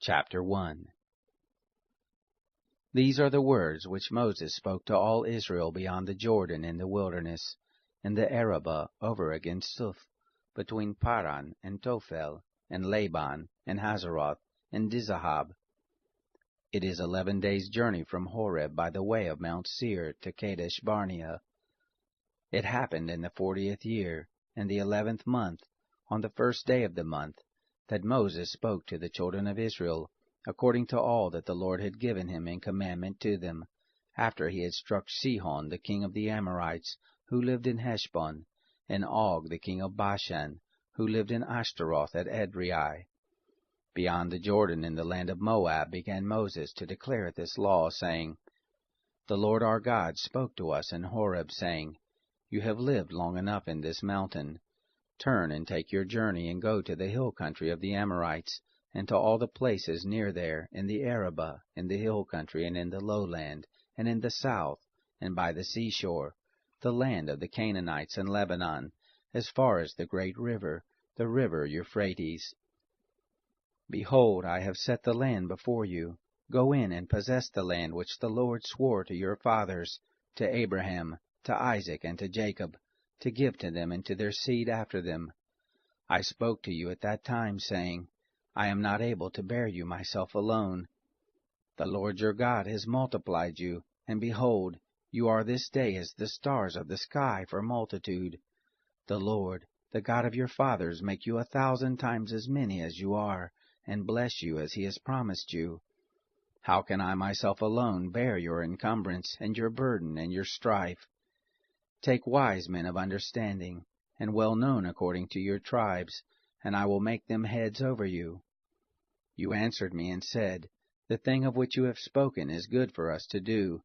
Chapter 1. These are the words which Moses spoke to all Israel beyond the Jordan in the wilderness, in the Arabah over against Suf, between Paran and Tophel, and Laban, and Hazeroth, and Dizahab. It is 11 days' journey from Horeb by the way of Mount Seir to Kadesh Barnea. It happened in the 40th year, in the 11th month, on the first day of the month, that Moses spoke to the children of Israel, according to all that the Lord had given him in commandment to them, after he had struck Sihon the king of the Amorites, who lived in Heshbon, and Og the king of Bashan, who lived in Ashtaroth at Edrei. Beyond the Jordan in the land of Moab began Moses to declare this law, saying, The Lord our God spoke to us in Horeb, saying, You have lived long enough in this mountain. Turn and take your journey, and go to the hill country of the Amorites, and to all the places near there, in the Arabah, in the hill country, and in the lowland, and in the south, and by the seashore, the land of the Canaanites and Lebanon, as far as the great river, the river Euphrates. Behold, I have set the land before you. Go in and possess the land which the Lord swore to your fathers, to Abraham, to Isaac, and to Jacob, to give to them and to their seed after them. I spoke to you at that time, saying, I am not able to bear you myself alone. The Lord your God has multiplied you, and behold, you are this day as the stars of the sky for multitude. The Lord, the God of your fathers, make you 1,000 times as many as you are, and bless you as he has promised you. How can I myself alone bear your encumbrance, and your burden, and your strife? Take wise men of understanding, and well known according to your tribes, and I will make them heads over you. You answered me and said, The thing of which you have spoken is good for us to do.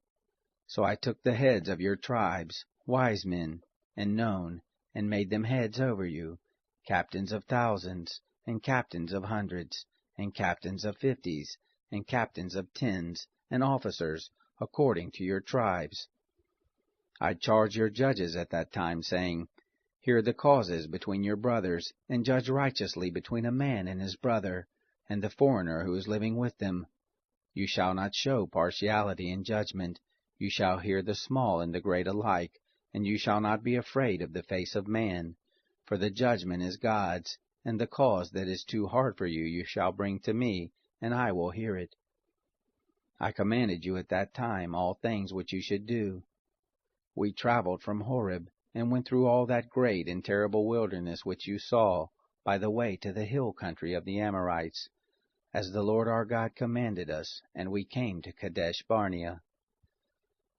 So I took the heads of your tribes, wise men, and known, and made them heads over you, captains of thousands, and captains of hundreds, and captains of 50s, and captains of 10s, and officers, according to your tribes. I charged your judges at that time, saying, Hear the causes between your brothers, and judge righteously between a man and his brother, and the foreigner who is living with them. You shall not show partiality in judgment. You shall hear the small and the great alike, and you shall not be afraid of the face of man. For the judgment is God's, and the cause that is too hard for you you shall bring to me, and I will hear it. I commanded you at that time all things which you should do. We traveled from Horeb, and went through all that great and terrible wilderness which you saw, by the way to the hill country of the Amorites, as the Lord our God commanded us, and we came to Kadesh Barnea.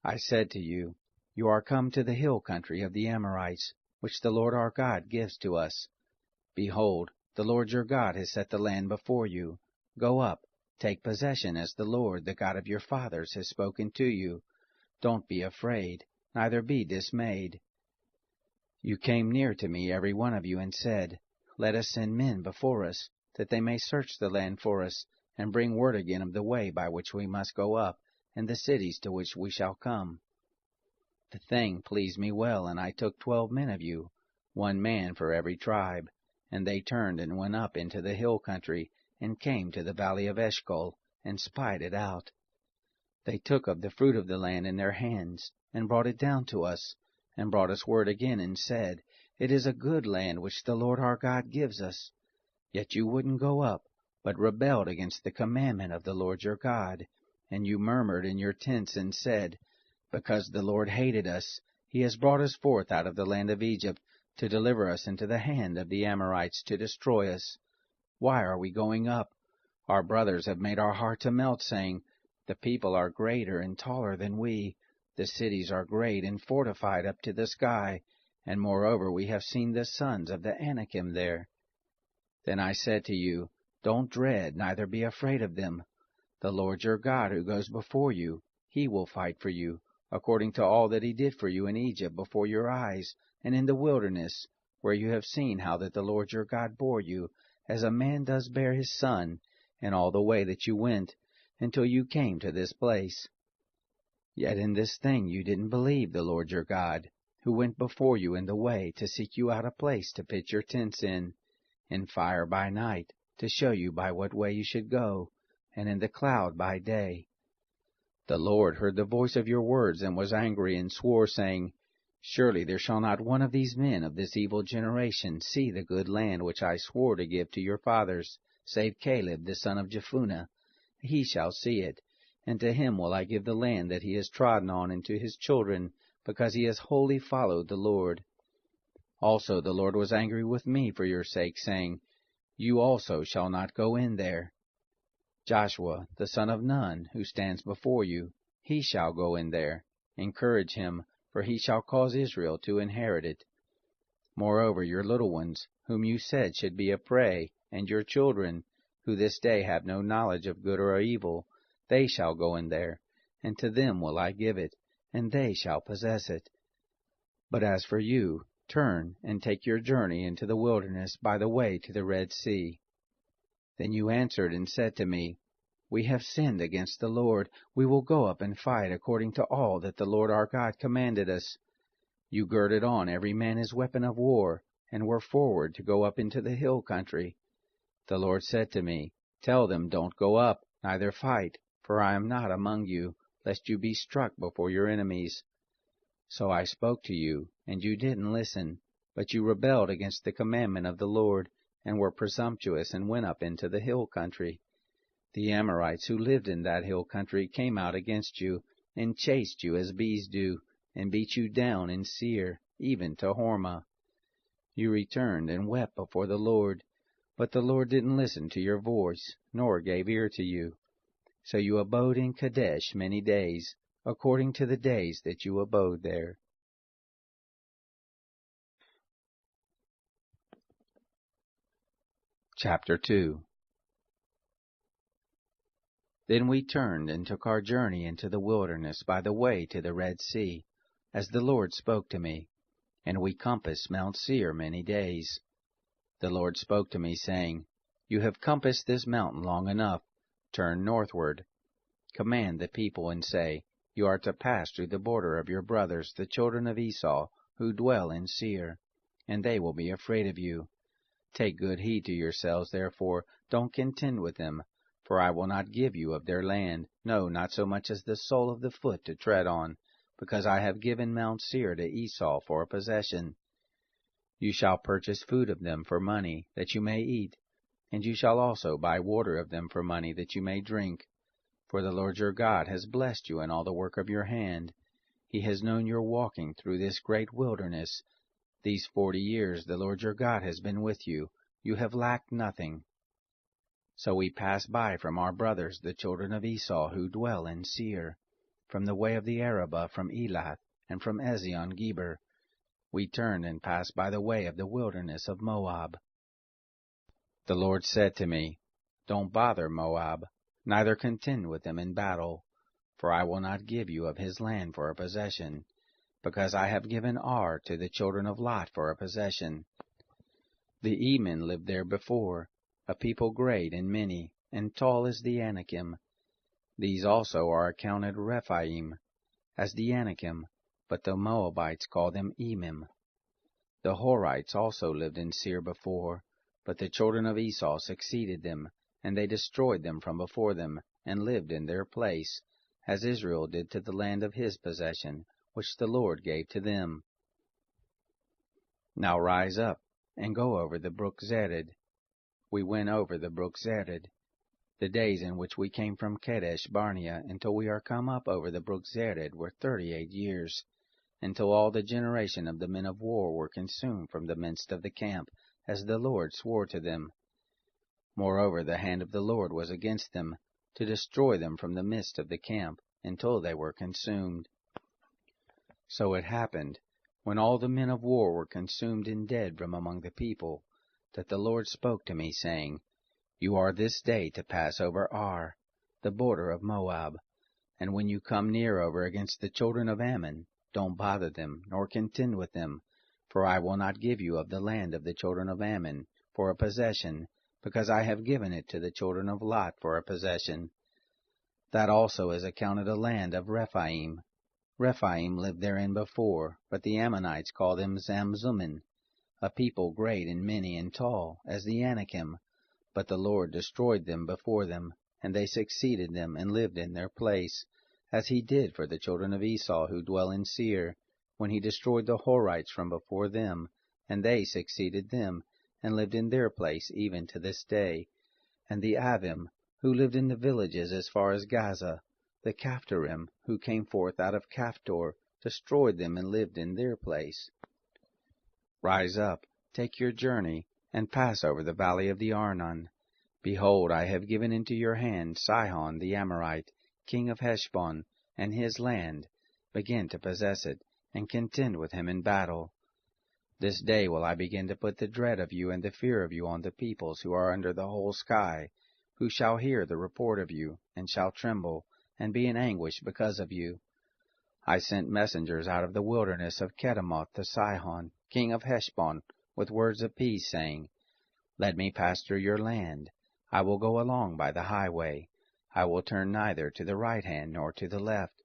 I said to you, You are come to the hill country of the Amorites, which the Lord our God gives to us. Behold, the Lord your God has set the land before you. Go up, take possession, as the Lord, the God of your fathers, has spoken to you. Don't be afraid, neither be dismayed. You came near to me, every one of you, and said, Let us send men before us, that they may search the land for us, and bring word again of the way by which we must go up, and the cities to which we shall come. The thing pleased me well, and I took 12 men of you, 1 man for every tribe, and they turned and went up into the hill country, and came to the valley of Eshcol, and spied it out. They took of the fruit of the land in their hands, and brought it down to us, and brought us word again, and said, It is a good land which the Lord our God gives us. Yet you wouldn't go up, but rebelled against the commandment of the Lord your God, and you murmured in your tents, and said, Because the Lord hated us, he has brought us forth out of the land of Egypt, to deliver us into the hand of the Amorites, to destroy us. Why are we going up? Our brothers have made our heart to melt, saying, The people are greater and taller than we. The cities are great and fortified up to the sky, and moreover we have seen the sons of the Anakim there. Then I said to you, Don't dread, neither be afraid of them. The Lord your God who goes before you, he will fight for you, according to all that he did for you in Egypt before your eyes, and in the wilderness, where you have seen how that the Lord your God bore you, as a man does bear his son, in all the way that you went, until you came to this place. Yet in this thing you didn't believe the Lord your God, who went before you in the way to seek you out a place to pitch your tents in fire by night, to show you by what way you should go, and in the cloud by day. The Lord heard the voice of your words, and was angry, and swore, saying, Surely there shall not one of these men of this evil generation see the good land which I swore to give to your fathers, save Caleb the son of Jephunneh. He shall see it, and to him will I give the land that he has trodden on, and to his children, because he has wholly followed the Lord. Also the Lord was angry with me for your sake, saying, You also shall not go in there. Joshua the son of Nun, who stands before you, he shall go in there. Encourage him, for he shall cause Israel to inherit it. Moreover, your little ones, whom you said should be a prey, and your children, who this day have no knowledge of good or evil, they shall go in there, and to them will I give it, and they shall possess it. But as for you, turn and take your journey into the wilderness by the way to the Red Sea. Then you answered and said to me, We have sinned against the Lord. We will go up and fight according to all that the Lord our God commanded us. You girded on every man his weapon of war, and were forward to go up into the hill country. The Lord said to me, Tell them, Don't go up, neither fight, for I am not among you, lest you be struck before your enemies. So I spoke to you, and you didn't listen, but you rebelled against the commandment of the Lord, and were presumptuous, and went up into the hill country. The Amorites who lived in that hill country came out against you, and chased you as bees do, and beat you down in Seir, even to Hormah. You returned and wept before the Lord, but the Lord didn't listen to your voice, nor gave ear to you. So you abode in Kadesh many days, according to the days that you abode there. Chapter 2. Then we turned and took our journey into the wilderness by the way to the Red Sea, as the Lord spoke to me, and we compassed Mount Seir many days. The Lord spoke to me, saying, You have compassed this mountain long enough. Turn northward. Command the people, and say, You are to pass through the border of your brothers, the children of Esau, who dwell in Seir, and they will be afraid of you. Take good heed to yourselves, therefore, don't contend with them, for I will not give you of their land, no, not so much as the sole of the foot to tread on, because I have given Mount Seir to Esau for a possession. You shall purchase food of them for money, that you may eat, and you shall also buy water of them for money, that you may drink. For the Lord your God has blessed you in all the work of your hand. He has known your walking through this great wilderness. These 40 years the Lord your God has been with you. You have lacked nothing. So we passed by from our brothers, the children of Esau, who dwell in Seir, from the way of the Arabah, from Elath, and from Ezion-Geber. We turned and passed by the way of the wilderness of Moab. The Lord said to me, Don't bother Moab, neither contend with them in battle, for I will not give you of his land for a possession, because I have given Ar to the children of Lot for a possession. The Emin lived there before, a people great and many, and tall as the Anakim. These also are accounted Rephaim, as the Anakim, but the Moabites call them Emim. The Horites also lived in Seir before, but the children of Esau succeeded them, and they destroyed them from before them, and lived in their place, as Israel did to the land of his possession, which the Lord gave to them. Now rise up, and go over the brook Zered. We went over the brook Zered. The days in which we came from Kadesh Barnea until we are come up over the brook Zered were 38 years, until all the generation of the men of war were consumed from the midst of the camp, as the Lord swore to them. Moreover, the hand of the Lord was against them, to destroy them from the midst of the camp, until they were consumed. So it happened, when all the men of war were consumed and dead from among the people, that the Lord spoke to me, saying, You are this day to pass over Ar, the border of Moab, and when you come near over against the children of Ammon, don't bother them, nor contend with them, for I will not give you of the land of the children of Ammon for a possession, because I have given it to the children of Lot for a possession. That also is accounted a land of Rephaim. Rephaim lived therein before, but the Ammonites call them Zamzummim, a people great and many and tall, as the Anakim, but the Lord destroyed them before them, and they succeeded them, and lived in their place, as he did for the children of Esau who dwell in Seir, when he destroyed the Horites from before them, and they succeeded them, and lived in their place even to this day. And the Avim, who lived in the villages as far as Gaza, the Caphtorim, who came forth out of Caphtor, destroyed them, and lived in their place. Rise up, take your journey, and pass over the valley of the Arnon. Behold, I have given into your hand Sihon the Amorite, king of Heshbon, and his land. Begin to possess it, and contend with him in battle. This day will I begin to put the dread of you and the fear of you on the peoples who are under the whole sky, who shall hear the report of you, and shall tremble, and be in anguish because of you. I sent messengers out of the wilderness of Kedemoth to Sihon, king of Heshbon, with words of peace, saying, Let me pass through your land. I will go along by the highway. I will turn neither to the right hand nor to the left.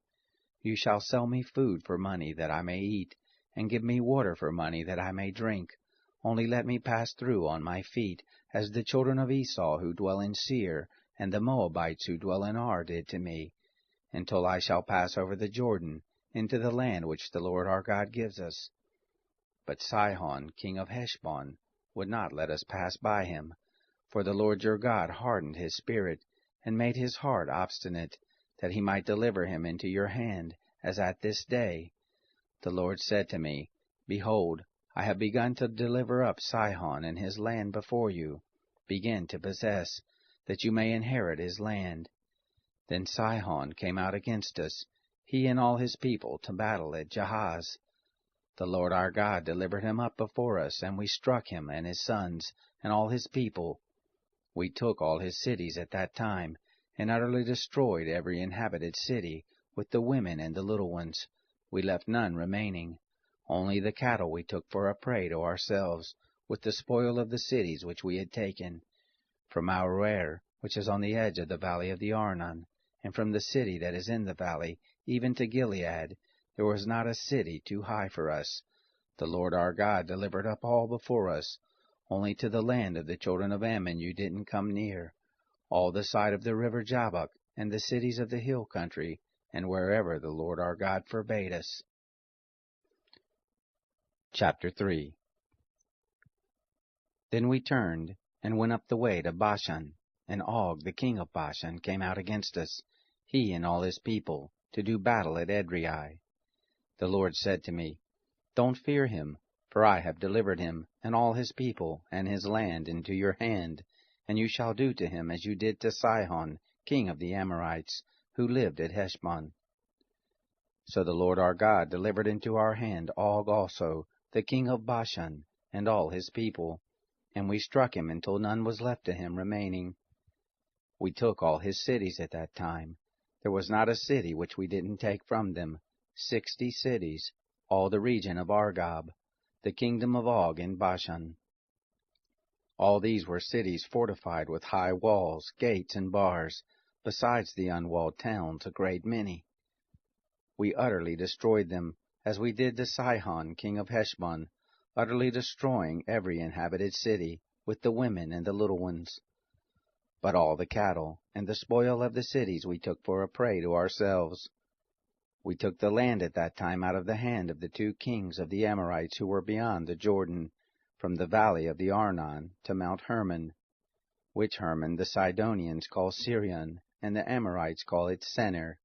You shall sell me food for money that I may eat, and give me water for money that I may drink. Only let me pass through on my feet, as the children of Esau who dwell in Seir, and the Moabites who dwell in Ar did to me, until I shall pass over the Jordan, into the land which the Lord our God gives us. But Sihon, king of Heshbon, would not let us pass by him, for the Lord your God hardened his spirit, and made his heart obstinate, that he might deliver him into your hand, as at this day. The Lord said to me, Behold, I have begun to deliver up Sihon and his land before you. Begin to possess, that you may inherit his land. Then Sihon came out against us, he and all his people, to battle at Jahaz. The Lord our God delivered him up before us, and we struck him and his sons and all his people. We took all his cities at that time, and utterly destroyed every inhabited city, with the women and the little ones. We left none remaining. Only the cattle we took for a prey to ourselves, with the spoil of the cities which we had taken. From Aroer, which is on the edge of the valley of the Arnon, and from the city that is in the valley, even to Gilead, there was not a city too high for us. The Lord our God delivered up all before us. Only to the land of the children of Ammon you didn't come near. All the side of the river Jabbok, and the cities of the hill country, and wherever the Lord our God forbade us. Chapter 3. Then we turned, and went up the way to Bashan, and Og the king of Bashan came out against us, he and all his people, to do battle at Edrei. The Lord said to me, Don't fear him, for I have delivered him, and all his people, and his land into your hand, and you shall do to him as you did to Sihon, king of the Amorites, who lived at Heshbon. So the Lord our God delivered into our hand Og also, the king of Bashan, and all his people, and we struck him until none was left to him remaining. We took all his cities at that time. There was not a city which we didn't take from them, 60 cities, all the region of Argob, the kingdom of Og in Bashan. All these were cities fortified with high walls, gates, and bars, besides the unwalled towns, a great many. We utterly destroyed them, as we did to Sihon, king of Heshbon, utterly destroying every inhabited city, with the women and the little ones. But all the cattle and the spoil of the cities we took for a prey to ourselves. We took the land at that time out of the hand of the 2 kings of the Amorites who were beyond the Jordan, from the valley of the Arnon to Mount Hermon, which Hermon the Sidonians call Sirion, and the Amorites call it Senir.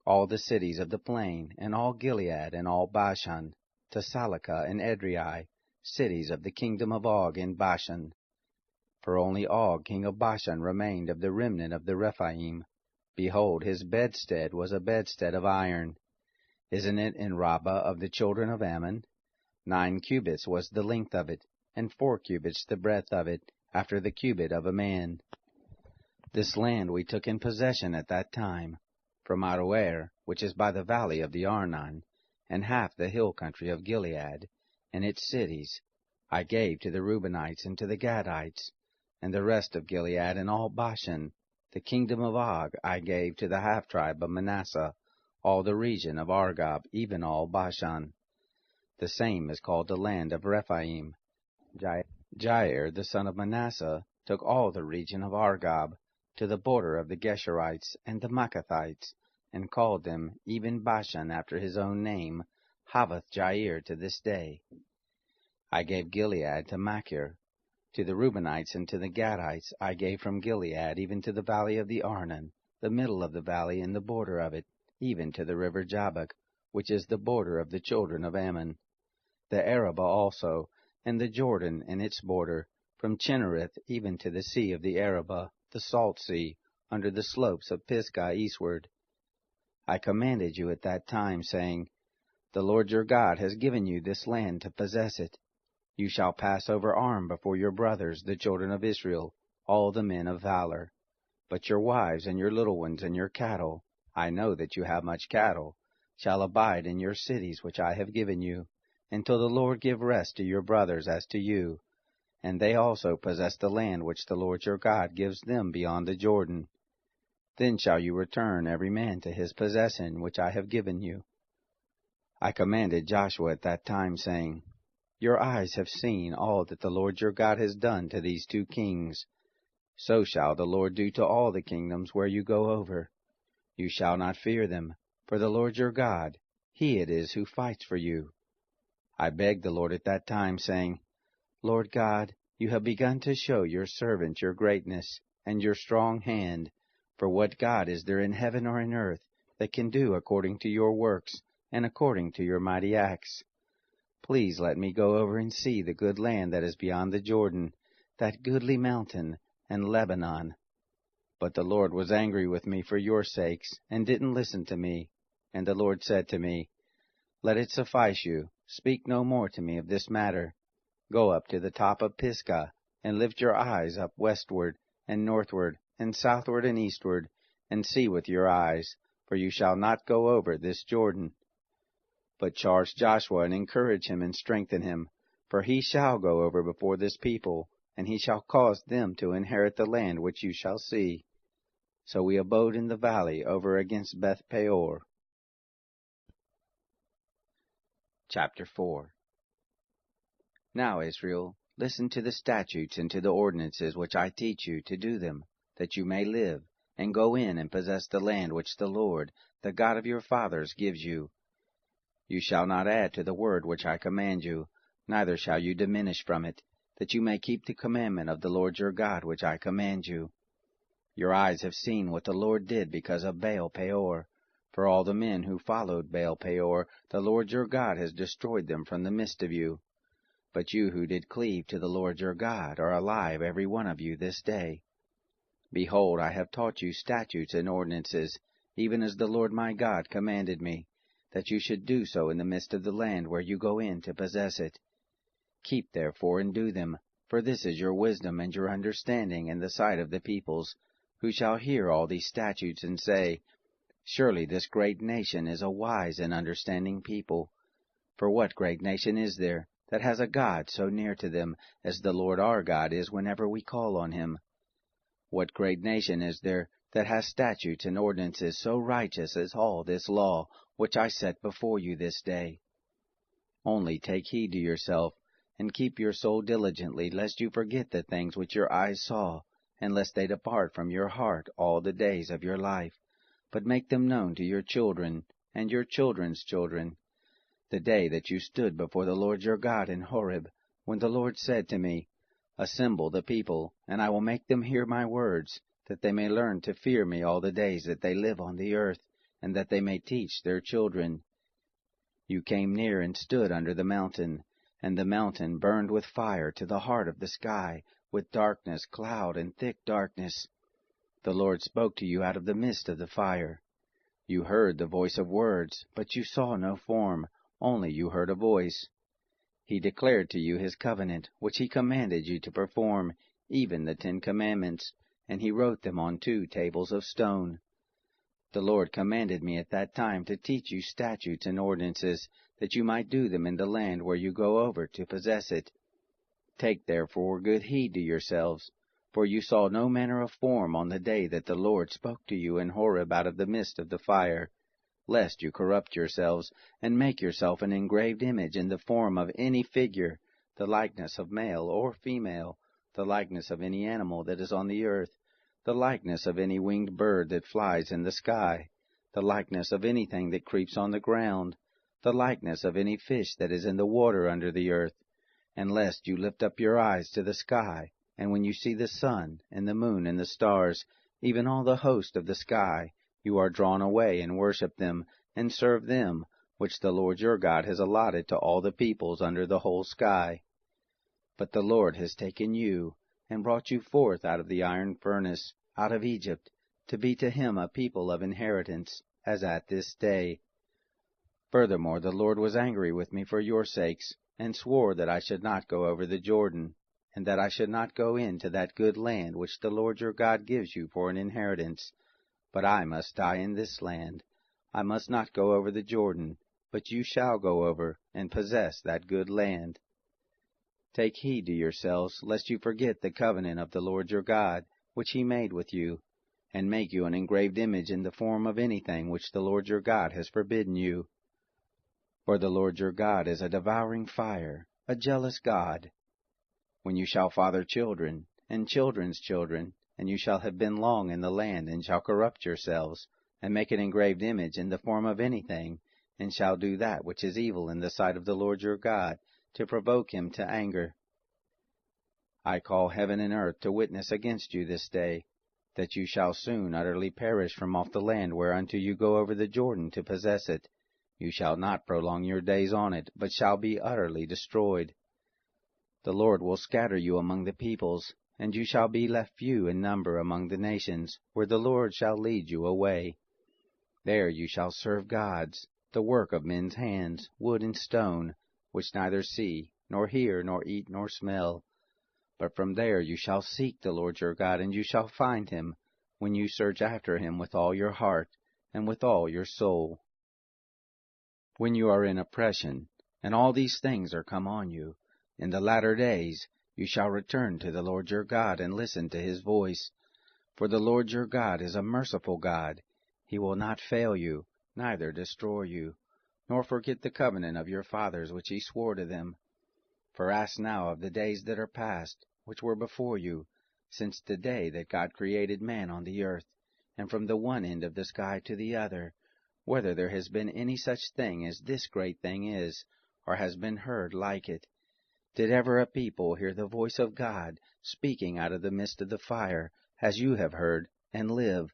All the cities of the plain, and all Gilead, and all Bashan, to Salakah and Edrei, cities of the kingdom of Og in Bashan. For only Og king of Bashan remained of the remnant of the Rephaim. Behold, his bedstead was a bedstead of iron. Isn't it in Rabbah of the children of Ammon? 9 cubits was the length of it, and 4 cubits the breadth of it, after the cubit of a man. This land we took in possession at that time, from Aroer, which is by the valley of the Arnon, and half the hill country of Gilead, and its cities, I gave to the Reubenites and to the Gadites, and the rest of Gilead and all Bashan. The kingdom of Og I gave to the half-tribe of Manasseh, all the region of Argob, even all Bashan. The same is called the land of Rephaim. Jair the son of Manasseh took all the region of Argob, to the border of the Geshurites and the Maacathites, and called them, even Bashan after his own name, Havoth-Jair to this day. I gave Gilead to Machir. To the Reubenites and to the Gadites I gave from Gilead even to the valley of the Arnon, the middle of the valley and the border of it, even to the river Jabbok, which is the border of the children of Ammon. The Arabah also, and the Jordan and its border, from Chinnereth even to the sea of the Arabah, the salt sea, under the slopes of Pisgah eastward. I commanded you at that time, saying, The Lord your God has given you this land to possess it. You shall pass over armed before your brothers, the children of Israel, all the men of valor. But your wives and your little ones and your cattle, I know that you have much cattle, shall abide in your cities which I have given you, until the Lord give rest to your brothers as to you, and they also possess the land which the Lord your God gives them beyond the Jordan. Then shall you return every man to his possession which I have given you. I commanded Joshua at that time, saying, Your eyes have seen all that the Lord your God has done to these 2 kings. So shall the Lord do to all the kingdoms where you go over. You shall not fear them, for the Lord your God, he it is who fights for you. I begged the Lord at that time, saying, Lord God, you have begun to show your servant your greatness and your strong hand, for what God is there in heaven or in earth that can do according to your works and according to your mighty acts? Please let me go over and see the good land that is beyond the Jordan, that goodly mountain, and Lebanon. But the Lord was angry with me for your sakes, and didn't listen to me. And the Lord said to me, Let it suffice you, speak no more to me of this matter. Go up to the top of Pisgah, and lift your eyes up westward, and northward, and southward, and eastward, and see with your eyes, for you shall not go over this Jordan. But charge Joshua, and encourage him, and strengthen him, for he shall go over before this people, and he shall cause them to inherit the land which you shall see. So we abode in the valley over against Beth Peor. Chapter 4. Now, Israel, listen to the statutes and to the ordinances which I teach you to do them, that you may live, and go in and possess the land which the Lord, the God of your fathers, gives you. You shall not add to the word which I command you, neither shall you diminish from it, that you may keep the commandment of the Lord your God which I command you. Your eyes have seen what the Lord did because of Baal Peor. For all the men who followed Baal Peor, the Lord your God has destroyed them from the midst of you. But you who did cleave to the Lord your God are alive every one of you this day. Behold, I have taught you statutes and ordinances, even as the Lord my God commanded me, that you should do so in the midst of the land where you go in to possess it. Keep therefore and do them, for this is your wisdom and your understanding in the sight of the peoples, who shall hear all these statutes and say, Surely this great nation is a wise and understanding people. For what great nation is there that has a God so near to them as the Lord our God is whenever we call on him? What great nation is there that has statutes and ordinances so righteous as all this law which I set before you this day? Only take heed to yourself, and keep your soul diligently, lest you forget the things which your eyes saw, and lest they depart from your heart all the days of your life, but make them known to your children and your children's children, the day that you stood before the Lord your God in Horeb, when the Lord said to me, Assemble the people, and I will make them hear my words, that they may learn to fear me all the days that they live on the earth, and that they may teach their children. You came near and stood under the mountain, and the mountain burned with fire to the heart of the sky, with darkness, cloud, and thick darkness. The Lord spoke to you out of the midst of the fire. You heard the voice of words, but you saw no form, only you heard a voice. He declared to you his covenant, which he commanded you to perform, even the 10 Commandments, and he wrote them on 2 tables of stone. The Lord commanded me at that time to teach you statutes and ordinances, that you might do them in the land where you go over to possess it. Take therefore good heed to yourselves, for you saw no manner of form on the day that the Lord spoke to you in Horeb out of the midst of the fire, lest you corrupt yourselves, and make yourself an engraved image in the form of any figure, the likeness of male or female, the likeness of any animal that is on the earth, the likeness of any winged bird that flies in the sky, the likeness of anything that creeps on the ground, the likeness of any fish that is in the water under the earth, and lest you lift up your eyes to the sky, and when you see the sun, and the moon, and the stars, even all the host of the sky, you are drawn away and worship them, and serve them, which the Lord your God has allotted to all the peoples under the whole sky. But the Lord has taken you, and brought you forth out of the iron furnace, out of Egypt, to be to him a people of inheritance, as at this day. Furthermore, the Lord was angry with me for your sakes, and swore that I should not go over the Jordan, and that I should not go into that good land which the Lord your God gives you for an inheritance. But I must die in this land. I must not go over the Jordan, but you shall go over, and possess that good land. Take heed to yourselves, lest you forget the covenant of the Lord your God, which he made with you, and make you an engraved image in the form of anything which the Lord your God has forbidden you. For the Lord your God is a devouring fire, a jealous God. When you shall father children, and children's children, and you shall have been long in the land, and shall corrupt yourselves, and make an engraved image in the form of anything, and shall do that which is evil in the sight of the Lord your God, to provoke him to anger. I call heaven and earth to witness against you this day, that you shall soon utterly perish from off the land whereunto you go over the Jordan to possess it. You shall not prolong your days on it, but shall be utterly destroyed. The Lord will scatter you among the peoples, and you shall be left few in number among the nations, where the Lord shall lead you away. There you shall serve gods, the work of men's hands, wood and stone, which neither see, nor hear, nor eat, nor smell. But from there you shall seek the Lord your God, and you shall find him, when you search after him with all your heart, and with all your soul. When you are in oppression, and all these things are come on you, in the latter days you shall return to the Lord your God, and listen to his voice. For the Lord your God is a merciful God. He will not fail you, neither destroy you, nor forget the covenant of your fathers which he swore to them. For ask now of the days that are past, which were before you, since the day that God created man on the earth, and from the one end of the sky to the other, whether there has been any such thing as this great thing is, or has been heard like it. Did ever a people hear the voice of God speaking out of the midst of the fire, as you have heard, and live?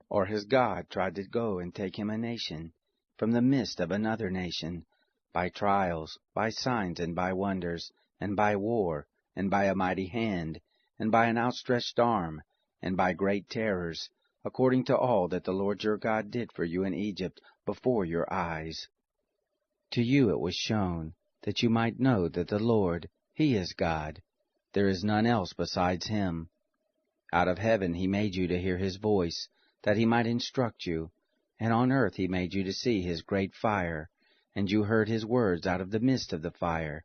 Or has God tried to go and take him a nation from the midst of another nation, by trials, by signs, and by wonders, and by war, and by a mighty hand, and by an outstretched arm, and by great terrors, according to all that the Lord your God did for you in Egypt before your eyes? To you it was shown, that you might know that the Lord, he is God. There is none else besides him. Out of heaven he made you to hear his voice, that he might instruct you, and on earth he made you to see his great fire, and you heard his words out of the midst of the fire.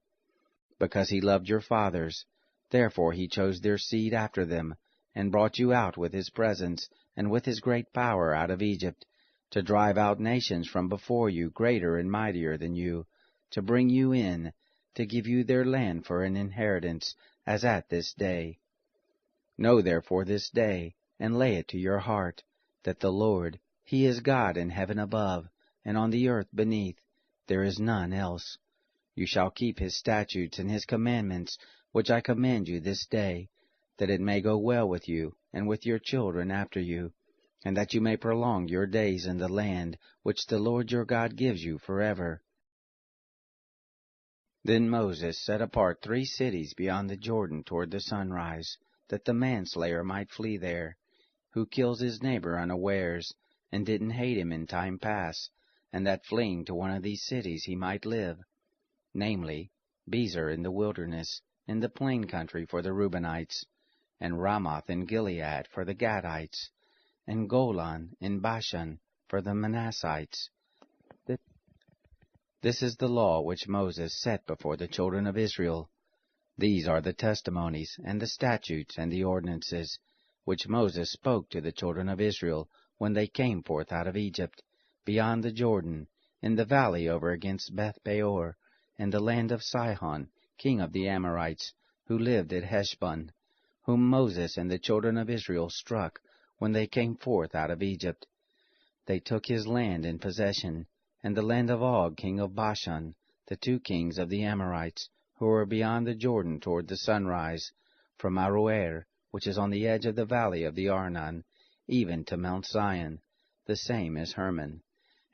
Because he loved your fathers, therefore he chose their seed after them, and brought you out with his presence, and with his great power out of Egypt, to drive out nations from before you greater and mightier than you, to bring you in, to give you their land for an inheritance, as at this day. Know therefore this day, and lay it to your heart, that the Lord, he is God in heaven above, and on the earth beneath. There is none else. You shall keep his statutes and his commandments, which I command you this day, that it may go well with you, and with your children after you, and that you may prolong your days in the land which the Lord your God gives you forever. Then Moses set apart 3 cities beyond the Jordan toward the sunrise, that the manslayer might flee there, who kills his neighbor unawares, and didn't hate him in time past, and that fleeing to one of these cities he might live, namely, Bezer in the wilderness, in the plain country for the Reubenites, and Ramoth in Gilead for the Gadites, and Golan in Bashan for the Manassites. This is the law which Moses set before the children of Israel. These are the testimonies, and the statutes, and the ordinances, which Moses spoke to the children of Israel when they came forth out of Egypt, beyond the Jordan, in the valley over against Beth-peor, in the land of Sihon, king of the Amorites, who lived at Heshbon, whom Moses and the children of Israel struck when they came forth out of Egypt. They took his land in possession, and the land of Og king of Bashan, the 2 kings of the Amorites, who were beyond the Jordan toward the sunrise, from Aroer, which is on the edge of the valley of the Arnon, even to Mount Zion, the same as Hermon,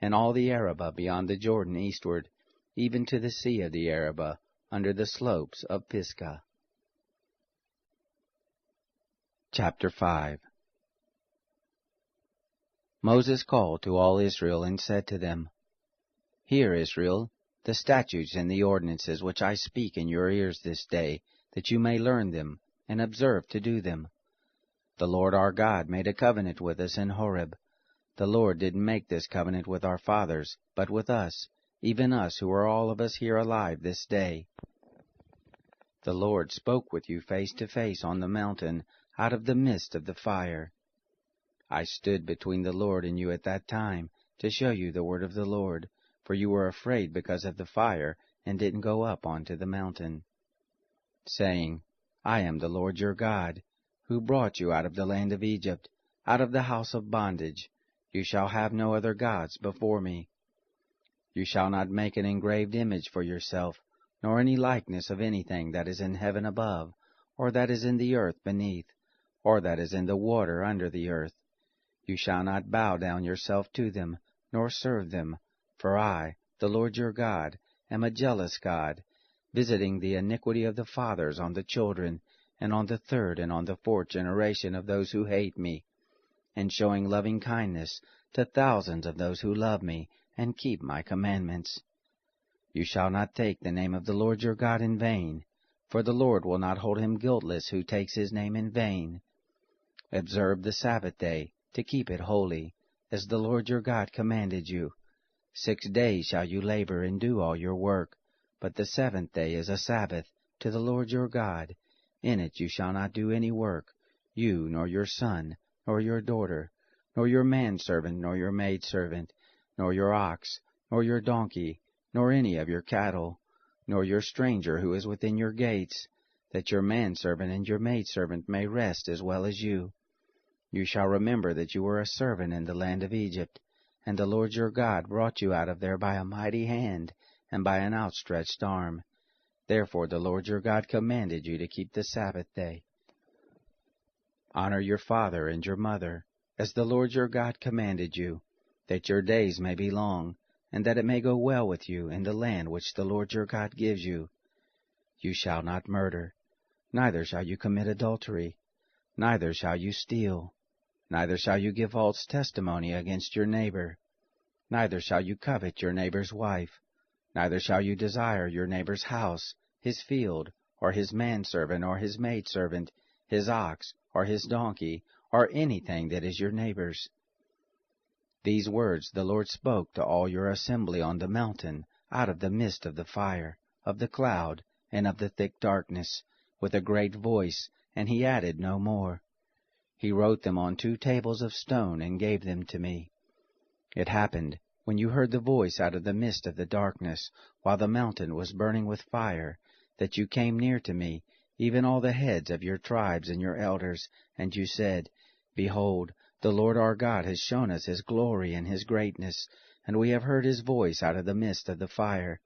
and all the Arabah beyond the Jordan eastward, even to the sea of the Arabah, under the slopes of Pisgah. Chapter 5. Moses called to all Israel and said to them, Hear, Israel, the statutes and the ordinances which I speak in your ears this day, that you may learn them, and observe to do them. The Lord our God made a covenant with us in Horeb. The Lord didn't make this covenant with our fathers, but with us, even us who are all of us here alive this day. The Lord spoke with you face to face on the mountain, out of the midst of the fire. I stood between the Lord and you at that time, to show you the word of the Lord, for you were afraid because of the fire, and didn't go up onto the mountain, saying, I am the Lord your God, who brought you out of the land of Egypt, out of the house of bondage. You shall have no other gods before me. You shall not make an engraved image for yourself, nor any likeness of anything that is in heaven above, or that is in the earth beneath, or that is in the water under the earth. You shall not bow down yourself to them, nor serve them, for I, the Lord your God, am a jealous God, visiting the iniquity of the fathers on the children, and on the 3rd and on the 4th generation of those who hate me, and showing loving kindness to thousands of those who love me, and keep my commandments. You shall not take the name of the Lord your God in vain, for the Lord will not hold him guiltless who takes his name in vain. Observe the Sabbath day, to keep it holy, as the Lord your God commanded you. 6 days shall you labor and do all your work, but the 7th day is a Sabbath to the Lord your God. In it you shall not do any work, you, nor your son, nor your daughter, nor your manservant, nor your maidservant, nor your ox, nor your donkey, nor any of your cattle, nor your stranger who is within your gates, that your manservant and your maidservant may rest as well as you. You shall remember that you were a servant in the land of Egypt, and the Lord your God brought you out of there by a mighty hand, and by an outstretched arm. Therefore the Lord your God commanded you to keep the Sabbath day. Honor your father and your mother, as the Lord your God commanded you, that your days may be long, and that it may go well with you in the land which the Lord your God gives you. You shall not murder, neither shall you commit adultery, neither shall you steal, neither shall you give false testimony against your neighbor, neither shall you covet your neighbor's wife, neither shall you desire your neighbor's house, his field, or his manservant, or his maidservant, his ox, or his donkey, or anything that is your neighbor's. These words the Lord spoke to all your assembly on the mountain, out of the midst of the fire, of the cloud, and of the thick darkness, with a great voice, and he added no more. He wrote them on 2 tables of stone, and gave them to me. It happened, when you heard the voice out of the midst of the darkness, while the mountain was burning with fire, that you came near to me, even all the heads of your tribes and your elders, and you said, Behold, the Lord our God has shown us his glory and his greatness, and we have heard his voice out of the midst of the fire.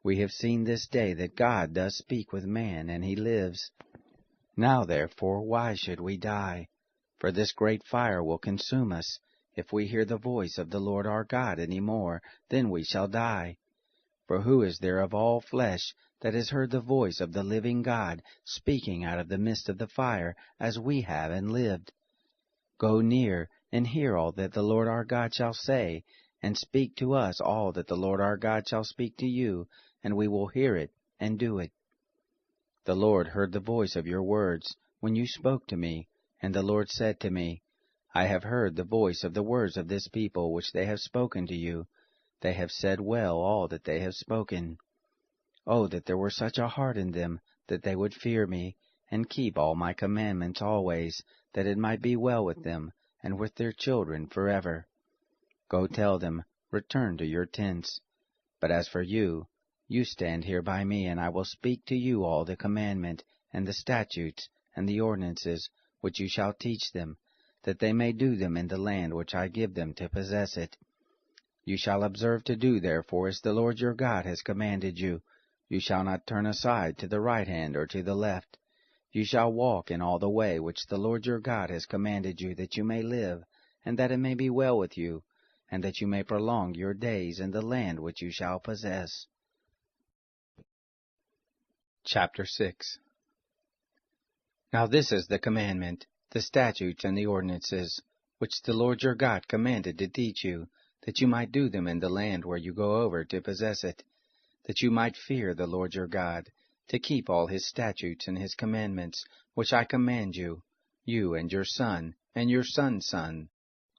We have seen this day that God does speak with man, and he lives. Now therefore, why should we die? For this great fire will consume us. If we hear the voice of the Lord our God any more, then we shall die. For who is there of all flesh that has heard the voice of the living God speaking out of the midst of the fire, as we have, and lived? Go near, and hear all that the Lord our God shall say, and speak to us all that the Lord our God shall speak to you, and we will hear it, and do it. The Lord heard the voice of your words, when you spoke to me, and the Lord said to me, I have heard the voice of the words of this people which they have spoken to you. They have said well all that they have spoken. Oh, that there were such a heart in them, that they would fear me, and keep all my commandments always, that it might be well with them, and with their children forever. Go tell them, return to your tents. But as for you, you stand here by me, and I will speak to you all the commandment, and the statutes, and the ordinances which you shall teach them, that they may do them in the land which I give them to possess it. You shall observe to do therefore as the Lord your God has commanded you. You shall not turn aside to the right hand or to the left. You shall walk in all the way which the Lord your God has commanded you, that you may live, and that it may be well with you, and that you may prolong your days in the land which you shall possess. Chapter 6. Now this is the commandment, the statutes and the ordinances, which the Lord your God commanded to teach you, that you might do them in the land where you go over to possess it, that you might fear the Lord your God, to keep all his statutes and his commandments, which I command you, you and your son, and your son's son,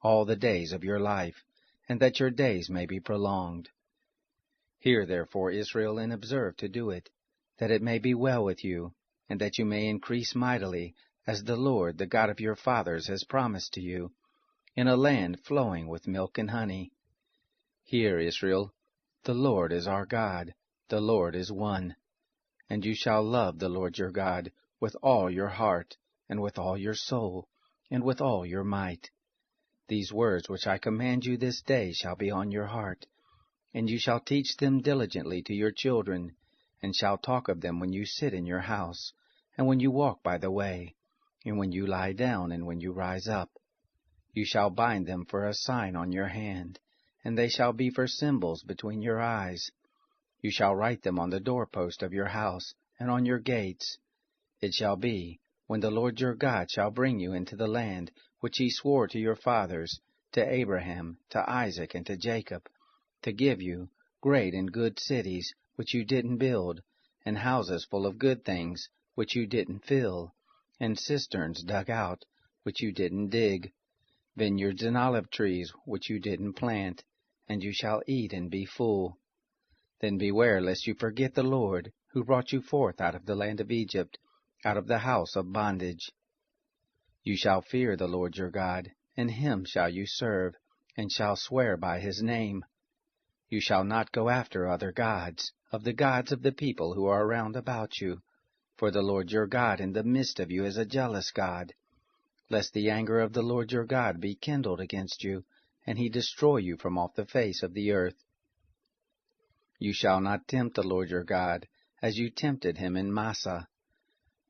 all the days of your life, and that your days may be prolonged. Hear therefore, Israel, and observe to do it, that it may be well with you, and that you may increase mightily, as the Lord, the God of your fathers, has promised to you, in a land flowing with milk and honey. Hear, Israel, the Lord is our God, the Lord is one. And you shall love the Lord your God with all your heart, and with all your soul, and with all your might. These words which I command you this day shall be on your heart, and you shall teach them diligently to your children, and shall talk of them when you sit in your house, and when you walk by the way, and when you lie down, and when you rise up. You shall bind them for a sign on your hand, and they shall be for symbols between your eyes. You shall write them on the doorpost of your house, and on your gates. It shall be, when the Lord your God shall bring you into the land which he swore to your fathers, to Abraham, to Isaac, and to Jacob, to give you great and good cities which you didn't build, and houses full of good things which you didn't fill, and cisterns dug out which you didn't dig, vineyards and olive trees which you didn't plant, and you shall eat and be full. Then beware lest you forget the Lord, who brought you forth out of the land of Egypt, out of the house of bondage. You shall fear the Lord your God, and him shall you serve, and shall swear by his name. You shall not go after other gods, of the gods of the people who are round about you, for the Lord your God in the midst of you is a jealous God, lest the anger of the Lord your God be kindled against you, and he destroy you from off the face of the earth. You shall not tempt the Lord your God, as you tempted him in Massah.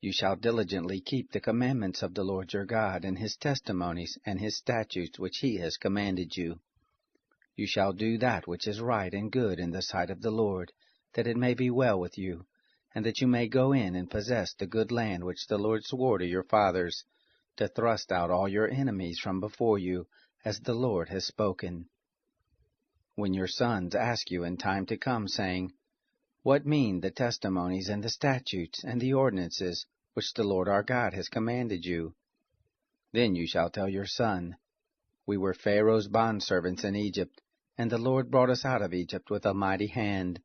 You shall diligently keep the commandments of the Lord your God, and his testimonies, and his statutes which he has commanded you. You shall do that which is right and good in the sight of the Lord, that it may be well with you, and that you may go in and possess the good land which the Lord swore to your fathers, to thrust out all your enemies from before you, as the Lord has spoken. When your sons ask you in time to come, saying, What mean the testimonies and the statutes and the ordinances which the Lord our God has commanded you? Then you shall tell your son, We were Pharaoh's bondservants in Egypt, and the Lord brought us out of Egypt with a mighty hand.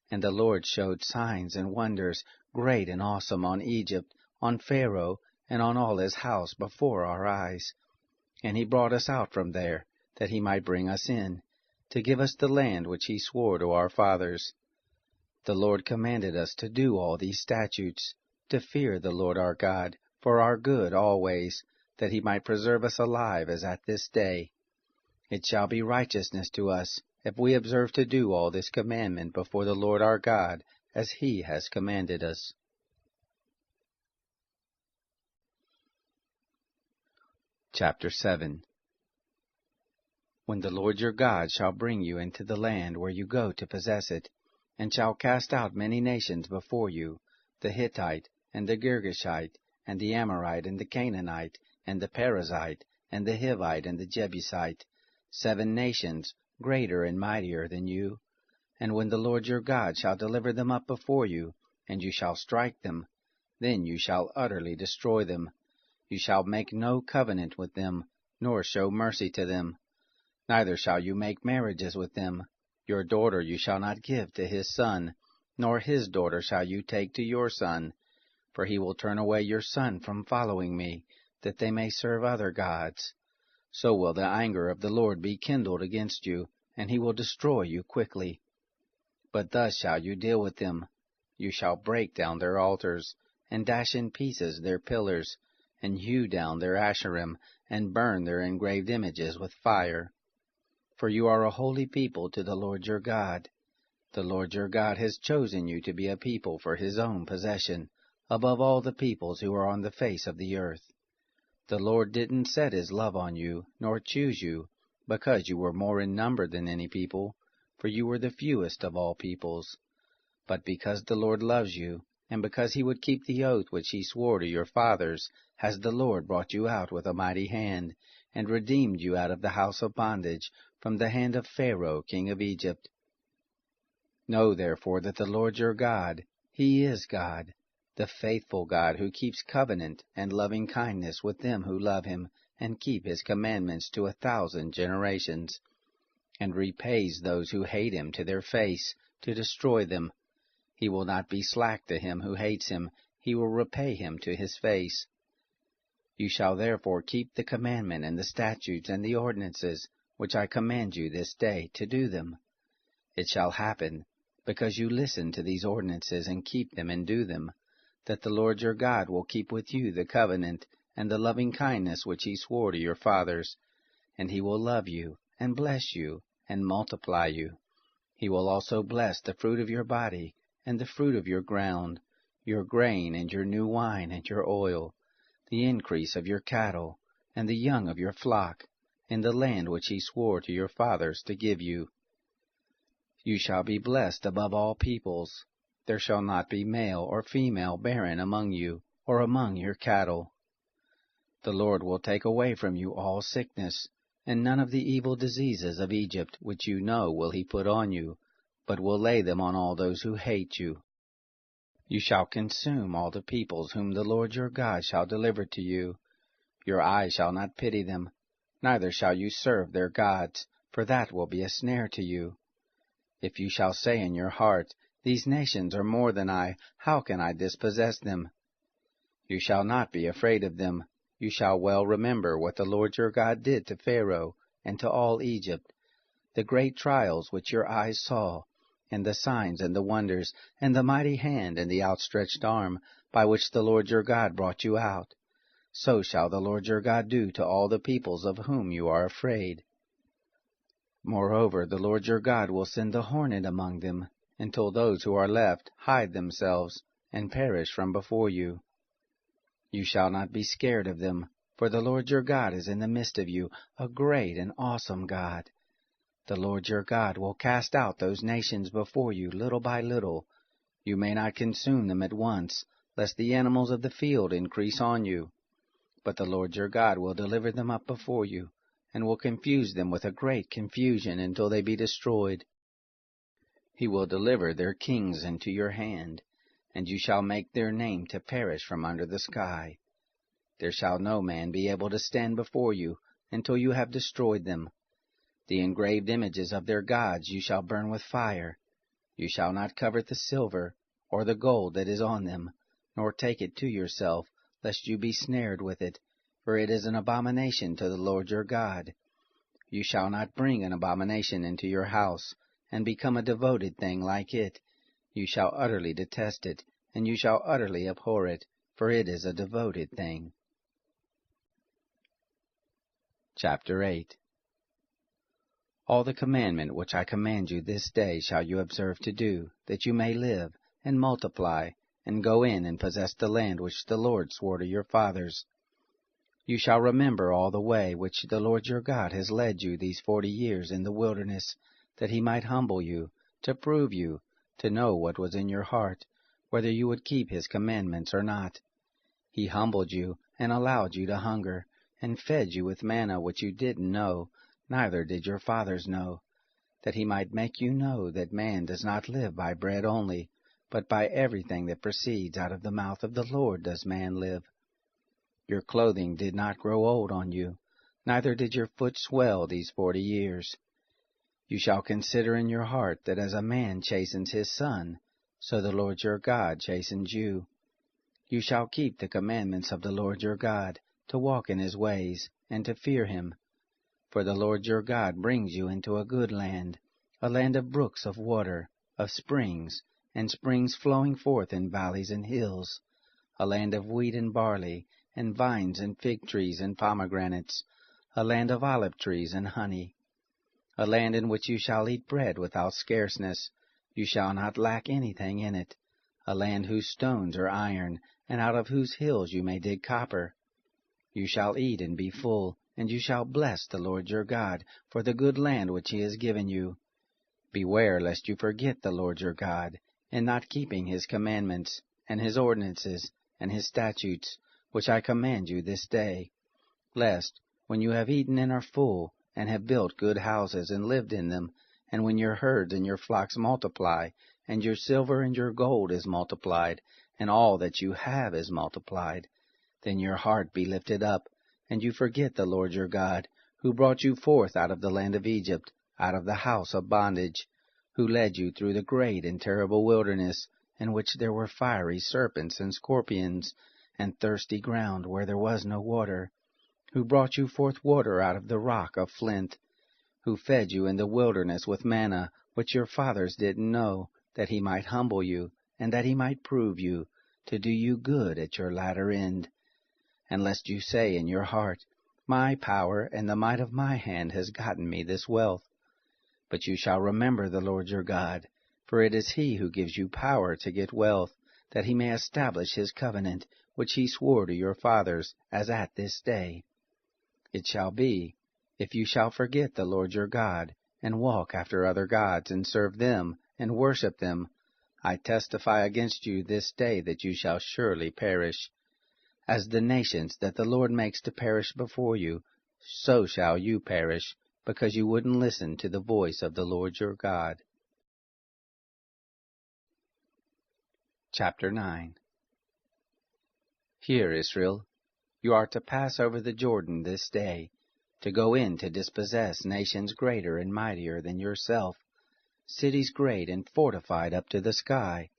And the Lord showed signs and wonders, great and awesome, on Egypt, on Pharaoh, and on all his house before our eyes. And he brought us out from there, that he might bring us in, to give us the land which he swore to our fathers. The Lord commanded us to do all these statutes, to fear the Lord our God, for our good always, that he might preserve us alive as at this day. It shall be righteousness to us, if we observe to do all this commandment before the Lord our God, as he has commanded us. Chapter 7. When the Lord your God shall bring you into the land where you go to possess it, and shall cast out many nations before you, the Hittite, and the Girgashite, and the Amorite, and the Canaanite, and the Perizzite, and the Hivite, and the Jebusite, 7 nations, greater and mightier than you. And when the Lord your God shall deliver them up before you, and you shall strike them, then you shall utterly destroy them. You shall make no covenant with them, nor show mercy to them. Neither shall you make marriages with them. Your daughter you shall not give to his son, nor his daughter shall you take to your son, for he will turn away your son from following me, that they may serve other gods. So will the anger of the Lord be kindled against you, and he will destroy you quickly. But thus shall you deal with them. You shall break down their altars, and dash in pieces their pillars, and hew down their Asherim, and burn their engraved images with fire. For you are a holy people to the Lord your God. The Lord your God has chosen you to be a people for his own possession, above all the peoples who are on the face of the earth. The Lord didn't set his love on you, nor choose you, because you were more in number than any people, for you were the fewest of all peoples. But because the Lord loves you, and because he would keep the oath which he swore to your fathers, has the Lord brought you out with a mighty hand, and redeemed you out of the house of bondage, from the hand of Pharaoh king of Egypt. Know therefore that the Lord your God, he is God, the faithful God who keeps covenant and loving kindness with them who love him, and keep his commandments to 1,000 generations, and repays those who hate him to their face, to destroy them. He will not be slack to him who hates him, he will repay him to his face. You shall therefore keep the commandment and the statutes and the ordinances, which I command you this day, to do them. It shall happen, because you listen to these ordinances and keep them and do them, that the Lord your God will keep with you the covenant and the loving kindness which he swore to your fathers, and he will love you, and bless you, and multiply you. He will also bless the fruit of your body, and the fruit of your ground, your grain, and your new wine, and your oil, the increase of your cattle, and the young of your flock, in the land which he swore to your fathers to give you. You shall be blessed above all peoples. There shall not be male or female barren among you, or among your cattle. The Lord will take away from you all sickness, and none of the evil diseases of Egypt which you know will he put on you, but will lay them on all those who hate you. You shall consume all the peoples whom the Lord your God shall deliver to you. Your eye shall not pity them, neither shall you serve their gods, for that will be a snare to you. If you shall say in your heart, These nations are more than I, how can I dispossess them? You shall not be afraid of them. You shall well remember what the Lord your God did to Pharaoh and to all Egypt, the great trials which your eyes saw, and the signs and the wonders, and the mighty hand and the outstretched arm, by which the Lord your God brought you out. So shall the Lord your God do to all the peoples of whom you are afraid. Moreover, the Lord your God will send the hornet among them, until those who are left hide themselves, and perish from before you. You shall not be scared of them, for the Lord your God is in the midst of you, a great and awesome God. The Lord your God will cast out those nations before you little by little. You may not consume them at once, lest the animals of the field increase on you. But the Lord your God will deliver them up before you, and will confuse them with a great confusion until they be destroyed. He will deliver their kings into your hand, and you shall make their name to perish from under the sky. There shall no man be able to stand before you until you have destroyed them. The engraved images of their gods you shall burn with fire. You shall not covet the silver, or the gold that is on them, nor take it to yourself, lest you be snared with it, for it is an abomination to the Lord your God. You shall not bring an abomination into your house, and become a devoted thing like it. You shall utterly detest it, and you shall utterly abhor it, for it is a devoted thing. Chapter 8. All the commandment which I command you this day shall you observe to do, that you may live, and multiply, and go in and possess the land which the Lord swore to your fathers. You shall remember all the way which the Lord your God has led you these 40 years in the wilderness, that he might humble you, to prove you, to know what was in your heart, whether you would keep his commandments or not. He humbled you, and allowed you to hunger, and fed you with manna which you didn't know, neither did your fathers know, that he might make you know that man does not live by bread only, but by everything that proceeds out of the mouth of the Lord does man live. Your clothing did not grow old on you, neither did your foot swell these 40 years. You shall consider in your heart that as a man chastens his son, so the Lord your God chastens you. You shall keep the commandments of the Lord your God, to walk in his ways, and to fear him. For the Lord your God brings you into a good land, a land of brooks of water, of springs, and springs flowing forth in valleys and hills, a land of wheat and barley, and vines and fig trees and pomegranates, a land of olive trees and honey, a land in which you shall eat bread without scarceness, you shall not lack anything in it, a land whose stones are iron, and out of whose hills you may dig copper. You shall eat and be full, and you shall bless the Lord your God for the good land which he has given you. Beware lest you forget the Lord your God, in not keeping his commandments, and his ordinances, and his statutes, which I command you this day, lest, when you have eaten and are full, and have built good houses and lived in them, and when your herds and your flocks multiply, and your silver and your gold is multiplied, and all that you have is multiplied, then your heart be lifted up, and you forget the Lord your God, who brought you forth out of the land of Egypt, out of the house of bondage, who led you through the great and terrible wilderness, in which there were fiery serpents and scorpions, and thirsty ground where there was no water, who brought you forth water out of the rock of flint, who fed you in the wilderness with manna, which your fathers didn't know, that he might humble you, and that he might prove you, to do you good at your latter end. And lest you say in your heart, My power and the might of my hand has gotten me this wealth. But you shall remember the Lord your God, for it is he who gives you power to get wealth, that he may establish his covenant, which he swore to your fathers, as at this day. It shall be, if you shall forget the Lord your God, and walk after other gods, and serve them, and worship them, I testify against you this day that you shall surely perish. As the nations that the Lord makes to perish before you, so shall you perish, because you wouldn't listen to the voice of the Lord your God. Chapter 9. Hear, Israel, you are to pass over the Jordan this day, to go in to dispossess nations greater and mightier than yourself, cities great and fortified up to the sky,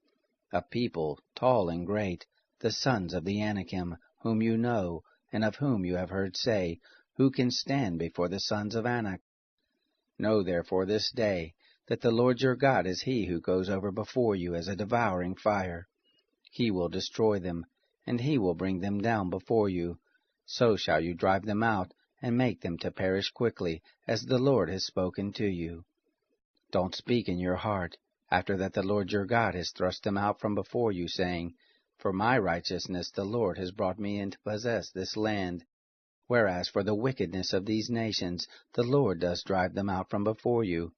a people tall and great, the sons of the Anakim, whom you know, and of whom you have heard say, Who can stand before the sons of Anak? Know therefore this day, that the Lord your God is he who goes over before you as a devouring fire. He will destroy them, and he will bring them down before you. So shall you drive them out, and make them to perish quickly, as the Lord has spoken to you. Don't speak in your heart, after that the Lord your God has thrust them out from before you, saying, For my righteousness the Lord has brought me in to possess this land. Whereas for the wickedness of these nations the Lord does drive them out from before you.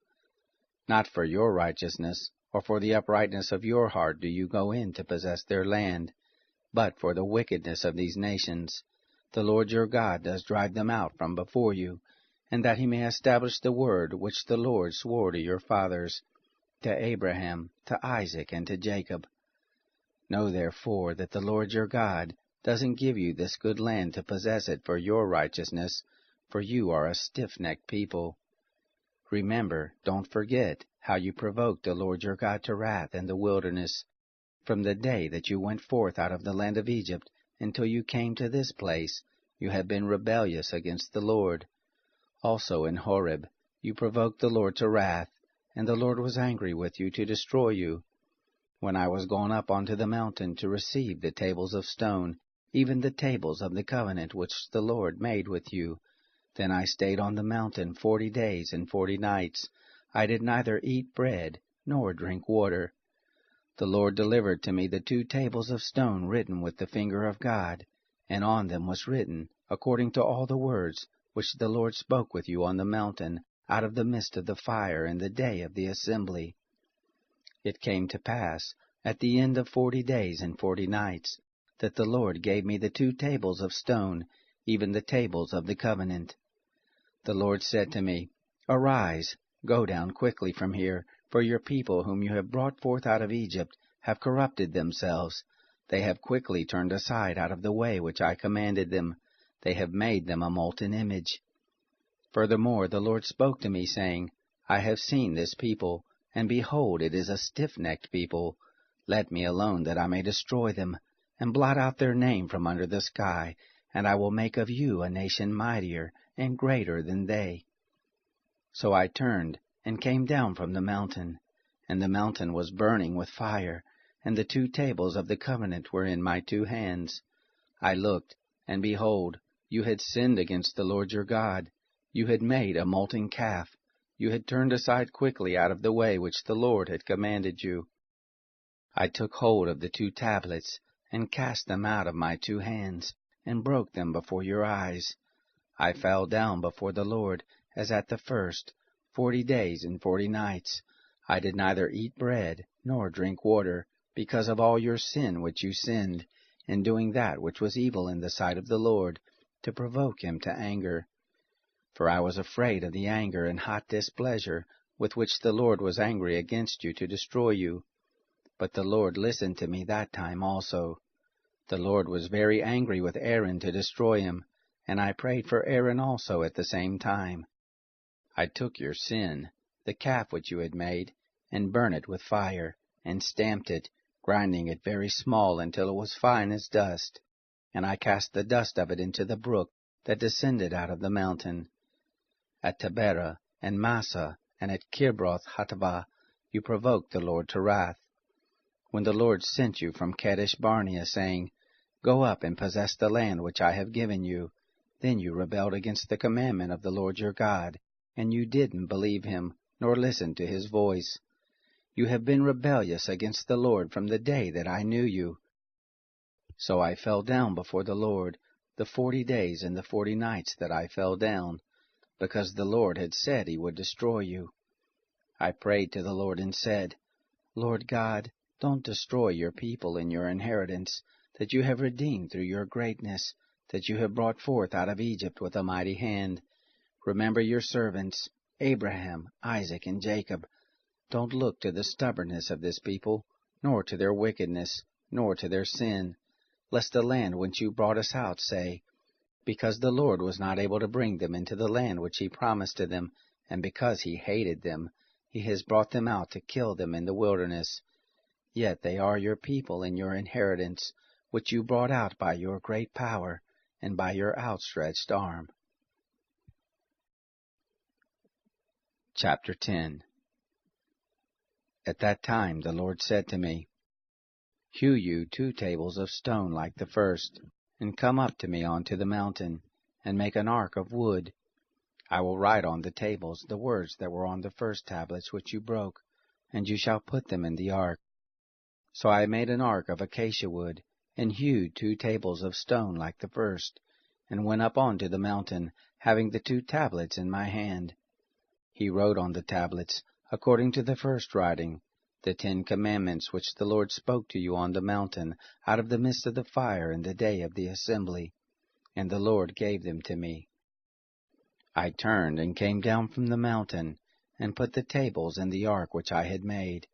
Not for your righteousness, or for the uprightness of your heart do you go in to possess their land, but for the wickedness of these nations. The Lord your God does drive them out from before you, and that he may establish the word which the Lord swore to your fathers, to Abraham, to Isaac, and to Jacob. Know therefore that the Lord your God doesn't give you this good land to possess it for your righteousness, for you are a stiff-necked people. Remember, don't forget, how you provoked the Lord your God to wrath in the wilderness, from the day that you went forth out of the land of Egypt until you came to this place. You have been rebellious against the Lord. Also in Horeb you provoked the Lord to wrath, and the Lord was angry with you to destroy you. When I was gone up onto the mountain to receive the tables of stone, even the tables of the covenant which the Lord made with you, then I stayed on the mountain 40 days and 40 nights. I did neither eat bread nor drink water. The Lord delivered to me the 2 tables of stone written with the finger of God, and on them was written, according to all the words which the Lord spoke with you on the mountain, out of the midst of the fire in the day of the assembly. It came to pass, at the end of 40 days and 40 nights, that the Lord gave me the 2 tables of stone, even the tables of the covenant. The Lord said to me, Arise, go down quickly from here, for your people whom you have brought forth out of Egypt have corrupted themselves. They have quickly turned aside out of the way which I commanded them. They have made them a molten image. Furthermore the Lord spoke to me, saying, I have seen this people, and behold, it is a stiff-necked people. Let me alone that I may destroy them, and blot out their name from under the sky, and I will make of you a nation mightier and greater than they. So I turned, and came down from the mountain, and the mountain was burning with fire, and the 2 tables of the covenant were in my 2 hands. I looked, and behold, you had sinned against the Lord your God. You had made a molten calf. You had turned aside quickly out of the way which the Lord had commanded you. I took hold of the 2 tablets, and cast them out of my 2 hands, and broke them before your eyes. I fell down before the Lord, as at the first, 40 days and 40 nights. I did neither eat bread, nor drink water, because of all your sin which you sinned, in doing that which was evil in the sight of the Lord, to provoke him to anger. For I was afraid of the anger and hot displeasure with which the Lord was angry against you to destroy you. But the Lord listened to me that time also. The Lord was very angry with Aaron to destroy him, and I prayed for Aaron also at the same time. I took your sin, the calf which you had made, and burned it with fire, and stamped it, grinding it very small until it was fine as dust. And I cast the dust of it into the brook that descended out of the mountain. At Taberah, and Massa, and at Kibroth Hattaavah, you provoked the Lord to wrath. When the Lord sent you from Kadesh Barnea, saying, Go up and possess the land which I have given you, then you rebelled against the commandment of the Lord your God, and you didn't believe him, nor listen to his voice. You have been rebellious against the Lord from the day that I knew you. So I fell down before the Lord, the 40 days and the 40 nights that I fell down, because the Lord had said he would destroy you. I prayed to the Lord and said, Lord God, don't destroy your people and your inheritance, that you have redeemed through your greatness, that you have brought forth out of Egypt with a mighty hand. Remember your servants, Abraham, Isaac, and Jacob. Don't look to the stubbornness of this people, nor to their wickedness, nor to their sin, lest the land whence you brought us out say, Because the Lord was not able to bring them into the land which he promised to them, and because he hated them, he has brought them out to kill them in the wilderness. Yet they are your people and your inheritance, which you brought out by your great power, and by your outstretched arm. Chapter 10. At that time the Lord said to me, Hew you 2 tables of stone like the first, and come up to me onto the mountain, and make an ark of wood. I will write on the tables the words that were on the first tablets which you broke, and you shall put them in the ark. So I made an ark of acacia wood, and hewed 2 tables of stone like the first, and went up onto the mountain, having the 2 tablets in my hand. He wrote on the tablets, according to the first writing, the 10 commandments which the Lord spoke to you on the mountain out of the midst of the fire in the day of the assembly, and the Lord gave them to me. I turned and came down from the mountain, and put the tables in the ark which I had made,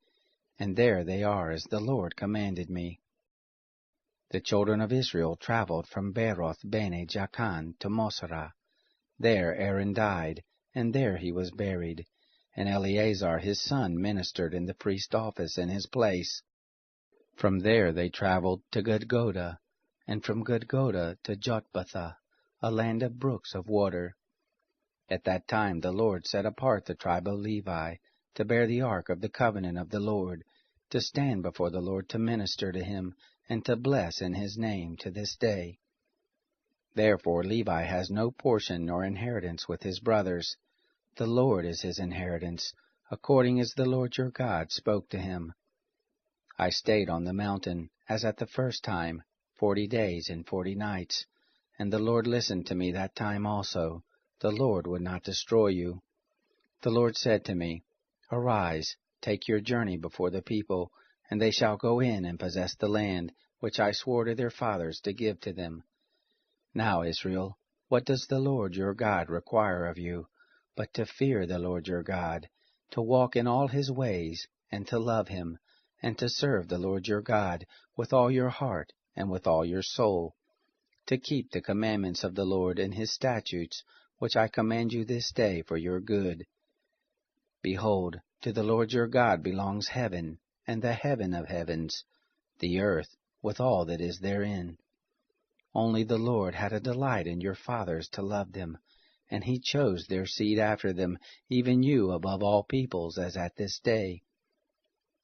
and there they are as the Lord commanded me. The children of Israel traveled from Beroth Bene Jaakan to Mosera. There Aaron died, and there he was buried, and Eleazar his son ministered in the priest office in his place. From there they traveled to Gudgoda, and from Gudgoda to Jotbatha, a land of brooks of water. At that time the Lord set apart the tribe of Levi, to bear the ark of the covenant of the Lord, to stand before the Lord to minister to him, and to bless in his name to this day. Therefore Levi has no portion nor inheritance with his brothers. The Lord is his inheritance, according as the Lord your God spoke to him. I stayed on the mountain, as at the first time, 40 days and 40 nights, and the Lord listened to me that time also. The Lord would not destroy you. The Lord said to me, Arise, take your journey before the people, and they shall go in and possess the land, which I swore to their fathers to give to them. Now, Israel, what does the Lord your God require of you, but to fear the Lord your God, to walk in all his ways, and to love him, and to serve the Lord your God with all your heart and with all your soul, to keep the commandments of the Lord and his statutes, which I command you this day for your good. Behold, to the Lord your God belongs heaven, and the heaven of heavens, the earth, with all that is therein. Only the Lord had a delight in your fathers to love them, and he chose their seed after them, even you above all peoples, as at this day.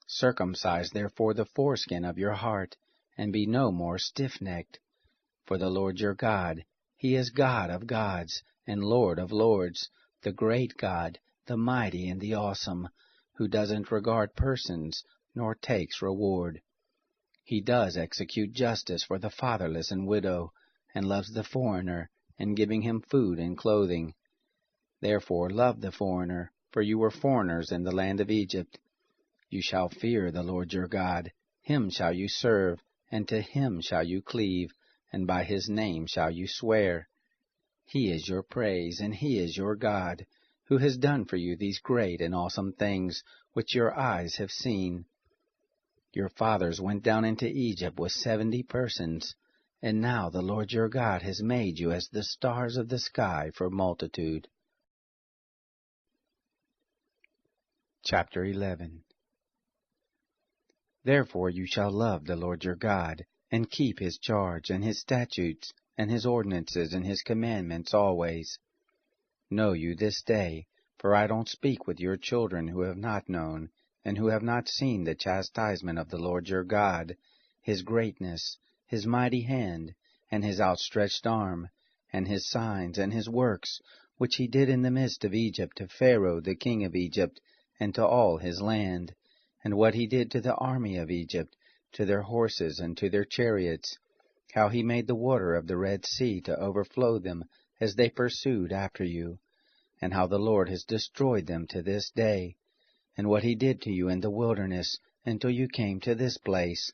Circumcise therefore the foreskin of your heart, and be no more stiff-necked. For the Lord your God, He is God of gods, and Lord of lords, the great God, the mighty and the awesome, who doesn't regard persons, nor takes reward. He does execute justice for the fatherless and widow, and loves the foreigner, and giving him food and clothing. Therefore love the foreigner, for you were foreigners in the land of Egypt. You shall fear the Lord your God, Him shall you serve, and to Him shall you cleave, and by His name shall you swear. He is your praise, and He is your God, who has done for you these great and awesome things, which your eyes have seen. Your fathers went down into Egypt with 70 persons, and now the Lord your God has made you as the stars of the sky for multitude. Chapter 11. Therefore you shall love the Lord your God, and keep His charge, and His statutes, and His ordinances, and His commandments always. Know you this day, for I don't speak with your children who have not known, and who have not seen the chastisement of the Lord your God, His greatness, His mighty hand, and His outstretched arm, and His signs, and His works, which He did in the midst of Egypt to Pharaoh the king of Egypt, and to all his land, and what He did to the army of Egypt, to their horses and to their chariots, how He made the water of the Red Sea to overflow them as they pursued after you, and how the Lord has destroyed them to this day, and what He did to you in the wilderness until you came to this place,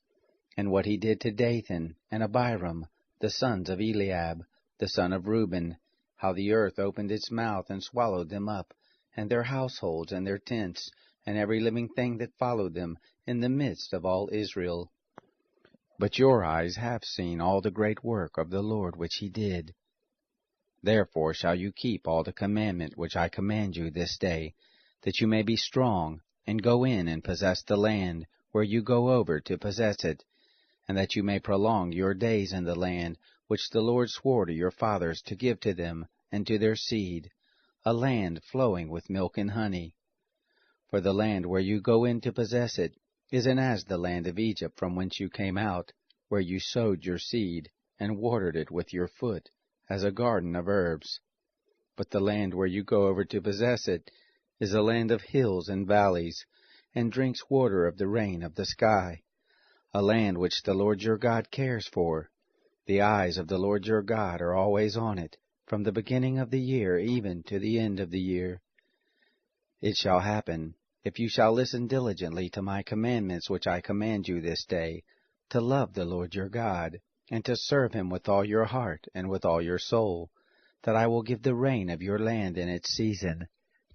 and what He did to Dathan and Abiram, the sons of Eliab, the son of Reuben, how the earth opened its mouth and swallowed them up, and their households and their tents, and every living thing that followed them, in the midst of all Israel. But your eyes have seen all the great work of the Lord which He did. Therefore shall you keep all the commandment which I command you this day, that you may be strong, and go in and possess the land, where you go over to possess it, and that you may prolong your days in the land, which the Lord swore to your fathers to give to them and to their seed, a land flowing with milk and honey. For the land where you go in to possess it isn't as the land of Egypt from whence you came out, where you sowed your seed, and watered it with your foot, as a garden of herbs. But the land where you go over to possess it is a land of hills and valleys, and drinks water of the rain of the sky, a land which the Lord your God cares for. The eyes of the Lord your God are always on it, from the beginning of the year even to the end of the year. It shall happen, if you shall listen diligently to my commandments which I command you this day, to love the Lord your God, and to serve Him with all your heart and with all your soul, that I will give the rain of your land in its season,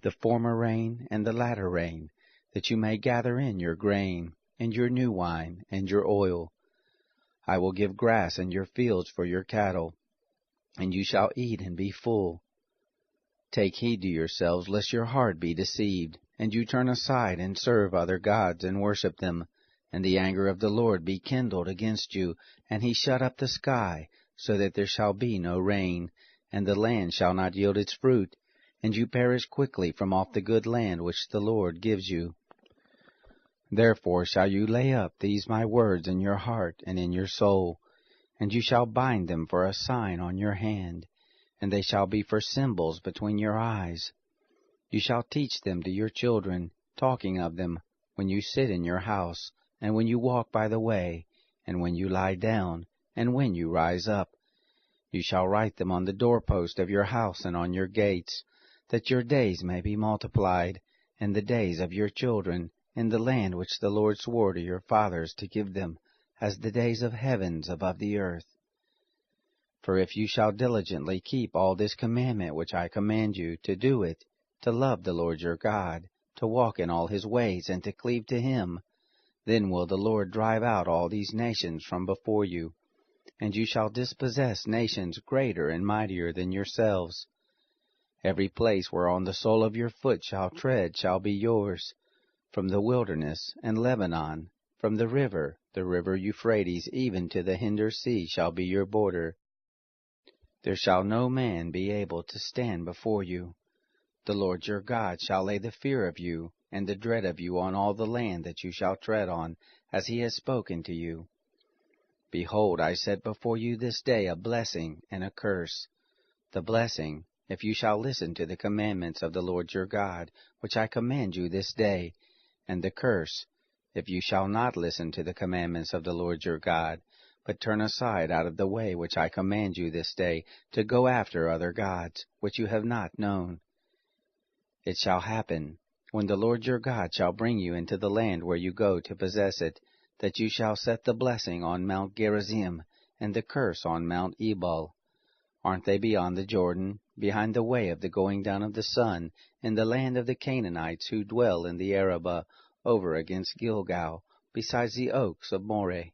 the former rain and the latter rain, that you may gather in your grain, and your new wine, and your oil. I will give grass in your fields for your cattle, and you shall eat and be full. Take heed to yourselves, lest your heart be deceived, and you turn aside and serve other gods and worship them, and the anger of the Lord be kindled against you, and He shut up the sky, so that there shall be no rain, and the land shall not yield its fruit, and you perish quickly from off the good land which the Lord gives you. Therefore shall you lay up these my words in your heart and in your soul, and you shall bind them for a sign on your hand, and they shall be for symbols between your eyes. You shall teach them to your children, talking of them, when you sit in your house, and when you walk by the way, and when you lie down, and when you rise up. You shall write them on the doorpost of your house and on your gates, that your days may be multiplied, and the days of your children, in the land which the Lord swore to your fathers to give them, as the days of heavens above the earth. For if you shall diligently keep all this commandment which I command you, to do it, to love the Lord your God, to walk in all His ways, and to cleave to Him, then will the Lord drive out all these nations from before you, and you shall dispossess nations greater and mightier than yourselves. Every place whereon the sole of your foot shall tread shall be yours, from the wilderness and Lebanon, from the river Euphrates, even to the hinder sea shall be your border. There shall no man be able to stand before you. The Lord your God shall lay the fear of you and the dread of you on all the land that you shall tread on, as he has spoken to you. Behold, I set before you this day a blessing and a curse. The blessing, if you shall listen to the commandments of the Lord your God, which I command you this day, and the curse, if you shall not listen to the commandments of the Lord your God, but turn aside out of the way which I command you this day, to go after other gods, which you have not known. It shall happen, when the Lord your God shall bring you into the land where you go to possess it, that you shall set the blessing on Mount Gerizim, and the curse on Mount Ebal. Aren't they beyond the Jordan, behind the way of the going down of the sun, in the land of the Canaanites who dwell in the Arabah, over against Gilgal, besides the oaks of Moreh?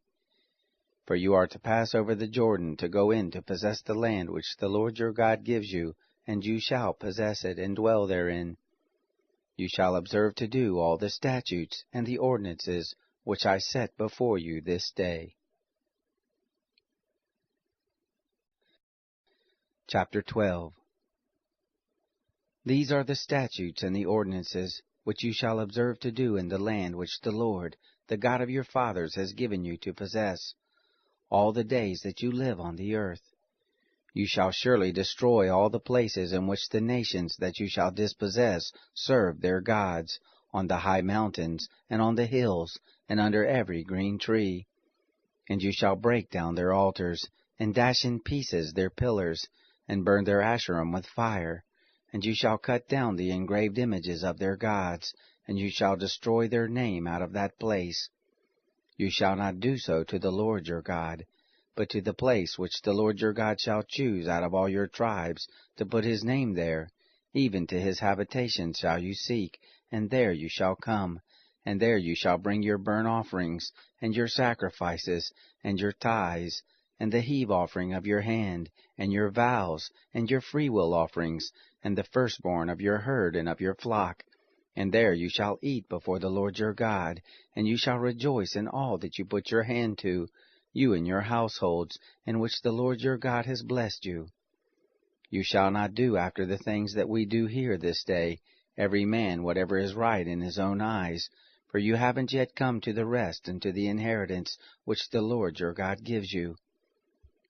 For you are to pass over the Jordan to go in to possess the land which the Lord your God gives you, and you shall possess it and dwell therein. You shall observe to do all the statutes and the ordinances which I set before you this day. Chapter 12. These are the statutes and the ordinances which you shall observe to do in the land which the Lord, the God of your fathers, has given you to possess, all the days that you live on the earth. You shall surely destroy all the places in which the nations that you shall dispossess serve their gods, on the high mountains, and on the hills, and under every green tree. And you shall break down their altars, and dash in pieces their pillars, and burn their Asherim with fire. And you shall cut down the engraved images of their gods, and you shall destroy their name out of that place. You shall not do so to the Lord your God, but to the place which the Lord your God shall choose out of all your tribes, to put his name there, even to his habitation shall you seek, and there you shall come, and there you shall bring your burnt offerings, and your sacrifices, and your tithes, and the heave offering of your hand, and your vows, and your freewill offerings, and the firstborn of your herd and of your flock. And there you shall eat before the Lord your God, and you shall rejoice in all that you put your hand to, you and your households, in which the Lord your God has blessed you. You shall not do after the things that we do here this day, every man whatever is right in his own eyes, for you haven't yet come to the rest and to the inheritance which the Lord your God gives you.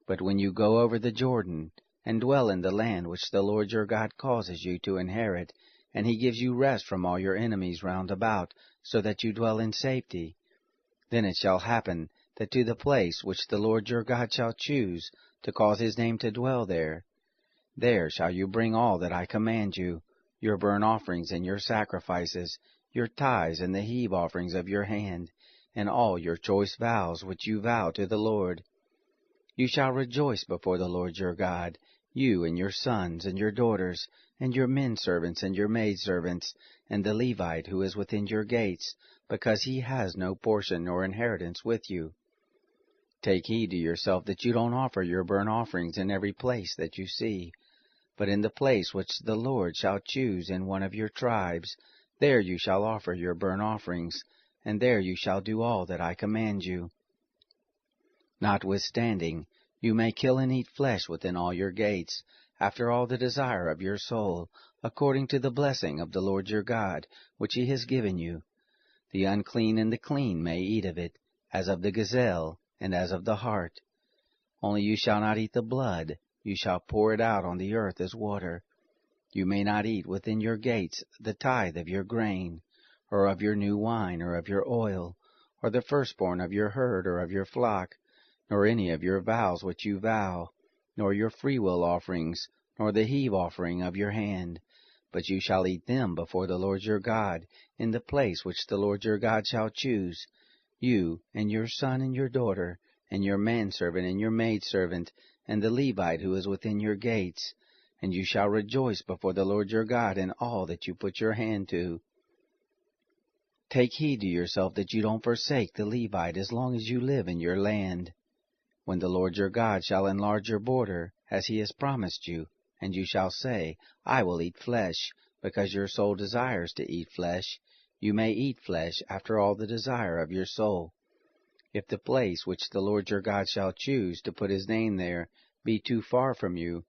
But when you go over the Jordan, and dwell in the land which the Lord your God causes you to inherit, and he gives you rest from all your enemies round about, so that you dwell in safety, then it shall happen that to the place which the Lord your God shall choose, to cause his name to dwell there, there shall you bring all that I command you, your burnt offerings and your sacrifices, your tithes and the heave offerings of your hand, and all your choice vows which you vow to the Lord. You shall rejoice before the Lord your God, you and your sons and your daughters, and your menservants and your maidservants, and the Levite who is within your gates, because he has no portion nor inheritance with you. Take heed to yourself that you don't offer your burnt offerings in every place that you see, but in the place which the Lord shall choose in one of your tribes, there you shall offer your burnt offerings, and there you shall do all that I command you. Notwithstanding, you may kill and eat flesh within all your gates, after all the desire of your soul, according to the blessing of the Lord your God, which he has given you. The unclean and the clean may eat of it, as of the gazelle, and as of the hart. Only you shall not eat the blood, you shall pour it out on the earth as water. You may not eat within your gates the tithe of your grain, or of your new wine, or of your oil, or the firstborn of your herd or of your flock, nor any of your vows which you vow, nor your freewill offerings, nor the heave offering of your hand. But you shall eat them before the Lord your God, in the place which the Lord your God shall choose, you, and your son and your daughter, and your manservant and your maidservant, and the Levite who is within your gates. And you shall rejoice before the Lord your God in all that you put your hand to. Take heed to yourself that you don't forsake the Levite as long as you live in your land. When the Lord your God shall enlarge your border, as he has promised you, and you shall say, I will eat flesh, because your soul desires to eat flesh, you may eat flesh after all the desire of your soul. If the place which the Lord your God shall choose to put his name there be too far from you,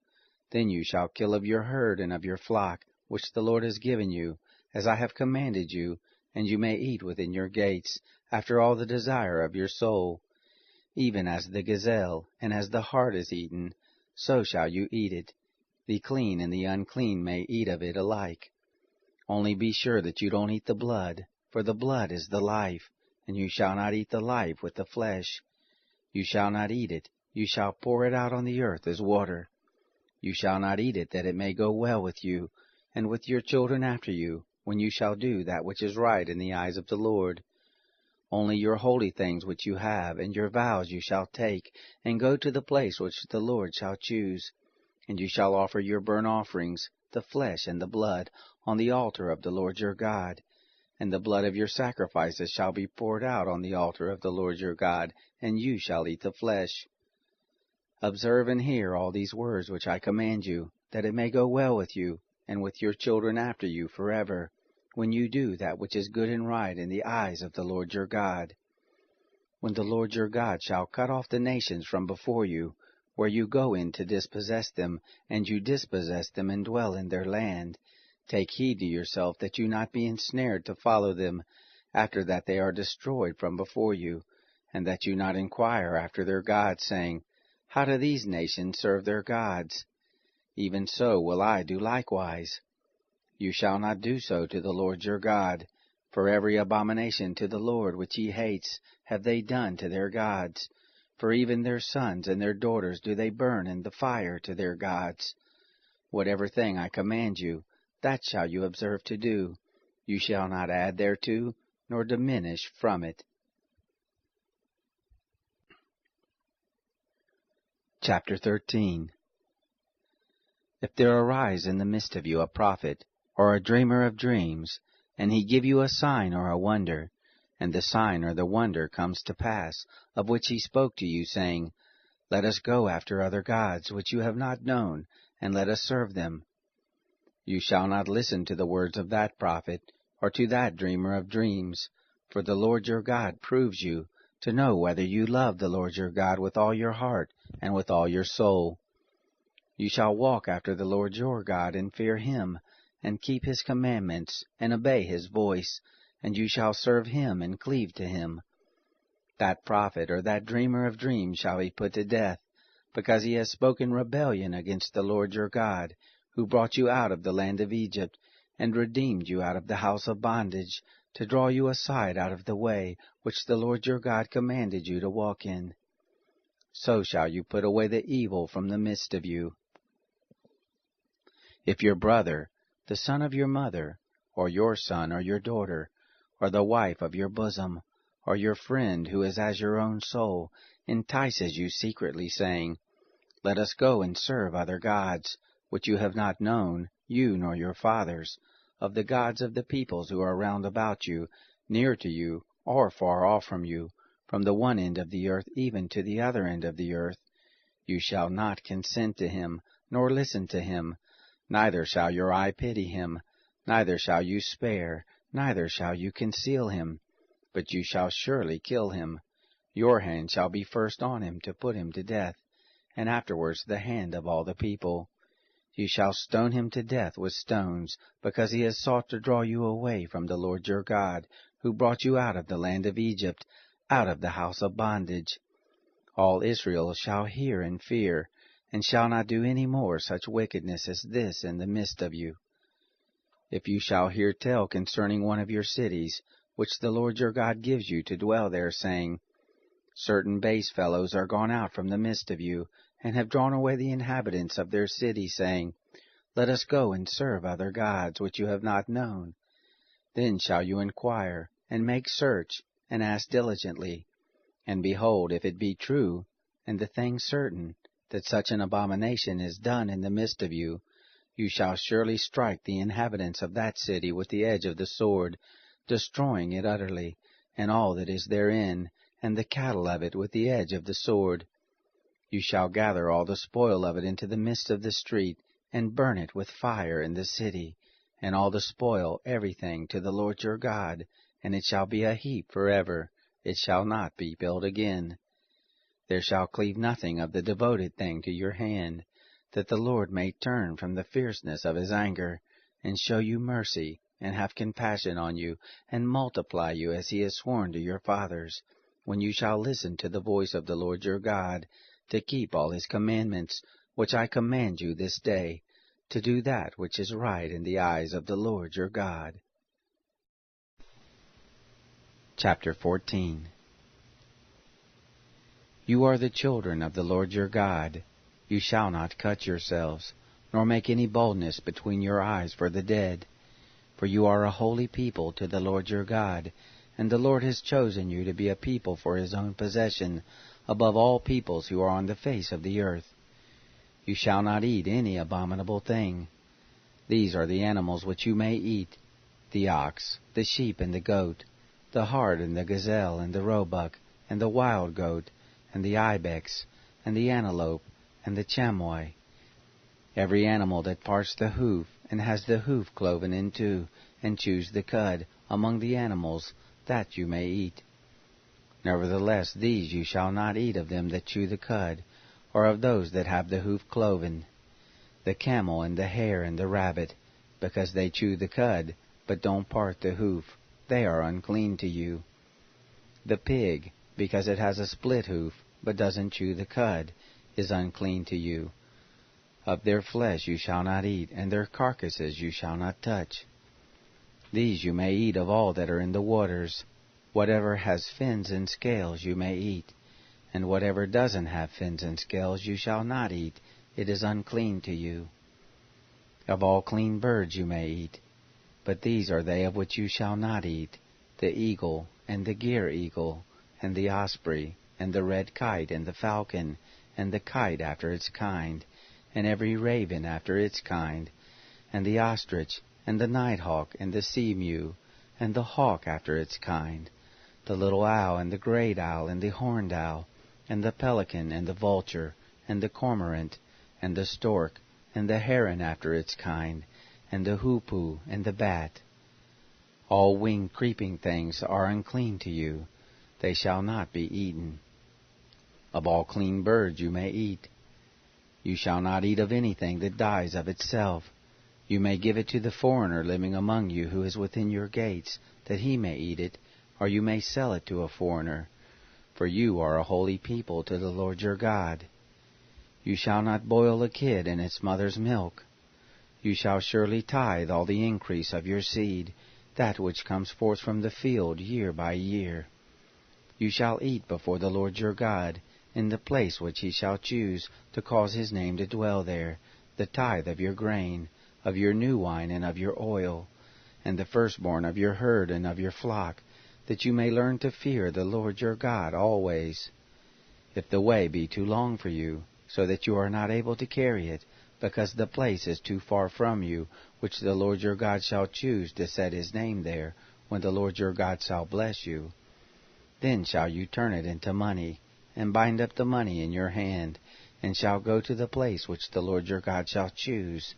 then you shall kill of your herd and of your flock, which the Lord has given you, as I have commanded you, and you may eat within your gates, after all the desire of your soul. Even as the gazelle, and as the hart is eaten, so shall you eat it. The clean and the unclean may eat of it alike. Only be sure that you don't eat the blood, for the blood is the life, and you shall not eat the life with the flesh. You shall not eat it, you shall pour it out on the earth as water. You shall not eat it, that it may go well with you, and with your children after you, when you shall do that which is right in the eyes of the Lord. Only your holy things which you have, and your vows you shall take, and go to the place which the Lord shall choose. And you shall offer your burnt offerings, the flesh and the blood, on the altar of the Lord your God. And the blood of your sacrifices shall be poured out on the altar of the Lord your God, and you shall eat the flesh. Observe and hear all these words which I command you, that it may go well with you, and with your children after you forever, when you do that which is good and right in the eyes of the Lord your God. When the Lord your God shall cut off the nations from before you, where you go in to dispossess them, and you dispossess them and dwell in their land, take heed to yourself that you not be ensnared to follow them, after that they are destroyed from before you, and that you not inquire after their gods, saying, How do these nations serve their gods? Even so will I do likewise. You shall not do so to the Lord your God, for every abomination to the Lord which he hates have they done to their gods. For even their sons and their daughters do they burn in the fire to their gods. Whatever thing I command you, that shall you observe to do. You shall not add thereto, nor diminish from it. Chapter 13. If there arise in the midst of you a prophet, or a dreamer of dreams, and he give you a sign or a wonder, and the sign or the wonder comes to pass, of which he spoke to you, saying, Let us go after other gods, which you have not known, and let us serve them. You shall not listen to the words of that prophet, or to that dreamer of dreams, for the Lord your God proves you, to know whether you love the Lord your God with all your heart and with all your soul. You shall walk after the Lord your God, and fear him, and keep his commandments, and obey his voice, and you shall serve him and cleave to him. That prophet or that dreamer of dreams shall be put to death, because he has spoken rebellion against the Lord your God, who brought you out of the land of Egypt, and redeemed you out of the house of bondage, to draw you aside out of the way which the Lord your God commanded you to walk in. So shall you put away the evil from the midst of you. If your brother, the son of your mother, or your son or your daughter, or the wife of your bosom, or your friend who is as your own soul, entices you secretly, saying, Let us go and serve other gods, which you have not known, you nor your fathers, of the gods of the peoples who are round about you, near to you, or far off from you, from the one end of the earth even to the other end of the earth. You shall not consent to him, nor listen to him. Neither shall your eye pity him, neither shall you spare, neither shall you conceal him, but you shall surely kill him. Your hand shall be first on him to put him to death, and afterwards the hand of all the people. You shall stone him to death with stones, because he has sought to draw you away from the Lord your God, who brought you out of the land of Egypt, out of the house of bondage. All Israel shall hear and fear, and shall not do any more such wickedness as this in the midst of you. If you shall hear tell concerning one of your cities, which the Lord your God gives you to dwell there, saying, Certain base fellows are gone out from the midst of you, and have drawn away the inhabitants of their city, saying, Let us go and serve other gods, which you have not known. Then shall you inquire, and make search, and ask diligently. And behold, if it be true, and the thing certain, that such an abomination is done in the midst of you, you shall surely strike the inhabitants of that city with the edge of the sword, destroying it utterly, and all that is therein, and the cattle of it with the edge of the sword. You shall gather all the spoil of it into the midst of the street, and burn it with fire in the city, and all the spoil, everything, to the Lord your God, and it shall be a heap forever, it shall not be built again. There shall cleave nothing of the devoted thing to your hand, that the Lord may turn from the fierceness of his anger, and show you mercy, and have compassion on you, and multiply you as he has sworn to your fathers, when you shall listen to the voice of the Lord your God, to keep all his commandments, which I command you this day, to do that which is right in the eyes of the Lord your God. Chapter 14. You are the children of the Lord your God. You shall not cut yourselves, nor make any boldness between your eyes for the dead. For you are a holy people to the Lord your God, and the Lord has chosen you to be a people for his own possession, above all peoples who are on the face of the earth. You shall not eat any abominable thing. These are the animals which you may eat: the ox, the sheep, and the goat, the hart, and the gazelle, and the roebuck, and the wild goat, and the ibex, and the antelope, and the chamois. Every animal that parts the hoof, and has the hoof cloven in two, and chews the cud, among the animals, that you may eat. Nevertheless these you shall not eat of them that chew the cud, or of those that have the hoof cloven: the camel, and the hare, and the rabbit, because they chew the cud, but don't part the hoof, they are unclean to you. The pig, because it has a split hoof, but doesn't chew the cud, is unclean to you. Of their flesh you shall not eat, and their carcasses you shall not touch. These you may eat of all that are in the waters. Whatever has fins and scales you may eat, and whatever doesn't have fins and scales you shall not eat, it is unclean to you. Of all clean birds you may eat, but these are they of which you shall not eat: the eagle, and the gier eagle, and the osprey, and the red kite, and the falcon, and the kite after its kind, and every raven after its kind, and the ostrich, and the nighthawk, and the sea mew, and the hawk after its kind, the little owl, and the great owl, and the horned owl, and the pelican, and the vulture, and the cormorant, and the stork, and the heron after its kind, and the hoopoe, and the bat. All winged creeping things are unclean to you, they shall not be eaten. Of all clean birds you may eat. You shall not eat of anything that dies of itself. You may give it to the foreigner living among you who is within your gates, that he may eat it, or you may sell it to a foreigner. For you are a holy people to the Lord your God. You shall not boil a kid in its mother's milk. You shall surely tithe all the increase of your seed, that which comes forth from the field year by year. You shall eat before the Lord your God, in the place which he shall choose to cause his name to dwell there, the tithe of your grain, of your new wine, and of your oil, and the firstborn of your herd and of your flock, that you may learn to fear the Lord your God always. If the way be too long for you, so that you are not able to carry it, because the place is too far from you, which the Lord your God shall choose to set his name there, when the Lord your God shall bless you, then shall you turn it into money, and bind up the money in your hand, and shall go to the place which the Lord your God shall choose.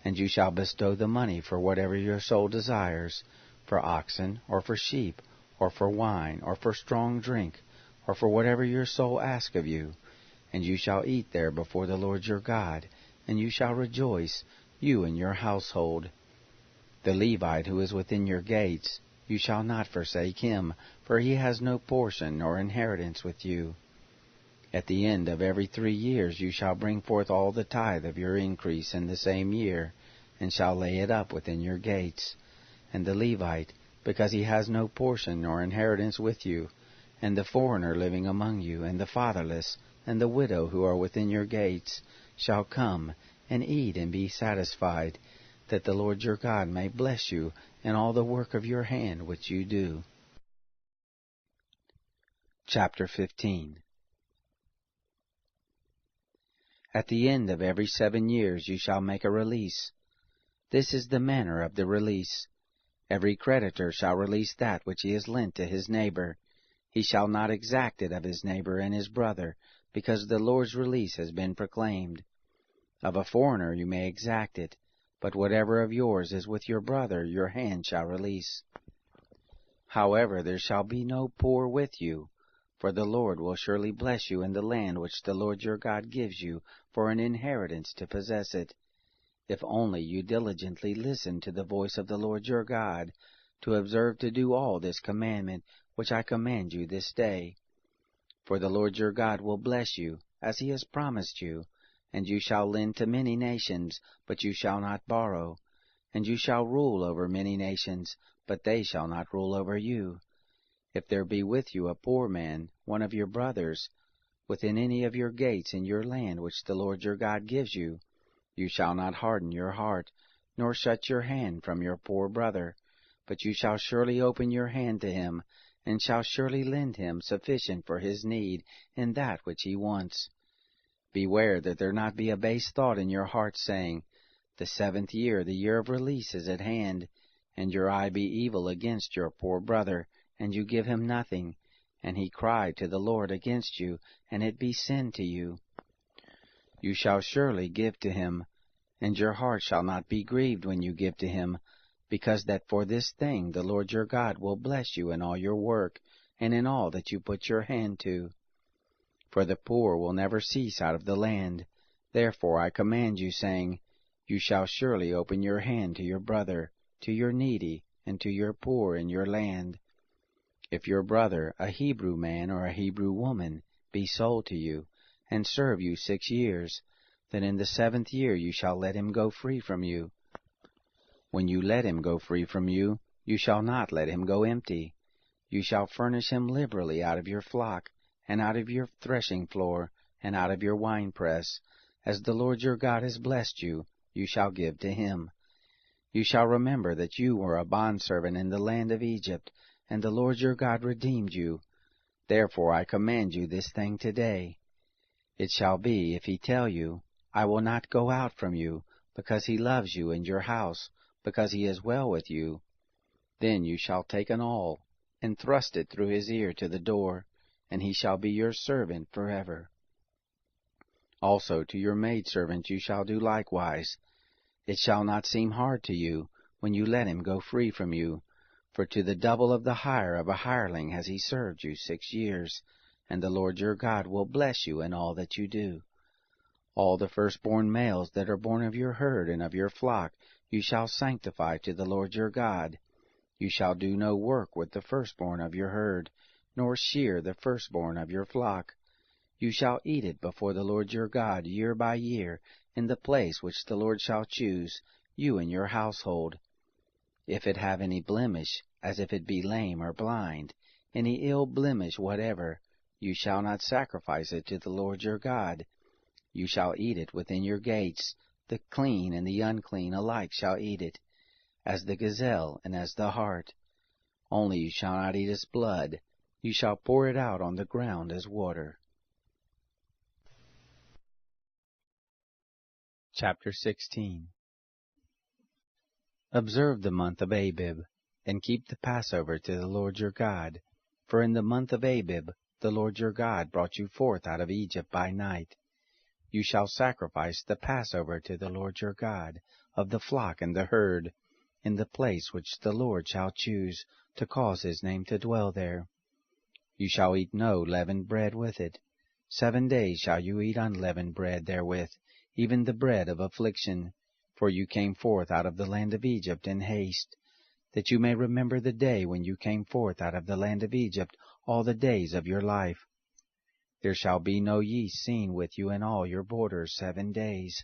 And you shall bestow the money for whatever your soul desires, for oxen, or for sheep, or for wine, or for strong drink, or for whatever your soul asks of you. And you shall eat there before the Lord your God, and you shall rejoice, you and your household. The Levite who is within your gates, you shall not forsake him, for he has no portion nor inheritance with you. At the end of every 3 years you shall bring forth all the tithe of your increase in the same year, and shall lay it up within your gates. And the Levite, because he has no portion nor inheritance with you, and the foreigner living among you, and the fatherless, and the widow who are within your gates, shall come and eat and be satisfied, that the Lord your God may bless you in all the work of your hand which you do. Chapter 15. At the end of every 7 years you shall make a release. This is the manner of the release. Every creditor shall release that which he has lent to his neighbor. He shall not exact it of his neighbor and his brother, because the Lord's release has been proclaimed. Of a foreigner you may exact it, but whatever of yours is with your brother your hand shall release. However, there shall be no poor with you, for the Lord will surely bless you in the land which the Lord your God gives you for an inheritance to possess it. if only you diligently listen to the voice of the Lord your God, to observe to do all this commandment which I command you this day. For the Lord your God will bless you, as he has promised you, and you shall lend to many nations, but you shall not borrow. And you shall rule over many nations, but they shall not rule over you. If there be with you a poor man, one of your brothers, within any of your gates in your land which the Lord your God gives you, you shall not harden your heart, nor shut your hand from your poor brother, but you shall surely open your hand to him, and shall surely lend him sufficient for his need in that which he wants. Beware that there not be a base thought in your heart, saying, The 7th year, the year of release, is at hand, and your eye be evil against your poor brother, and you give him nothing, and he cry to the Lord against you, and it be sin to you. You shall surely give to him, and your heart shall not be grieved when you give to him, because that for this thing the Lord your God will bless you in all your work, and in all that you put your hand to. For the poor will never cease out of the land. Therefore I command you, saying, You shall surely open your hand to your brother, to your needy, and to your poor in your land. If your brother, a Hebrew man or a Hebrew woman, be sold to you, and serve you 6 years, then in the 7th year you shall let him go free from you. When you let him go free from you, you shall not let him go empty. You shall furnish him liberally out of your flock, and out of your threshing floor, and out of your winepress. As the Lord your God has blessed you, you shall give to him. You shall remember that you were a bondservant in the land of Egypt, and the Lord your God redeemed you. Therefore I command you this thing today. It shall be, if he tell you, I will not go out from you, because he loves you and your house, because he is well with you, then you shall take an awl, and thrust it through his ear to the door, and he shall be your servant forever. Also to your maidservant you shall do likewise. It shall not seem hard to you, when you let him go free from you, for to the double of the hire of a hireling has he served you 6 years, and the Lord your God will bless you in all that you do. All the firstborn males that are born of your herd and of your flock you shall sanctify to the Lord your God. You shall do no work with the firstborn of your herd, nor shear the firstborn of your flock. You shall eat it before the Lord your God year by year, in the place which the Lord shall choose, you and your household. If it have any blemish, as if it be lame or blind, any ill blemish whatever, you shall not sacrifice it to the Lord your God. You shall eat it within your gates. The clean and the unclean alike shall eat it, as the gazelle and as the hart. Only you shall not eat its blood. You shall pour it out on the ground as water. Chapter 16. Observe the month of Abib, and keep the Passover to the Lord your God. For in the month of Abib the Lord your God brought you forth out of Egypt by night. You shall sacrifice the Passover to the Lord your God, of the flock and the herd, in the place which the Lord shall choose, to cause his name to dwell there. You shall eat no leavened bread with it. 7 days shall you eat unleavened bread therewith, even the bread of affliction, for you came forth out of the land of Egypt in haste, that you may remember the day when you came forth out of the land of Egypt all the days of your life. There shall be no yeast seen with you in all your borders 7 days,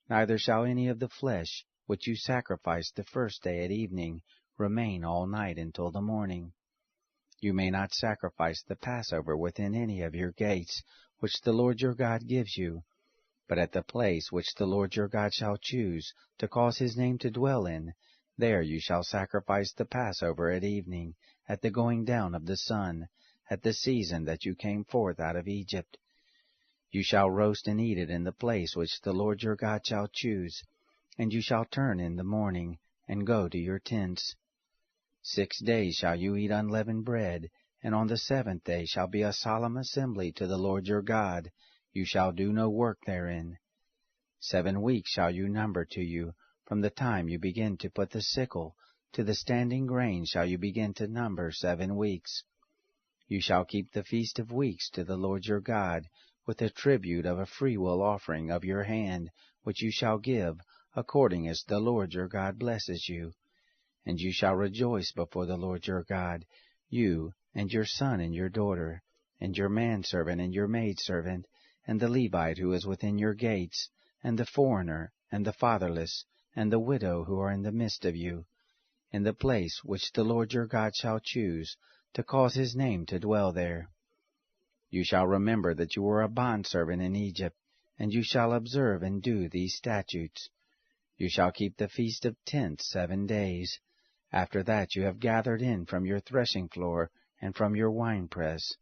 neither shall any of the flesh, which you sacrifice the first day at evening, remain all night until the morning. You may not sacrifice the Passover within any of your gates, which the Lord your God gives you, but at the place which the Lord your God shall choose, to cause his name to dwell in, there you shall sacrifice the Passover at evening, at the going down of the sun, at the season that you came forth out of Egypt. You shall roast and eat it in the place which the Lord your God shall choose, and you shall turn in the morning, and go to your tents. 6 days shall you eat unleavened bread, and on the 7th day shall be a solemn assembly to the Lord your God. You shall do no work therein. 7 weeks shall you number to you, from the time you begin to put the sickle, to the standing grain shall you begin to number 7 weeks. You shall keep the feast of weeks to the Lord your God, with a tribute of a freewill offering of your hand, which you shall give, according as the Lord your God blesses you. And you shall rejoice before the Lord your God, you, and your son and your daughter, and your manservant and your maidservant, and the Levite who is within your gates, and the foreigner, and the fatherless, and the widow who are in the midst of you, in the place which the Lord your God shall choose, to cause his name to dwell there. You shall remember that you were a bondservant in Egypt, and you shall observe and do these statutes. You shall keep the Feast of Tents 7 days. After that you have gathered in from your threshing floor and from your winepress.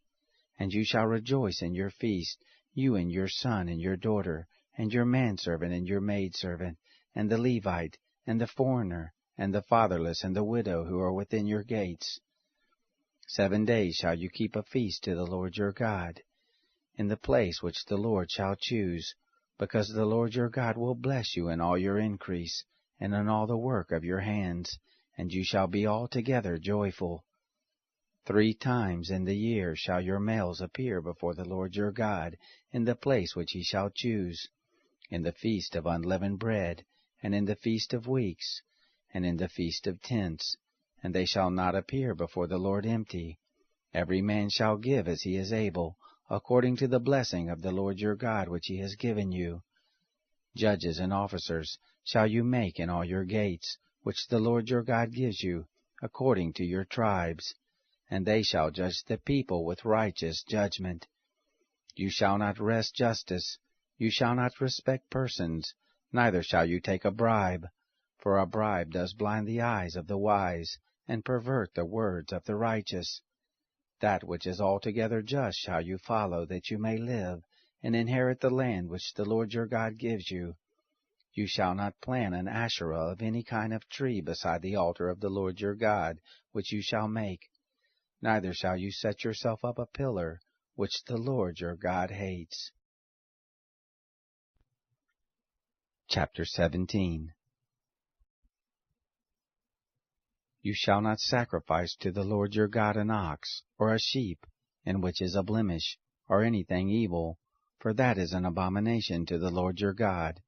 And you shall rejoice in your feast, you and your son and your daughter, and your manservant and your maidservant, and the Levite, and the foreigner, and the fatherless, and the widow who are within your gates. 7 days shall you keep a feast to the Lord your God, in the place which the Lord shall choose, because the Lord your God will bless you in all your increase, and in all the work of your hands, and you shall be altogether joyful. 3 times in the year shall your males appear before the Lord your God, in the place which he shall choose, in the feast of unleavened bread, and in the feast of weeks, and in the feast of tents, and they shall not appear before the Lord empty. Every man shall give as he is able, according to the blessing of the Lord your God which he has given you. Judges and officers shall you make in all your gates, which the Lord your God gives you, according to your tribes, and they shall judge the people with righteous judgment. You shall not wrest justice, you shall not respect persons, neither shall you take a bribe, for a bribe does blind the eyes of the wise, and pervert the words of the righteous. That which is altogether just shall you follow, that you may live, and inherit the land which the Lord your God gives you. You shall not plant an Asherah of any kind of tree beside the altar of the Lord your God, which you shall make. Neither shall you set yourself up a pillar, which the Lord your God hates. Chapter 17. You shall not sacrifice to the Lord your God an ox, or a sheep, in which is a blemish, or anything evil, for that is an abomination to the Lord your God.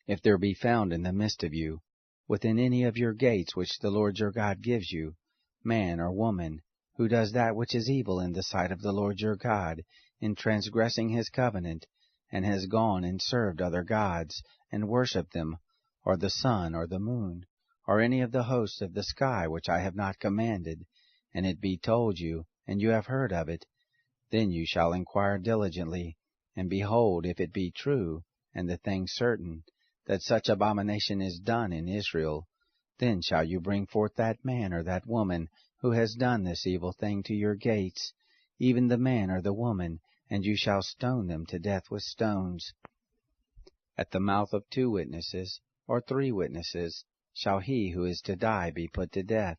If there be found in the midst of you, within any of your gates which the Lord your God gives you, man or woman, who does that which is evil in the sight of the Lord your God, in transgressing his covenant, and has gone and served other gods, and worshipped them, or the sun, or the moon, or any of the hosts of the sky which I have not commanded, and it be told you, and you have heard of it, then you shall inquire diligently, and behold, if it be true, and the thing certain, that such abomination is done in Israel, then shall you bring forth that man or that woman who has done this evil thing to your gates, even the man or the woman, and you shall stone them to death with stones. At the mouth of 2 witnesses, or 3 witnesses, shall he who is to die be put to death.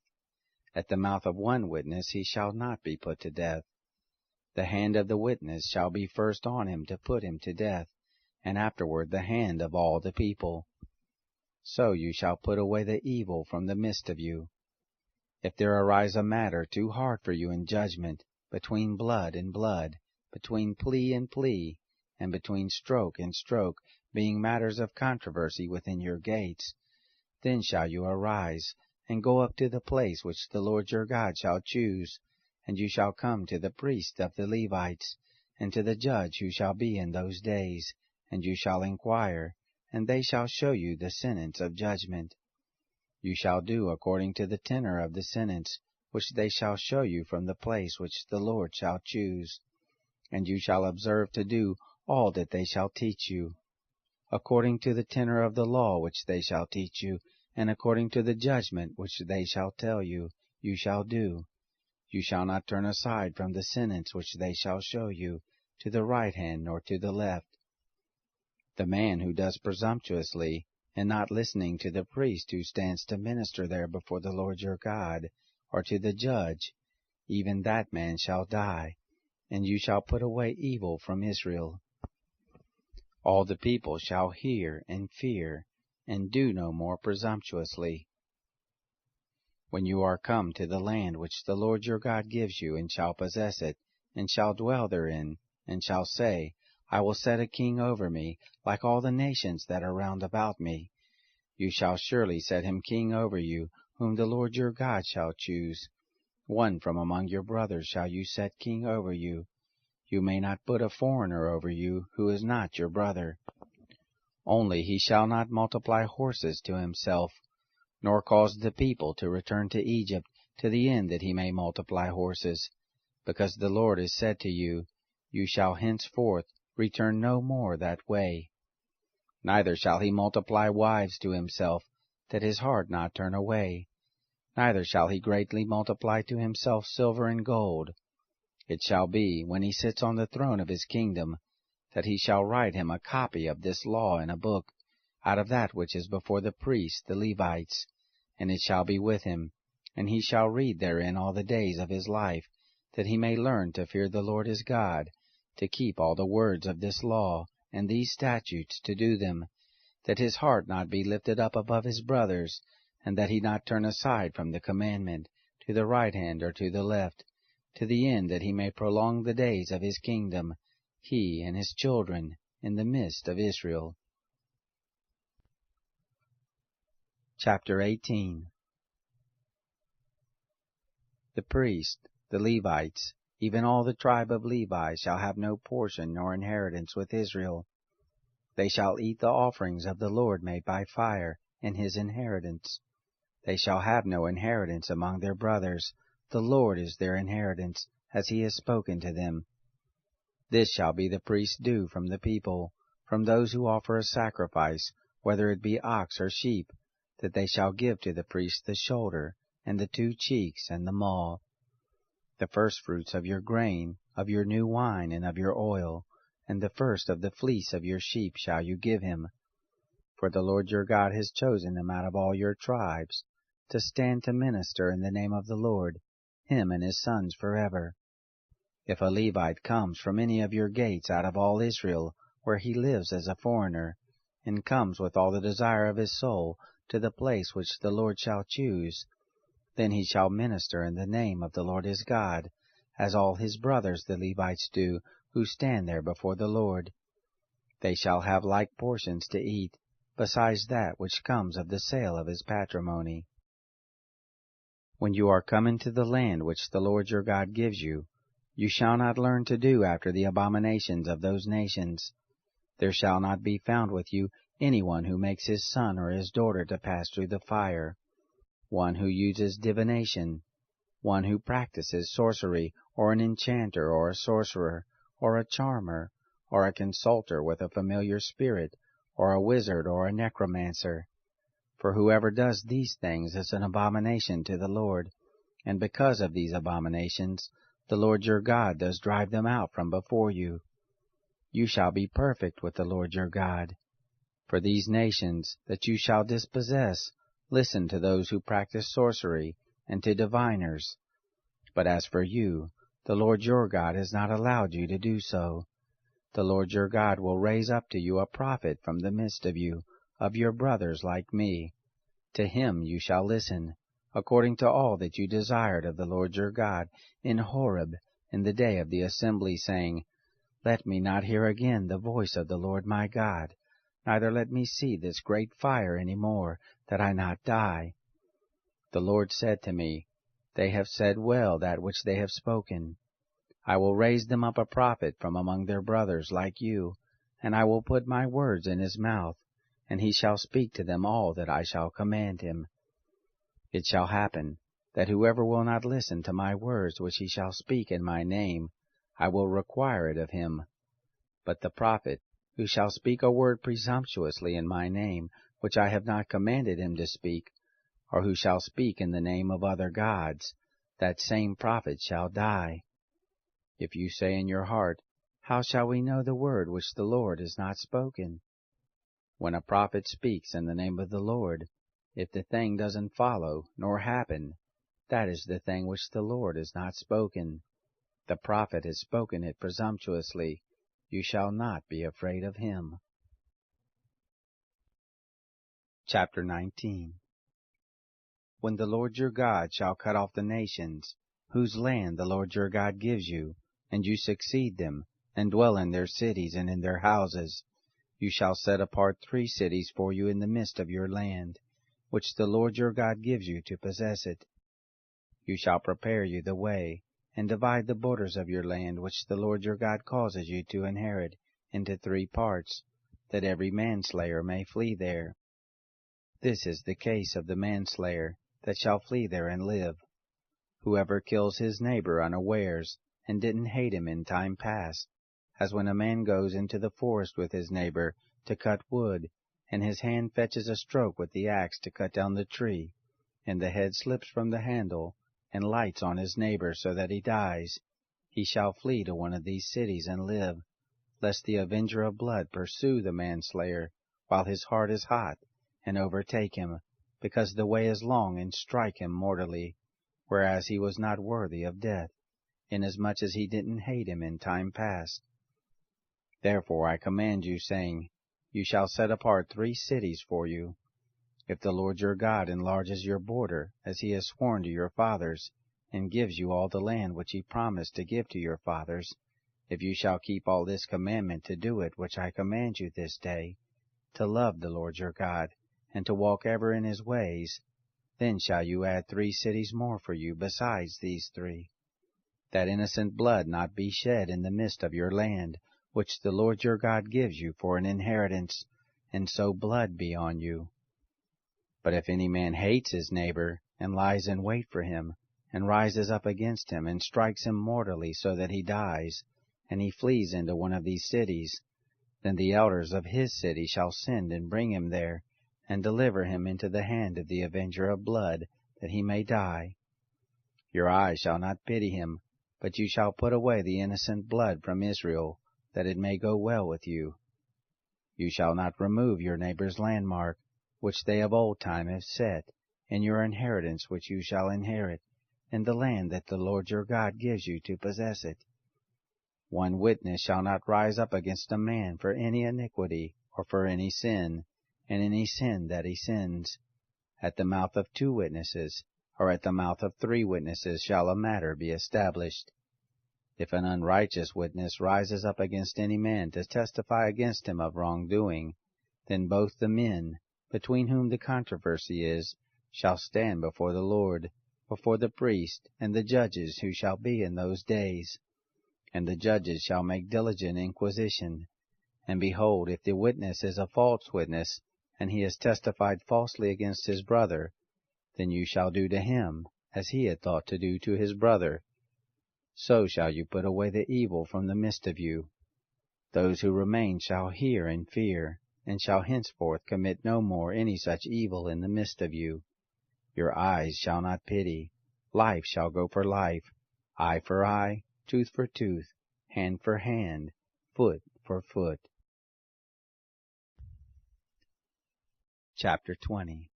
At the mouth of 1 witness he shall not be put to death. The hand of the witness shall be first on him to put him to death, and afterward the hand of all the people. So you shall put away the evil from the midst of you. If there arise a matter too hard for you in judgment, between blood and blood, between plea and plea, and between stroke and stroke, being matters of controversy within your gates, then shall you arise, and go up to the place which the Lord your God shall choose, and you shall come to the priest of the Levites, and to the judge who shall be in those days, and you shall inquire, and they shall show you the sentence of judgment. You shall do according to the tenor of the sentence, which they shall show you from the place which the Lord shall choose. And you shall observe to do all that they shall teach you. According to the tenor of the law which they shall teach you, and according to the judgment which they shall tell you, you shall do. You shall not turn aside from the sentence which they shall show you, to the right hand nor to the left. The man who does presumptuously, and not listening to the priest who stands to minister there before the Lord your God, or to the judge, even that man shall die, and you shall put away evil from Israel. All the people shall hear and fear, and do no more presumptuously. When you are come to the land which the Lord your God gives you, and shall possess it, and shall dwell therein, and shall say, I will set a king over me, like all the nations that are round about me. You shall surely set him king over you, whom the Lord your God shall choose. One from among your brothers shall you set king over you. You may not put a foreigner over you, who is not your brother. Only he shall not multiply horses to himself, nor cause the people to return to Egypt, to the end that he may multiply horses. Because the Lord has said to you, You shall henceforth return no more that way. Neither shall he multiply wives to himself, that his heart not turn away. Neither shall he greatly multiply to himself silver and gold. It shall be, when he sits on the throne of his kingdom, that he shall write him a copy of this law in a book, out of that which is before the priests the Levites, and it shall be with him, and he shall read therein all the days of his life, that he may learn to fear the Lord his God, to keep all the words of this law, and these statutes, to do them, that his heart not be lifted up above his brothers, and that he not turn aside from the commandment, to the right hand or to the left, to the end that he may prolong the days of his kingdom, he and his children, in the midst of Israel. Chapter 18. The priests, the Levites, even all the tribe of Levi, shall have no portion nor inheritance with Israel. They shall eat the offerings of the Lord made by fire, and his inheritance. They shall have no inheritance among their brothers. The Lord is their inheritance, as he has spoken to them. This shall be the priest's due from the people, from those who offer a sacrifice, whether it be ox or sheep, that they shall give to the priest the shoulder, and the 2 cheeks, and the maw. The firstfruits of your grain, of your new wine, and of your oil, and the first of the fleece of your sheep shall you give him. For the Lord your God has chosen them out of all your tribes, to stand to minister in the name of the Lord, him and his sons forever. If a Levite comes from any of your gates out of all Israel, where he lives as a foreigner, and comes with all the desire of his soul to the place which the Lord shall choose, then he shall minister in the name of the Lord his God, as all his brothers the Levites do, who stand there before the Lord. They shall have like portions to eat, besides that which comes of the sale of his patrimony. When you are come into the land which the Lord your God gives you, you shall not learn to do after the abominations of those nations. There shall not be found with you anyone who makes his son or his daughter to pass through the fire, one who uses divination, one who practices sorcery, or an enchanter, or a sorcerer, or a charmer, or a consulter with a familiar spirit, or a wizard, or a necromancer. For whoever does these things is an abomination to the Lord, and because of these abominations, the Lord your God does drive them out from before you. You shall be perfect with the Lord your God. For these nations that you shall dispossess, listen to those who practice sorcery, and to diviners. But as for you, the Lord your God has not allowed you to do so. The Lord your God will raise up to you a prophet from the midst of you, of your brothers like me. To him you shall listen, according to all that you desired of the Lord your God in Horeb in the day of the assembly, saying, Let me not hear again the voice of the Lord my God, neither let me see this great fire any more, that I not die. The Lord said to me, They have said well that which they have spoken. I will raise them up a prophet from among their brothers like you, and I will put my words in his mouth, and he shall speak to them all that I shall command him. It shall happen, that whoever will not listen to my words which he shall speak in my name, I will require it of him. But the prophet, who shall speak a word presumptuously in my name, which I have not commanded him to speak, or who shall speak in the name of other gods, that same prophet shall die. If you say in your heart, How shall we know the word which the Lord has not spoken? When a prophet speaks in the name of the Lord, if the thing doesn't follow nor happen, that is the thing which the Lord has not spoken. The prophet has spoken it presumptuously. You shall not be afraid of him. Chapter 19. When the Lord your God shall cut off the nations, whose land the Lord your God gives you, and you succeed them, and dwell in their cities and in their houses. You shall set apart 3 cities for you in the midst of your land, which the Lord your God gives you to possess it. You shall prepare you the way, and divide the borders of your land which the Lord your God causes you to inherit into 3 parts, that every manslayer may flee there. This is the case of the manslayer that shall flee there and live. Whoever kills his neighbor unawares, and didn't hate him in time past, as when a man goes into the forest with his neighbor to cut wood, and his hand fetches a stroke with the axe to cut down the tree, and the head slips from the handle, and lights on his neighbor so that he dies, he shall flee to one of these cities and live, lest the avenger of blood pursue the manslayer while his heart is hot, and overtake him, because the way is long, and strike him mortally, whereas he was not worthy of death, inasmuch as he didn't hate him in time past. Therefore I command you, saying, You shall set apart 3 cities for you. If the Lord your God enlarges your border, as he has sworn to your fathers, and gives you all the land which he promised to give to your fathers, if you shall keep all this commandment to do it which I command you this day, to love the Lord your God, and to walk ever in his ways, then shall you add 3 cities more for you besides these 3, that innocent blood not be shed in the midst of your land, which the Lord your God gives you for an inheritance, and so blood be on you. But if any man hates his neighbor, and lies in wait for him, and rises up against him, and strikes him mortally so that he dies, and he flees into one of these cities, then the elders of his city shall send and bring him there, and deliver him into the hand of the avenger of blood, that he may die. Your eyes shall not pity him, but you shall put away the innocent blood from Israel, that it may go well with you. You shall not remove your neighbor's landmark, which they of old time have set, in your inheritance which you shall inherit, in the land that the Lord your God gives you to possess it. 1 witness shall not rise up against a man for any iniquity, or for any sin, and any sin that he sins. At the mouth of 2 witnesses, or at the mouth of 3 witnesses shall a matter be established. If an unrighteous witness rises up against any man to testify against him of wrongdoing, then both the men, between whom the controversy is, shall stand before the Lord, before the priest and the judges who shall be in those days. And the judges shall make diligent inquisition. And behold, if the witness is a false witness, and he has testified falsely against his brother, then you shall do to him as he had thought to do to his brother. So shall you put away the evil from the midst of you. Those who remain shall hear and fear, and shall henceforth commit no more any such evil in the midst of you. Your eyes shall not pity. Life shall go for life, eye for eye, tooth for tooth, hand for hand, foot for foot. Chapter 20.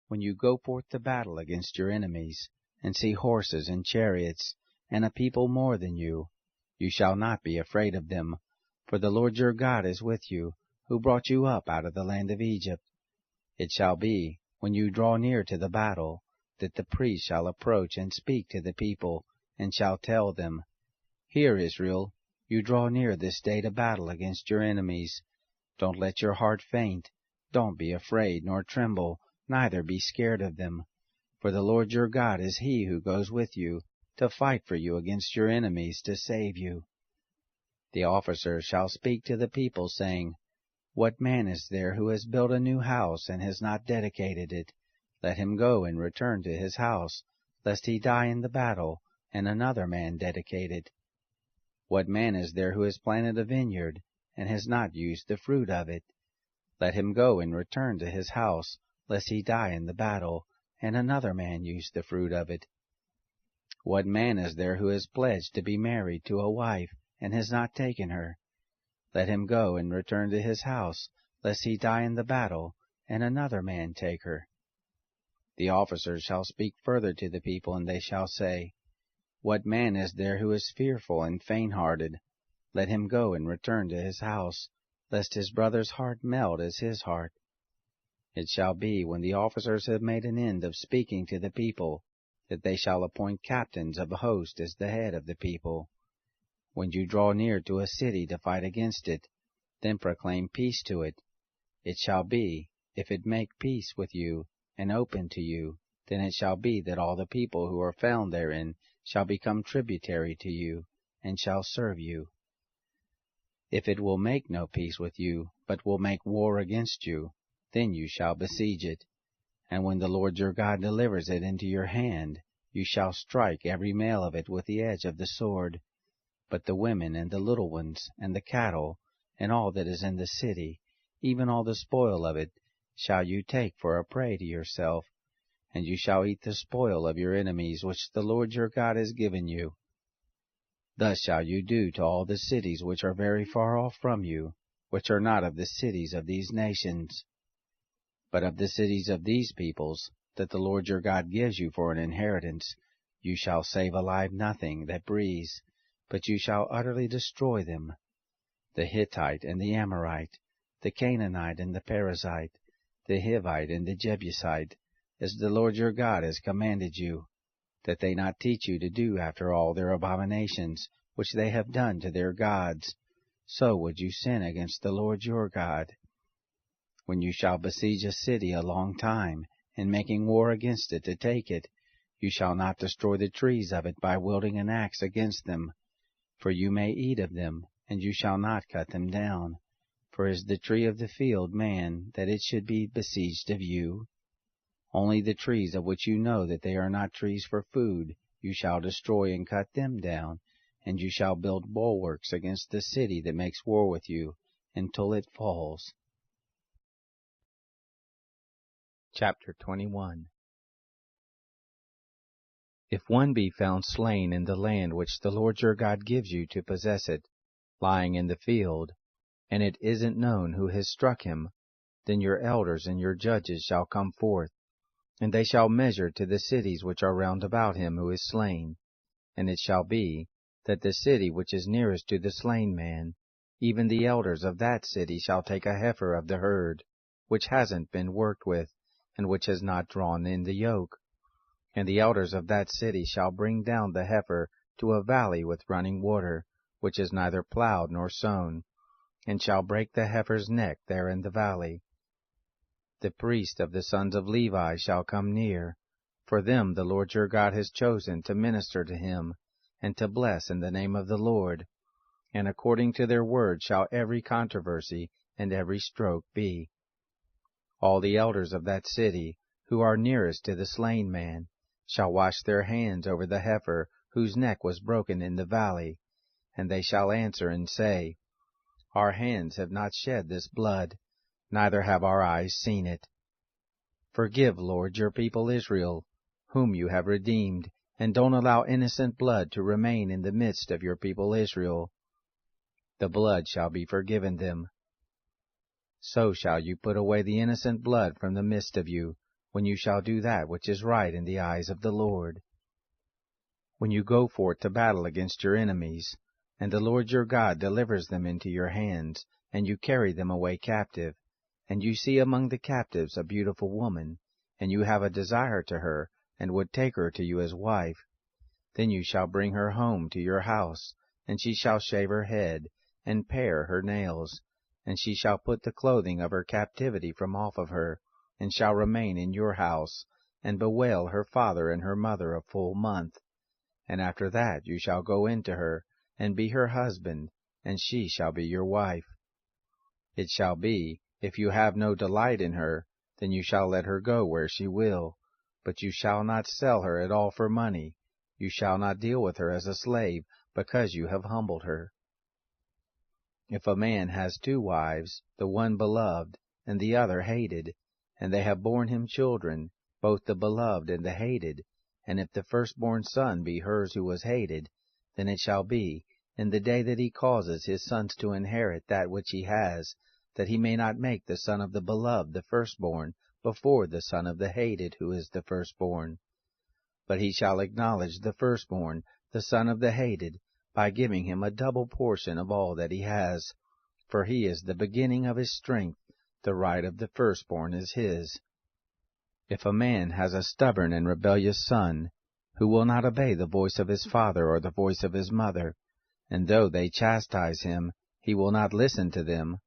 When you go forth to battle against your enemies, and see horses and chariots, and a people more than you, you shall not be afraid of them, for the Lord your God is with you, who brought you up out of the land of Egypt. It shall be, when you draw near to the battle, that the priest shall approach and speak to the people, and shall tell them, Hear, Israel, you draw near this day to battle against your enemies. Don't let your heart faint. Don't be afraid, nor tremble, neither be scared of them. For the Lord your God is he who goes with you, to fight for you against your enemies, to save you. The officers shall speak to the people, saying, What man is there who has built a new house, and has not dedicated it? Let him go and return to his house, lest he die in the battle, and another man dedicate it. What man is there who has planted a vineyard, and has not used the fruit of it? Let him go and return to his house, lest he die in the battle, and another man use the fruit of it. What man is there who has pledged to be married to a wife, and has not taken her? Let him go and return to his house, lest he die in the battle, and another man take her. The officers shall speak further to the people, and they shall say, What man is there who is fearful and faint-hearted? Let him go and return to his house, lest his brother's heart melt as his heart. It shall be, when the officers have made an end of speaking to the people, that they shall appoint captains of a host as the head of the people. When you draw near to a city to fight against it, then proclaim peace to it. It shall be, if it make peace with you, and open to you, then it shall be that all the people who are found therein shall become tributary to you, and shall serve you. If it will make no peace with you, but will make war against you, then you shall besiege it. And when the Lord your God delivers it into your hand, you shall strike every male of it with the edge of the sword. But the women and the little ones, and the cattle, and all that is in the city, even all the spoil of it, shall you take for a prey to yourself, and you shall eat the spoil of your enemies which the Lord your God has given you. Thus shall you do to all the cities which are very far off from you, which are not of the cities of these nations, but of the cities of these peoples, that the Lord your God gives you for an inheritance. You shall save alive nothing that breathes, but you shall utterly destroy them. The Hittite and the Amorite, the Canaanite and the Perizzite, the Hivite and the Jebusite, as the Lord your God has commanded you, that they not teach you to do after all their abominations, which they have done to their gods. So would you sin against the Lord your God. When you shall besiege a city a long time, and making war against it to take it, you shall not destroy the trees of it by wielding an axe against them. For you may eat of them, and you shall not cut them down. For is the tree of the field man, that it should be besieged of you? Only the trees of which you know that they are not trees for food, you shall destroy and cut them down, and you shall build bulwarks against the city that makes war with you, until it falls. Chapter 21. If one be found slain in the land which the Lord your God gives you to possess it, lying in the field, and it isn't known who has struck him, then your elders and your judges shall come forth, and they shall measure to the cities which are round about him who is slain. And it shall be, that the city which is nearest to the slain man, even the elders of that city shall take a heifer of the herd, which hasn't been worked with, and which has not drawn in the yoke. And the elders of that city shall bring down the heifer to a valley with running water, which is neither plowed nor sown, and shall break the heifer's neck there in the valley. The priest of the sons of Levi shall come near, for them the Lord your God has chosen to minister to him, and to bless in the name of the Lord. And according to their word shall every controversy and every stroke be. All the elders of that city, who are nearest to the slain man, shall wash their hands over the heifer whose neck was broken in the valley, and they shall answer and say, Our hands have not shed this blood, neither have our eyes seen it. Forgive, Lord, your people Israel, whom you have redeemed, and don't allow innocent blood to remain in the midst of your people Israel. The blood shall be forgiven them. So shall you put away the innocent blood from the midst of you, when you shall do that which is right in the eyes of the Lord. When you go forth to battle against your enemies, and the Lord your God delivers them into your hands, and you carry them away captive, and you see among the captives a beautiful woman, and you have a desire to her, and would take her to you as wife, then you shall bring her home to your house, and she shall shave her head, and pare her nails, and she shall put the clothing of her captivity from off of her, and shall remain in your house, and bewail her father and her mother a full month. And after that you shall go into her, and be her husband, and she shall be your wife. It shall be, if you have no delight in her, then you shall let her go where she will, but you shall not sell her at all for money. You shall not deal with her as a slave, because you have humbled her. If a man has 2 wives, the one beloved, and the other hated, and they have borne him children, both the beloved and the hated, and if the firstborn son be hers who was hated, then it shall be, in the day that he causes his sons to inherit that which he has, that he may not make the son of the beloved the firstborn before the son of the hated who is the firstborn. But he shall acknowledge the firstborn, the son of the hated, by giving him a double portion of all that he has, for he is the beginning of his strength, the right of the firstborn is his. If a man has a stubborn and rebellious son, who will not obey the voice of his father or the voice of his mother, and though they chastise him, he will not listen to them.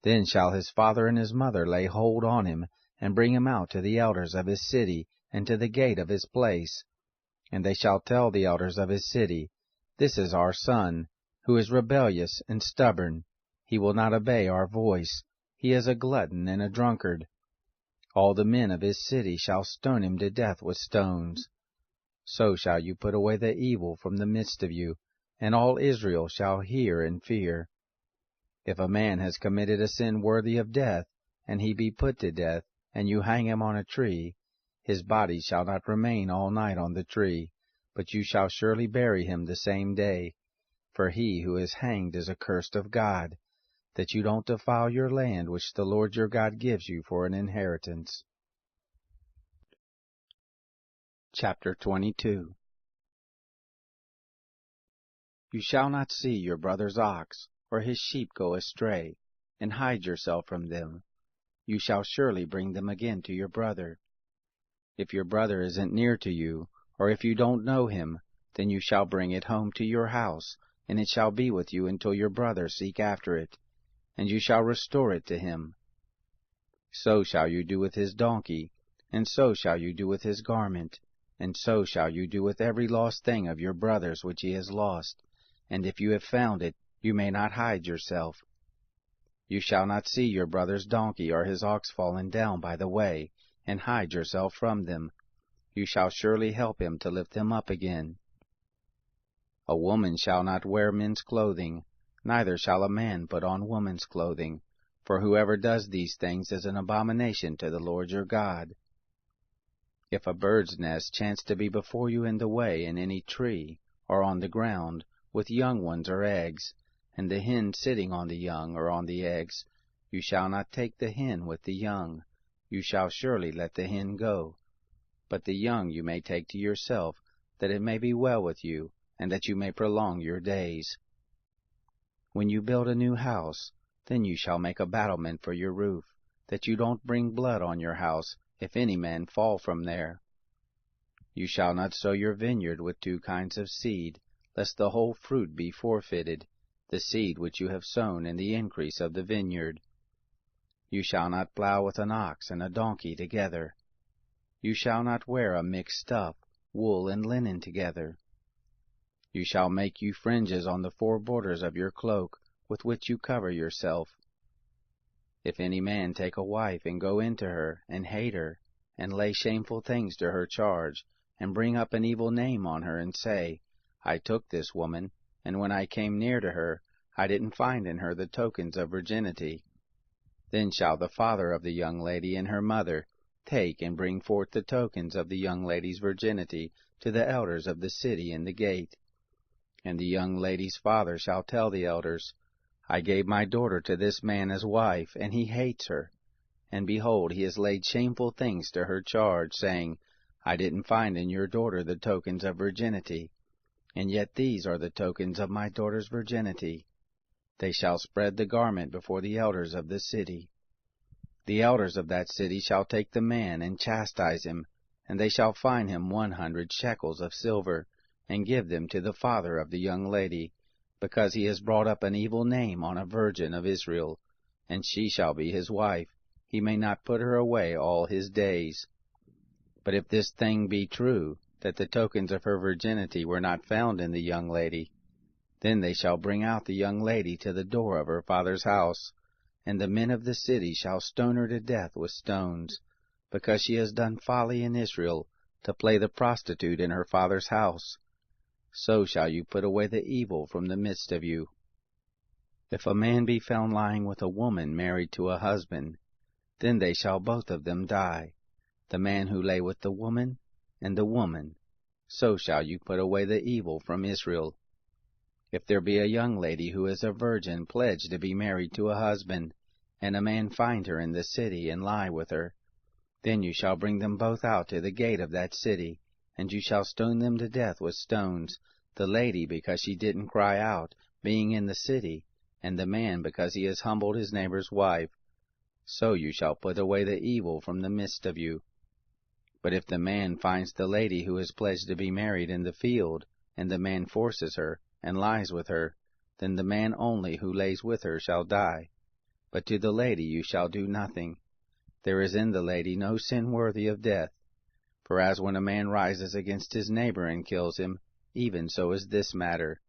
Then shall his father and his mother lay hold on him, and bring him out to the elders of his city, and to the gate of his place. And they shall tell the elders of his city, This is our son, who is rebellious and stubborn. He will not obey our voice. He is a glutton and a drunkard. All the men of his city shall stone him to death with stones. So shall you put away the evil from the midst of you, and all Israel shall hear and fear. If a man has committed a sin worthy of death, and he be put to death, and you hang him on a tree, his body shall not remain all night on the tree, but you shall surely bury him the same day. For he who is hanged is accursed of God, that you don't defile your land which the Lord your God gives you for an inheritance. Chapter 22. You shall not see your brother's ox, or his sheep go astray, and hide yourself from them. You shall surely bring them again to your brother. If your brother isn't near to you, or if you don't know him, then you shall bring it home to your house, and it shall be with you until your brother seek after it, and you shall restore it to him. So shall you do with his donkey, and so shall you do with his garment, and so shall you do with every lost thing of your brother's which he has lost. And if you have found it, you may not hide yourself. You shall not see your brother's donkey or his ox fallen down by the way, and hide yourself from them. You shall surely help him to lift them up again. A woman shall not wear men's clothing, neither shall a man put on woman's clothing, for whoever does these things is an abomination to the Lord your God. If a bird's nest chance to be before you in the way in any tree, or on the ground, with young ones or eggs, and the hen sitting on the young or on the eggs, you shall not take the hen with the young. You shall surely let the hen go. But the young you may take to yourself, that it may be well with you, and that you may prolong your days. When you build a new house, then you shall make a battlement for your roof, that you don't bring blood on your house, if any man fall from there. You shall not sow your vineyard with two kinds of seed, lest the whole fruit be forfeited, the seed which you have sown in the increase of the vineyard. You shall not plow with an ox and a donkey together. You shall not wear a mixed stuff, wool and linen together. You shall make you fringes on the four borders of your cloak, with which you cover yourself. If any man take a wife and go into her, and hate her, and lay shameful things to her charge, and bring up an evil name on her, and say, I took this woman, and when I came near to her, I didn't find in her the tokens of virginity. Then shall the father of the young lady and her mother take and bring forth the tokens of the young lady's virginity to the elders of the city in the gate. And the young lady's father shall tell the elders, I gave my daughter to this man as wife, and he hates her. And behold, he has laid shameful things to her charge, saying, I didn't find in your daughter the tokens of virginity. And yet these are the tokens of my daughter's virginity. They shall spread the garment before the elders of the city. The elders of that city shall take the man and chastise him, and they shall fine him 100 shekels of silver, and give them to the father of the young lady, because he has brought up an evil name on a virgin of Israel, and she shall be his wife. He may not put her away all his days. But if this thing be true, that the tokens of her virginity were not found in the young lady, then they shall bring out the young lady to the door of her father's house, and the men of the city shall stone her to death with stones, because she has done folly in Israel, to play the prostitute in her father's house. So shall you put away the evil from the midst of you. If a man be found lying with a woman married to a husband, then they shall both of them die, the man who lay with the woman, and the woman. So shall you put away the evil from Israel. If there be a young lady who is a virgin pledged to be married to a husband, and a man find her in the city and lie with her, then you shall bring them both out to the gate of that city, and you shall stone them to death with stones, the lady because she didn't cry out, being in the city, and the man because he has humbled his neighbor's wife. So you shall put away the evil from the midst of you. But if the man finds the lady who is pledged to be married in the field, and the man forces her, and lies with her, then the man only who lays with her shall die. But to the lady you shall do nothing. There is in the lady no sin worthy of death. For as when a man rises against his neighbor and kills him, even so is this matter.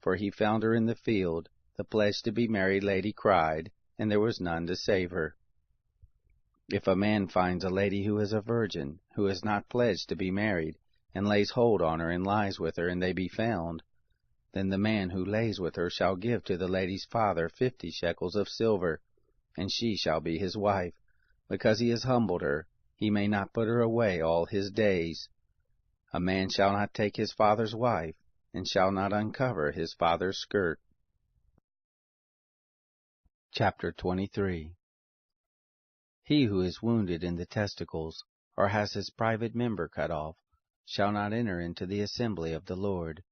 For he found her in the field, the pledged to be married lady cried, and there was none to save her. If a man finds a lady who is a virgin, who is not pledged to be married, and lays hold on her and lies with her, and they be found, then the man who lays with her shall give to the lady's father 50 shekels of silver, and she shall be his wife, because he has humbled her. He may not put her away all his days. A man shall not take his father's wife, and shall not uncover his father's skirt. Chapter 23. He who is wounded in the testicles, or has his private member cut off, shall not enter into the assembly of the Lord.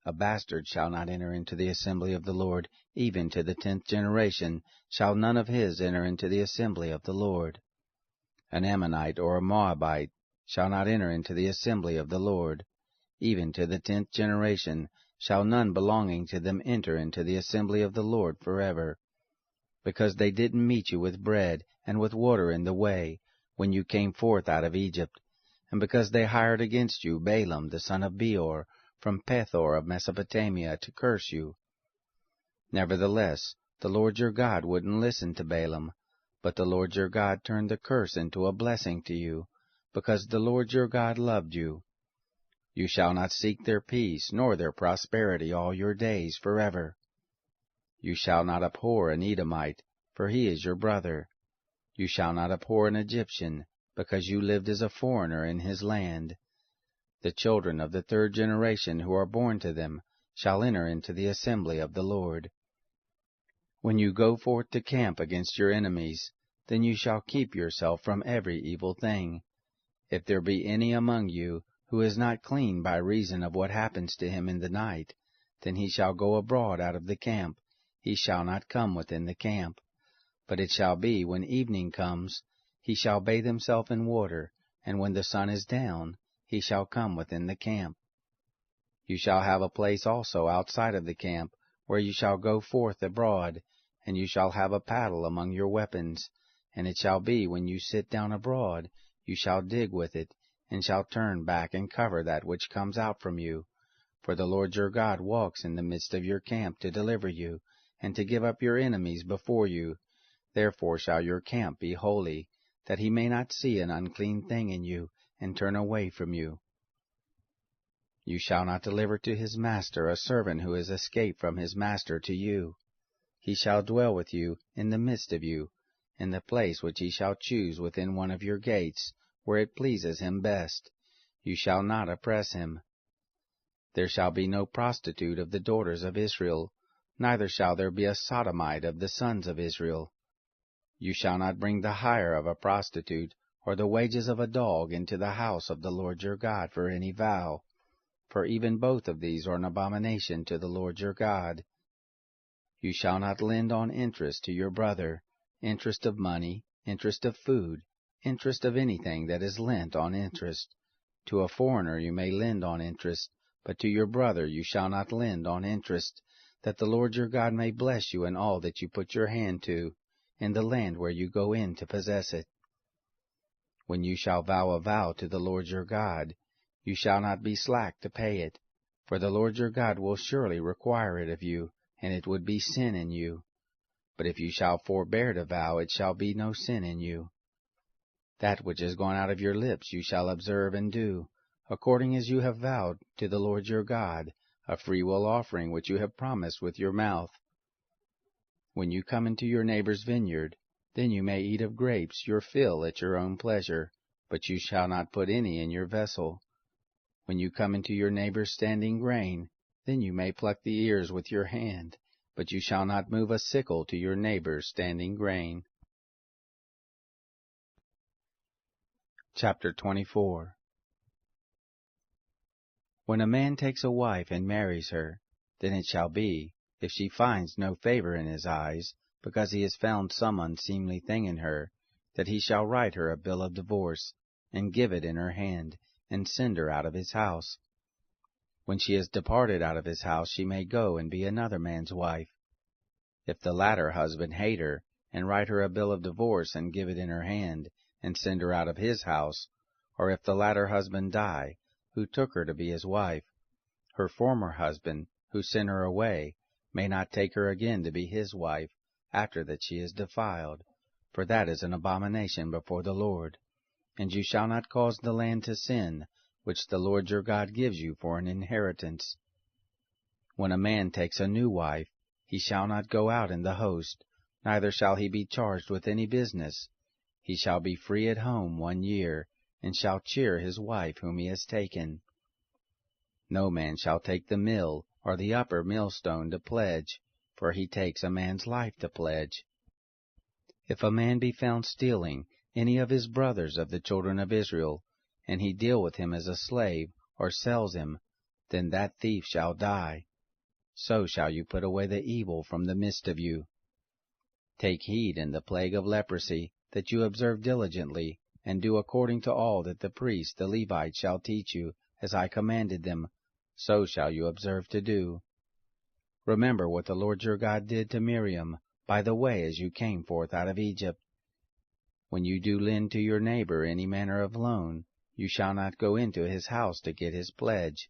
A bastard shall not enter into the assembly of the Lord, even to the 10th generation shall none of his enter into the assembly of the Lord. An Ammonite or a Moabite shall not enter into the assembly of the Lord. Even to the 10th generation shall none belonging to them enter into the assembly of the Lord forever. Because they didn't meet you with bread and with water in the way, when you came forth out of Egypt, and because they hired against you Balaam the son of Beor, from Pethor of Mesopotamia, to curse you. Nevertheless, the Lord your God wouldn't listen to Balaam, but the Lord your God turned the curse into a blessing to you, because the Lord your God loved you. You shall not seek their peace, nor their prosperity all your days forever. You shall not abhor an Edomite, for he is your brother. You shall not abhor an Egyptian, because you lived as a foreigner in his land. The children of the 3rd generation who are born to them shall enter into the assembly of the Lord. When you go forth to camp against your enemies, then you shall keep yourself from every evil thing. If there be any among you who is not clean by reason of what happens to him in the night, then he shall go abroad out of the camp. He shall not come within the camp. But it shall be, when evening comes, he shall bathe himself in water, and when the sun is down, he shall come within the camp. You shall have a place also outside of the camp, where you shall go forth abroad, and you shall have a paddle among your weapons. And it shall be, when you sit down abroad, you shall dig with it, and shall turn back and cover that which comes out from you. For the Lord your God walks in the midst of your camp to deliver you, and to give up your enemies before you. Therefore shall your camp be holy, that he may not see an unclean thing in you, and turn away from you. You shall not deliver to his master a servant who is escaped from his master to you. He shall dwell with you in the midst of you, in the place which he shall choose within one of your gates, where it pleases him best. You shall not oppress him. There shall be no prostitute of the daughters of Israel, neither shall there be a sodomite of the sons of Israel. You shall not bring the hire of a prostitute, or the wages of a dog into the house of the Lord your God for any vow, for even both of these are an abomination to the Lord your God. You shall not lend on interest to your brother, interest of money, interest of food, interest of anything that is lent on interest. To a foreigner you may lend on interest, but to your brother you shall not lend on interest, that the Lord your God may bless you in all that you put your hand to, in the land where you go in to possess it. When you shall vow a vow to the Lord your God, you shall not be slack to pay it, for the Lord your God will surely require it of you, and it would be sin in you. But if you shall forbear to vow, it shall be no sin in you. That which is gone out of your lips you shall observe and do, according as you have vowed to the Lord your God, a freewill offering which you have promised with your mouth. When you come into your neighbor's vineyard, then you may eat of grapes your fill at your own pleasure, but you shall not put any in your vessel. When you come into your neighbor's standing grain, then you may pluck the ears with your hand, but you shall not move a sickle to your neighbor's standing grain. Chapter 24. When a man takes a wife and marries her, then it shall be, if she finds no favor in his eyes, because he has found some unseemly thing in her, that he shall write her a bill of divorce, and give it in her hand, and send her out of his house. When she is departed out of his house, she may go and be another man's wife. If the latter husband hate her, and write her a bill of divorce, and give it in her hand, and send her out of his house, or if the latter husband die, who took her to be his wife, her former husband, who sent her away, may not take her again to be his wife, after that she is defiled, for that is an abomination before the Lord. And you shall not cause the land to sin, which the Lord your God gives you for an inheritance. When a man takes a new wife, he shall not go out in the host, neither shall he be charged with any business. He shall be free at home 1 year, and shall cheer his wife whom he has taken. No man shall take the mill or the upper millstone to pledge, for he takes a man's life to pledge. If a man be found stealing any of his brothers of the children of Israel, and he deal with him as a slave, or sells him, then that thief shall die. So shall you put away the evil from the midst of you. Take heed in the plague of leprosy, that you observe diligently, and do according to all that the priests, the Levites, shall teach you, as I commanded them, so shall you observe to do. Remember what the Lord your God did to Miriam by the way as you came forth out of Egypt. When you do lend to your neighbor any manner of loan, you shall not go into his house to get his pledge.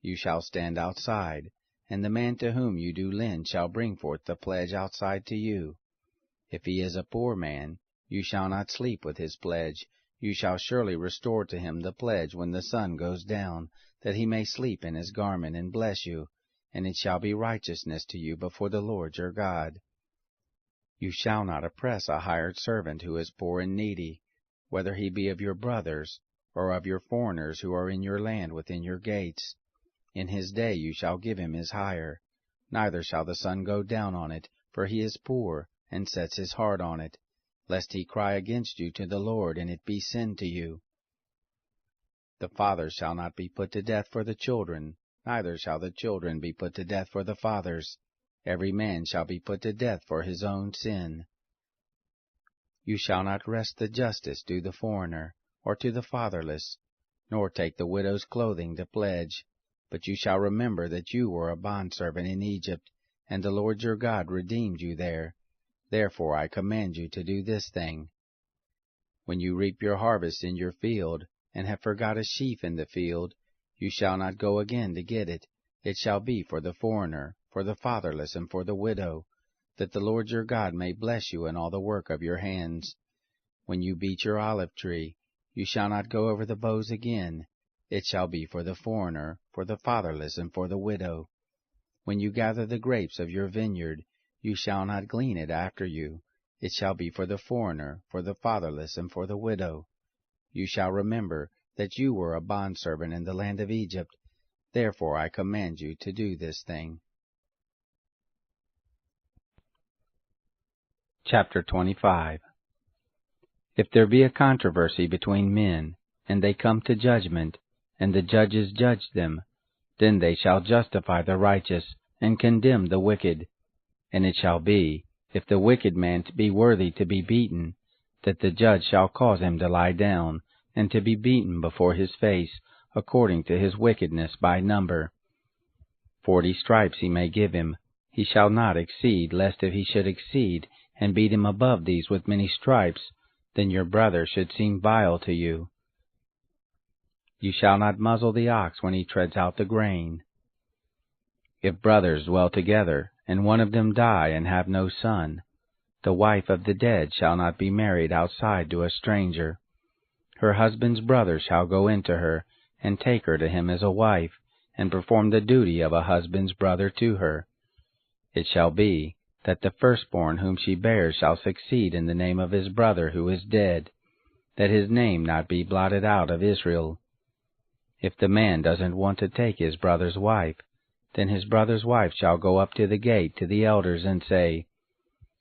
You shall stand outside, and the man to whom you do lend shall bring forth the pledge outside to you. If he is a poor man, you shall not sleep with his pledge. You shall surely restore to him the pledge when the sun goes down, that he may sleep in his garment and bless you, and it shall be righteousness to you before the Lord your God. You shall not oppress a hired servant who is poor and needy, whether he be of your brothers, or of your foreigners who are in your land within your gates. In his day you shall give him his hire, neither shall the sun go down on it, for he is poor, and sets his heart on it, lest he cry against you to the Lord, and it be sin to you. The fathers shall not be put to death for the children, neither shall the children be put to death for the fathers. Every man shall be put to death for his own sin. You shall not wrest the justice due the foreigner, or to the fatherless, nor take the widow's clothing to pledge. But you shall remember that you were a bondservant in Egypt, and the Lord your God redeemed you there. Therefore I command you to do this thing. When you reap your harvest in your field, and have forgot a sheaf in the field, you shall not go again to get it. It shall be for the foreigner, for the fatherless, and for the widow, that the Lord your God may bless you in all the work of your hands. When you beat your olive tree, you shall not go over the boughs again. It shall be for the foreigner, for the fatherless, and for the widow. When you gather the grapes of your vineyard, you shall not glean it after you. It shall be for the foreigner, for the fatherless, and for the widow. You shall remember that you were a bondservant in the land of Egypt. Therefore I command you to do this thing. Chapter 25. If there be a controversy between men, and they come to judgment, and the judges judge them, then they shall justify the righteous, and condemn the wicked. And it shall be, if the wicked man be worthy to be beaten, that the judge shall cause him to lie down, and to be beaten before his face, according to his wickedness by number. 40 stripes he may give him. He shall not exceed, lest if he should exceed, and beat him above these with many stripes, then your brother should seem vile to you. You shall not muzzle the ox when he treads out the grain. If brothers dwell together, and one of them die and have no son, the wife of the dead shall not be married outside to a stranger. Her husband's brother shall go into her, and take her to him as a wife, and perform the duty of a husband's brother to her. It shall be, that the firstborn whom she bears shall succeed in the name of his brother who is dead, that his name not be blotted out of Israel. If the man doesn't want to take his brother's wife, then his brother's wife shall go up to the gate to the elders and say,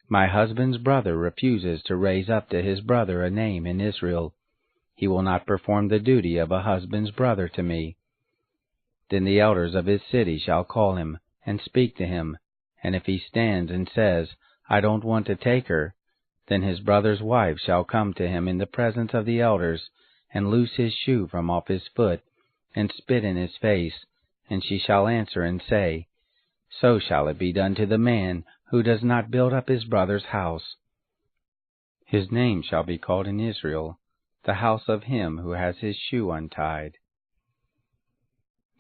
My husband's brother refuses to raise up to his brother a name in Israel. He will not perform the duty of a husband's brother to me. Then the elders of his city shall call him, and speak to him, and if he stands and says, I don't want to take her, then his brother's wife shall come to him in the presence of the elders, and loose his shoe from off his foot, and spit in his face, and she shall answer and say, So shall it be done to the man who does not build up his brother's house. His name shall be called in Israel, the house of him who has his shoe untied.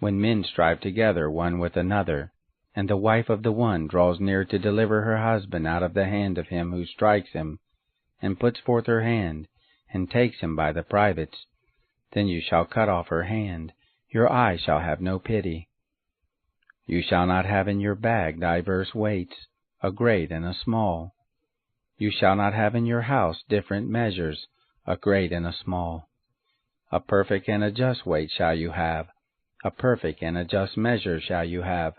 When men strive together one with another, and the wife of the one draws near to deliver her husband out of the hand of him who strikes him, and puts forth her hand, and takes him by the privates, then you shall cut off her hand, your eye shall have no pity. You shall not have in your bag diverse weights, a great and a small. You shall not have in your house different measures, a great and a small. A perfect and a just weight shall you have, a perfect and a just measure shall you have,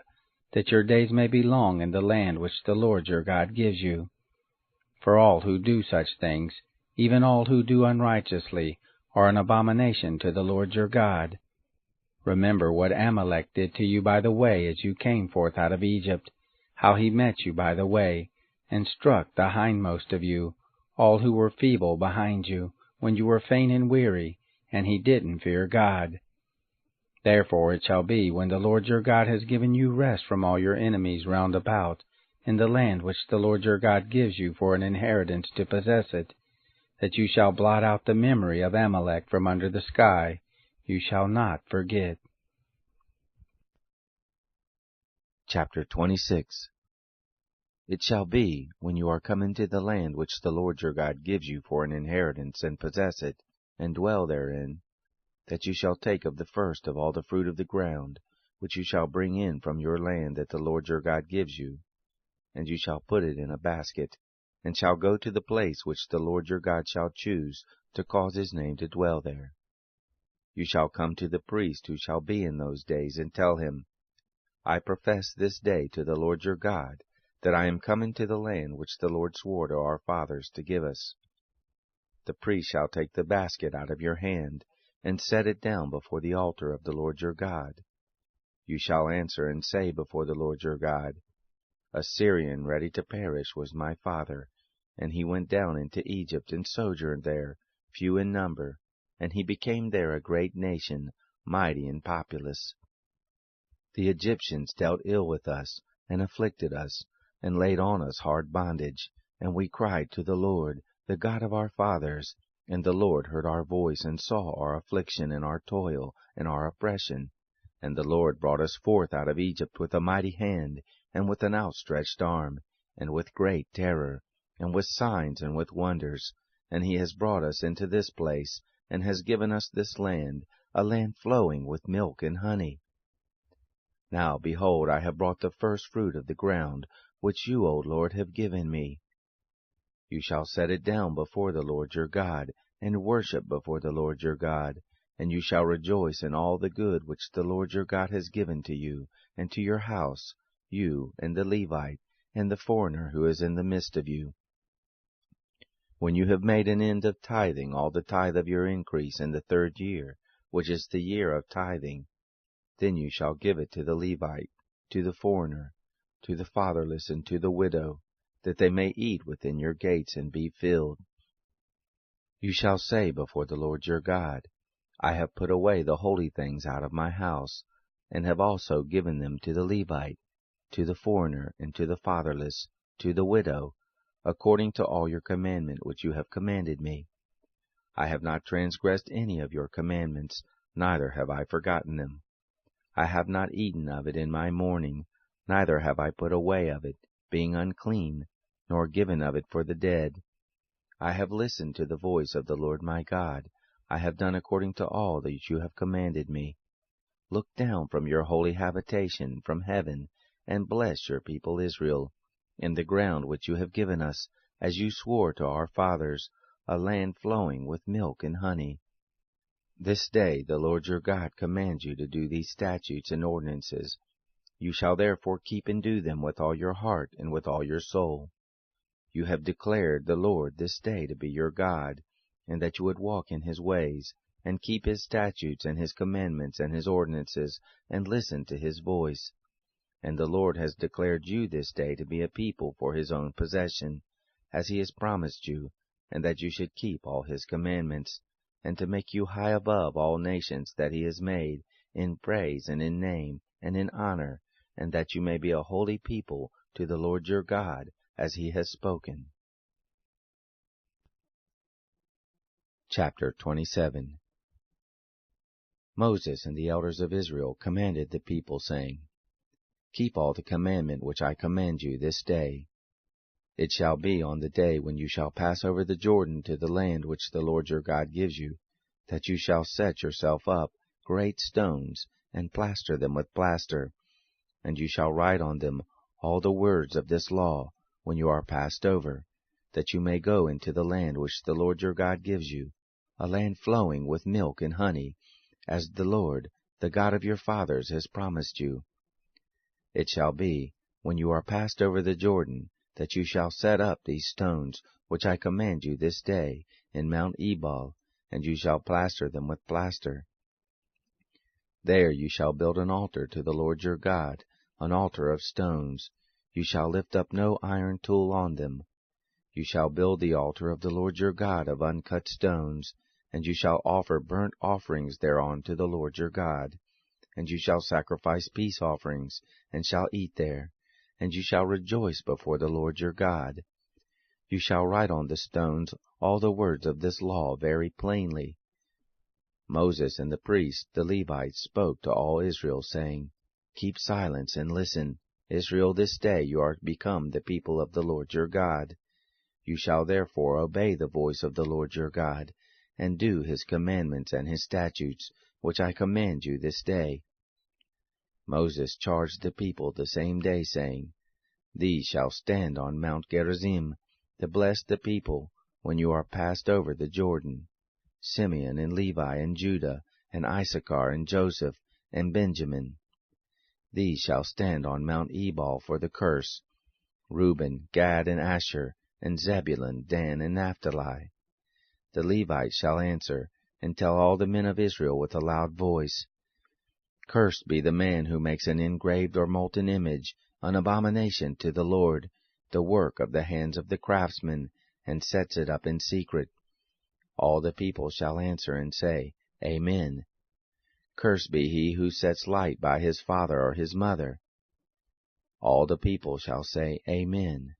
that your days may be long in the land which the Lord your God gives you. For all who do such things, even all who do unrighteously, are an abomination to the Lord your God. Remember what Amalek did to you by the way as you came forth out of Egypt, how he met you by the way, and struck the hindmost of you, all who were feeble behind you, when you were faint and weary, and he didn't fear God. Therefore it shall be, when the Lord your God has given you rest from all your enemies round about, in the land which the Lord your God gives you for an inheritance to possess it, that you shall blot out the memory of Amalek from under the sky, you shall not forget. Chapter 26. It shall be, when you are come into the land which the Lord your God gives you for an inheritance, and possess it, and dwell therein, that you shall take of the first of all the fruit of the ground, which you shall bring in from your land that the Lord your God gives you, and you shall put it in a basket, and shall go to the place which the Lord your God shall choose to cause his name to dwell there. You shall come to the priest who shall be in those days, and tell him, I profess this day to the Lord your God, that I am come into the land which the Lord swore to our fathers to give us. The priest shall take the basket out of your hand, and set it down before the altar of the Lord your God. You shall answer and say before the Lord your God, A Syrian ready to perish was my father, and he went down into Egypt and sojourned there, few in number, and he became there a great nation, mighty and populous. The Egyptians dealt ill with us, and afflicted us, and laid on us hard bondage, and we cried to the Lord, the God of our fathers, and the Lord heard our voice, and saw our affliction, and our toil, and our oppression. And the Lord brought us forth out of Egypt with a mighty hand, and with an outstretched arm, and with great terror, and with signs and with wonders. And he has brought us into this place, and has given us this land, a land flowing with milk and honey. Now, behold, I have brought the first fruit of the ground, which you, O Lord, have given me. You shall set it down before the Lord your God, and worship before the Lord your God, and you shall rejoice in all the good which the Lord your God has given to you, and to your house, you, and the Levite, and the foreigner who is in the midst of you. When you have made an end of tithing all the tithe of your increase in the 3rd year, which is the year of tithing, then you shall give it to the Levite, to the foreigner, to the fatherless, and to the widow, that they may eat within your gates and be filled. You shall say before the Lord your God, I have put away the holy things out of my house, and have also given them to the Levite, to the foreigner, and to the fatherless, to the widow, according to all your commandment which you have commanded me. I have not transgressed any of your commandments, neither have I forgotten them. I have not eaten of it in my mourning, neither have I put away of it, being unclean, nor given of it for the dead. I have listened to the voice of the Lord my God. I have done according to all that you have commanded me. Look down from your holy habitation, from heaven, and bless your people Israel, in the ground which you have given us, as you swore to our fathers, a land flowing with milk and honey. This day the Lord your God commands you to do these statutes and ordinances. You shall therefore keep and do them with all your heart and with all your soul. You have declared the Lord this day to be your God, and that you would walk in his ways, and keep his statutes and his commandments and his ordinances, and listen to his voice. And the Lord has declared you this day to be a people for his own possession, as he has promised you, and that you should keep all his commandments, and to make you high above all nations that he has made, in praise and in name and in honor, and that you may be a holy people to the Lord your God, as he has spoken. Chapter 27. Moses and the elders of Israel commanded the people, saying, Keep all the commandment which I command you this day. It shall be on the day when you shall pass over the Jordan to the land which the Lord your God gives you, that you shall set yourself up great stones, and plaster them with plaster, and you shall write on them all the words of this law when you are passed over, that you may go into the land which the Lord your God gives you, a land flowing with milk and honey, as the Lord, the God of your fathers, has promised you. It shall be, when you are passed over the Jordan, that you shall set up these stones, which I command you this day, in Mount Ebal, and you shall plaster them with plaster. There you shall build an altar to the Lord your God, an altar of stones. You shall lift up no iron tool on them. You shall build the altar of the Lord your God of uncut stones, and you shall offer burnt offerings thereon to the Lord your God. And you shall sacrifice peace offerings, and shall eat there, and you shall rejoice before the Lord your God. You shall write on the stones all the words of this law very plainly. Moses and the priests, the Levites, spoke to all Israel, saying, Keep silence and listen. Israel, this day you are become the people of the Lord your God. You shall therefore obey the voice of the Lord your God, and do his commandments and his statutes, which I command you this day. Moses charged the people the same day, saying, These shall stand on Mount Gerizim, to bless the people, when you are passed over the Jordan. Simeon and Levi and Judah and Issachar and Joseph and Benjamin. These shall stand on Mount Ebal for the curse. Reuben, Gad, and Asher, and Zebulun, Dan, and Naphtali. The Levites shall answer, and tell all the men of Israel with a loud voice, Cursed be the man who makes an engraved or molten image, an abomination to the Lord, the work of the hands of the craftsman, and sets it up in secret. All the people shall answer and say, Amen. Cursed be he who sets light by his father or his mother. All the people shall say, Amen.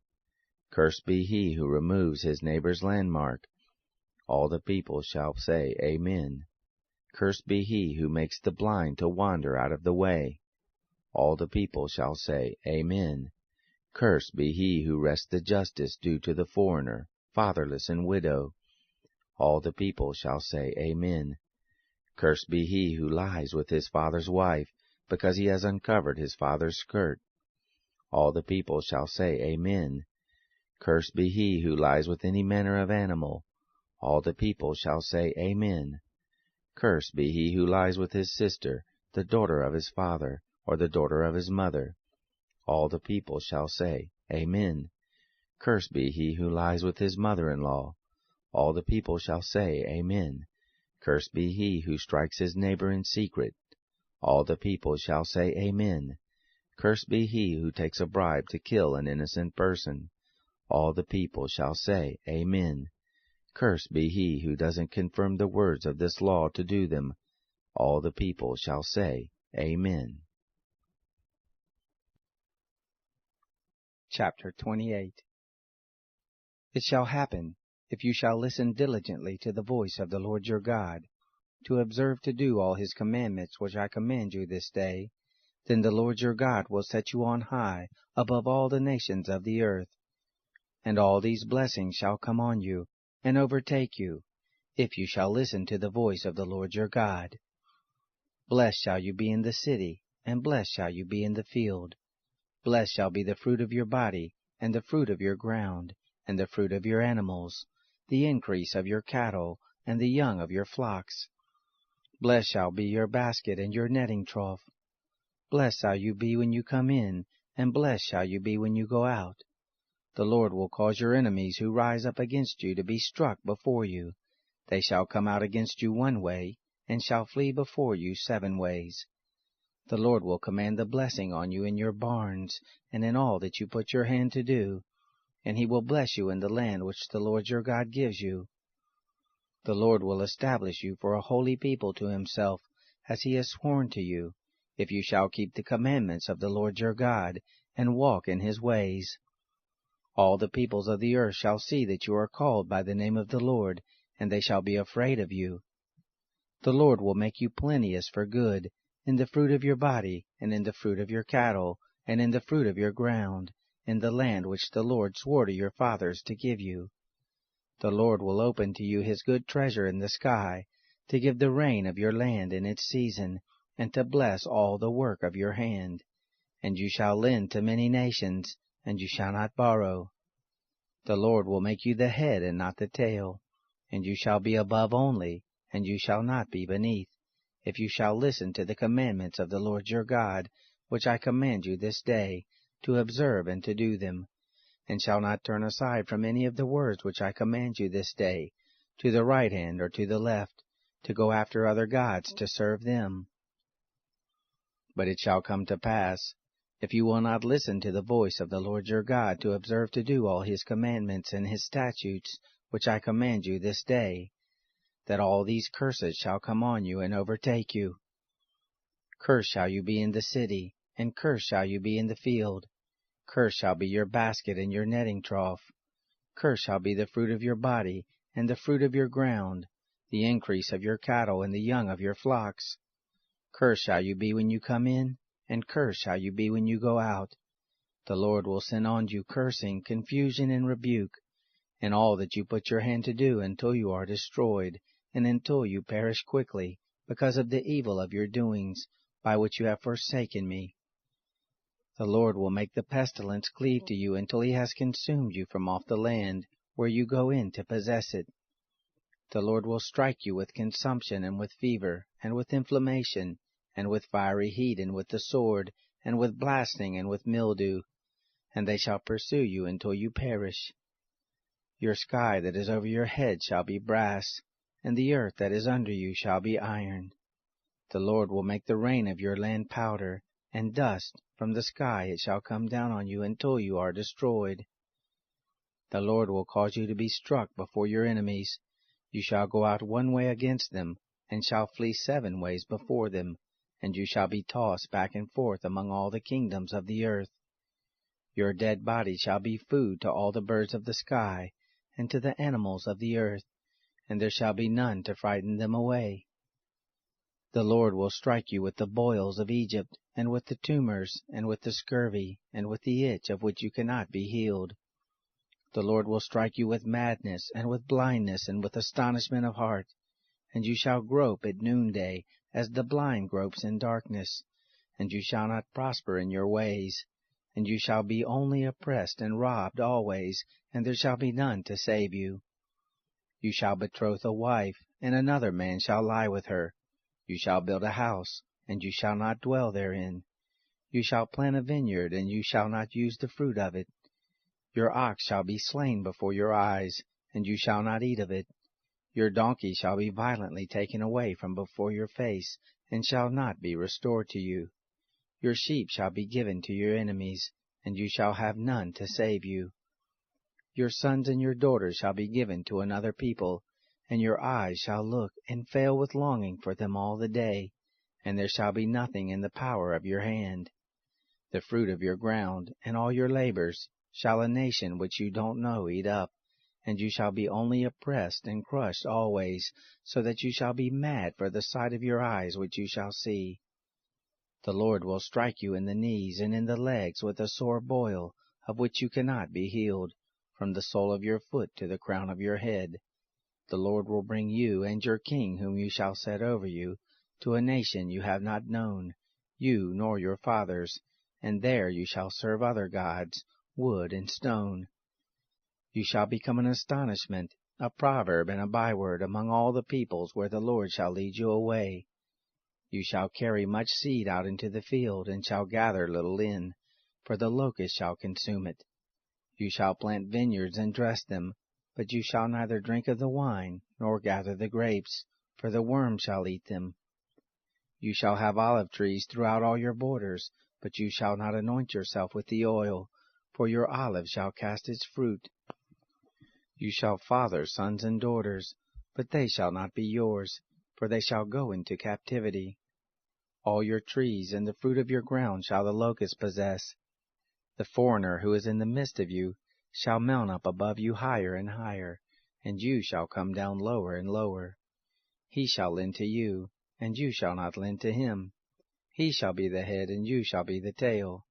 Cursed be he who removes his neighbor's landmark. All the people shall say, Amen. Cursed be he who makes the blind to wander out of the way. All the people shall say, Amen. Cursed be he who wrests the justice due to the foreigner, fatherless and widow. All the people shall say, Amen. Cursed be he who lies with his father's wife, because he has uncovered his father's skirt. All the people shall say, Amen. Cursed be he who lies with any manner of animal. All the people shall say, Amen. Cursed be he who lies with his sister, the daughter of his father, or the daughter of his mother. All the people shall say, Amen. Cursed be he who lies with his mother-in-law. All the people shall say, Amen. Cursed be he who strikes his neighbor in secret. All the people shall say, Amen. Cursed be he who takes a bribe to kill an innocent person. All the people shall say, Amen. Cursed be he who doesn't confirm the words of this law to do them. All the people shall say, Amen. Chapter 28. It shall happen, if you shall listen diligently to the voice of the Lord your God, to observe to do all his commandments which I command you this day, then the Lord your God will set you on high above all the nations of the earth. And all these blessings shall come on you, and overtake you, if you shall listen to the voice of the Lord your God. Blessed shall you be in the city, and blessed shall you be in the field. Blessed shall be the fruit of your body, and the fruit of your ground, and the fruit of your animals, the increase of your cattle, and the young of your flocks. Blessed shall be your basket and your netting trough. Blessed shall you be when you come in, and blessed shall you be when you go out. The Lord will cause your enemies who rise up against you to be struck before you. They shall come out against you one way, and shall flee before you 7 ways. The Lord will command the blessing on you in your barns, and in all that you put your hand to do, and he will bless you in the land which the Lord your God gives you. The Lord will establish you for a holy people to himself, as he has sworn to you, if you shall keep the commandments of the Lord your God, and walk in his ways. All the peoples of the earth shall see that you are called by the name of the Lord, and they shall be afraid of you. The Lord will make you plenteous for good, in the fruit of your body, and in the fruit of your cattle, and in the fruit of your ground, in the land which the Lord swore to your fathers to give you. The Lord will open to you his good treasure in the sky, to give the rain of your land in its season, and to bless all the work of your hand. And you shall lend to many nations, and you shall not borrow. The Lord will make you the head and not the tail, and you shall be above only, and you shall not be beneath, if you shall listen to the commandments of the Lord your God, which I command you this day, to observe and to do them, and shall not turn aside from any of the words which I command you this day, to the right hand or to the left, to go after other gods to serve them. But it shall come to pass, if you will not listen to the voice of the Lord your God to observe to do all his commandments and his statutes, which I command you this day, that all these curses shall come on you and overtake you. Cursed shall you be in the city, and cursed shall you be in the field. Cursed shall be your basket and your netting trough. Cursed shall be the fruit of your body, and the fruit of your ground, the increase of your cattle, and the young of your flocks. Cursed shall you be when you come in, and cursed shall you be when you go out. The Lord will send on you cursing, confusion, and rebuke, in all that you put your hand to do, until you are destroyed, and until you perish quickly, because of the evil of your doings, by which you have forsaken me. The Lord will make the pestilence cleave to you until he has consumed you from off the land, where you go in to possess it. The Lord will strike you with consumption, and with fever, and with inflammation, and with fiery heat, and with the sword, and with blasting, and with mildew, and they shall pursue you until you perish. Your sky that is over your head shall be brass, and the earth that is under you shall be iron. The Lord will make the rain of your land powder, and dust from the sky it shall come down on you until you are destroyed. The Lord will cause you to be struck before your enemies. You shall go out one way against them, and shall flee 7 ways before them, and you shall be tossed back and forth among all the kingdoms of the earth. Your dead body shall be food to all the birds of the sky, and to the animals of the earth, and there shall be none to frighten them away. The Lord will strike you with the boils of Egypt, and with the tumors, and with the scurvy, and with the itch of which you cannot be healed. The Lord will strike you with madness, and with blindness, and with astonishment of heart, and you shall grope at noonday, as the blind gropes in darkness, and you shall not prosper in your ways, and you shall be only oppressed and robbed always, and there shall be none to save you. You shall betroth a wife, and another man shall lie with her. You shall build a house, and you shall not dwell therein. You shall plant a vineyard, and you shall not use the fruit of it. Your ox shall be slain before your eyes, and you shall not eat of it. Your donkey shall be violently taken away from before your face, and shall not be restored to you. Your sheep shall be given to your enemies, and you shall have none to save you. Your sons and your daughters shall be given to another people, and your eyes shall look and fail with longing for them all the day, and there shall be nothing in the power of your hand. The fruit of your ground and all your labors shall a nation which you don't know eat up, and you shall be only oppressed and crushed always, so that you shall be mad for the sight of your eyes which you shall see. The Lord will strike you in the knees and in the legs with a sore boil, of which you cannot be healed, from the sole of your foot to the crown of your head. The Lord will bring you and your king whom you shall set over you, to a nation you have not known, you nor your fathers, and there you shall serve other gods, wood and stone. You shall become an astonishment, a proverb and a byword among all the peoples where the Lord shall lead you away. You shall carry much seed out into the field, and shall gather little in, for the locust shall consume it. You shall plant vineyards and dress them, but you shall neither drink of the wine, nor gather the grapes, for the worm shall eat them. You shall have olive trees throughout all your borders, but you shall not anoint yourself with the oil, for your olive shall cast its fruit. You shall father sons and daughters, but they shall not be yours, for they shall go into captivity. All your trees and the fruit of your ground shall the locust possess. The foreigner who is in the midst of you shall mount up above you higher and higher, and you shall come down lower and lower. He shall lend to you, and you shall not lend to him. He shall be the head, and you shall be the tail.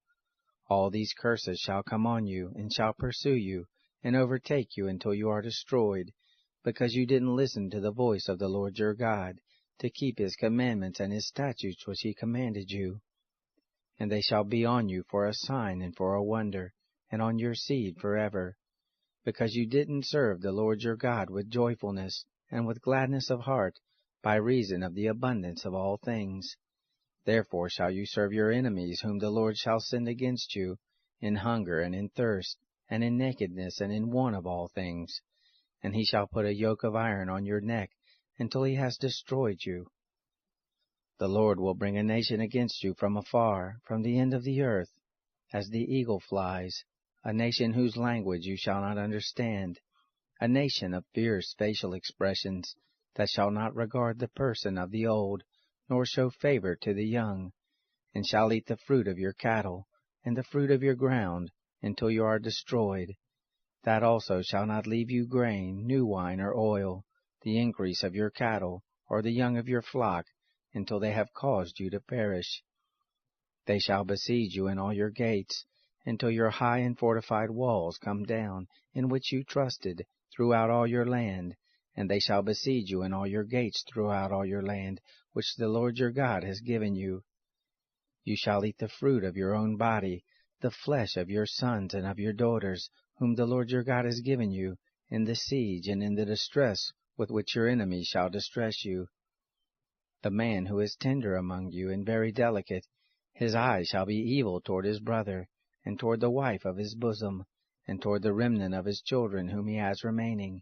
All these curses shall come on you, and shall pursue you, and overtake you until you are destroyed, because you didn't listen to the voice of the Lord your God, to keep his commandments and his statutes which he commanded you. And they shall be on you for a sign and for a wonder, and on your seed forever, because you didn't serve the Lord your God with joyfulness and with gladness of heart, by reason of the abundance of all things. Therefore shall you serve your enemies, whom the Lord shall send against you, in hunger and in thirst, and in nakedness and in want of all things. And he shall put a yoke of iron on your neck, until he has destroyed you. The Lord will bring a nation against you from afar, from the end of the earth, as the eagle flies, a nation whose language you shall not understand, a nation of fierce facial expressions, that shall not regard the person of the old, nor show favor to the young, and shall eat the fruit of your cattle, and the fruit of your ground, until you are destroyed. That also shall not leave you grain, new wine, or oil, the increase of your cattle, or the young of your flock, until they have caused you to perish. They shall besiege you in all your gates, until your high and fortified walls come down, in which you trusted, throughout all your land, and they shall besiege you in all your gates throughout all your land, which the Lord your God has given you. You shall eat the fruit of your own body, the flesh of your sons and of your daughters, whom the Lord your God has given you, in the siege and in the distress with which your enemies shall distress you. The man who is tender among you and very delicate, his eye shall be evil toward his brother, and toward the wife of his bosom, and toward the remnant of his children whom he has remaining,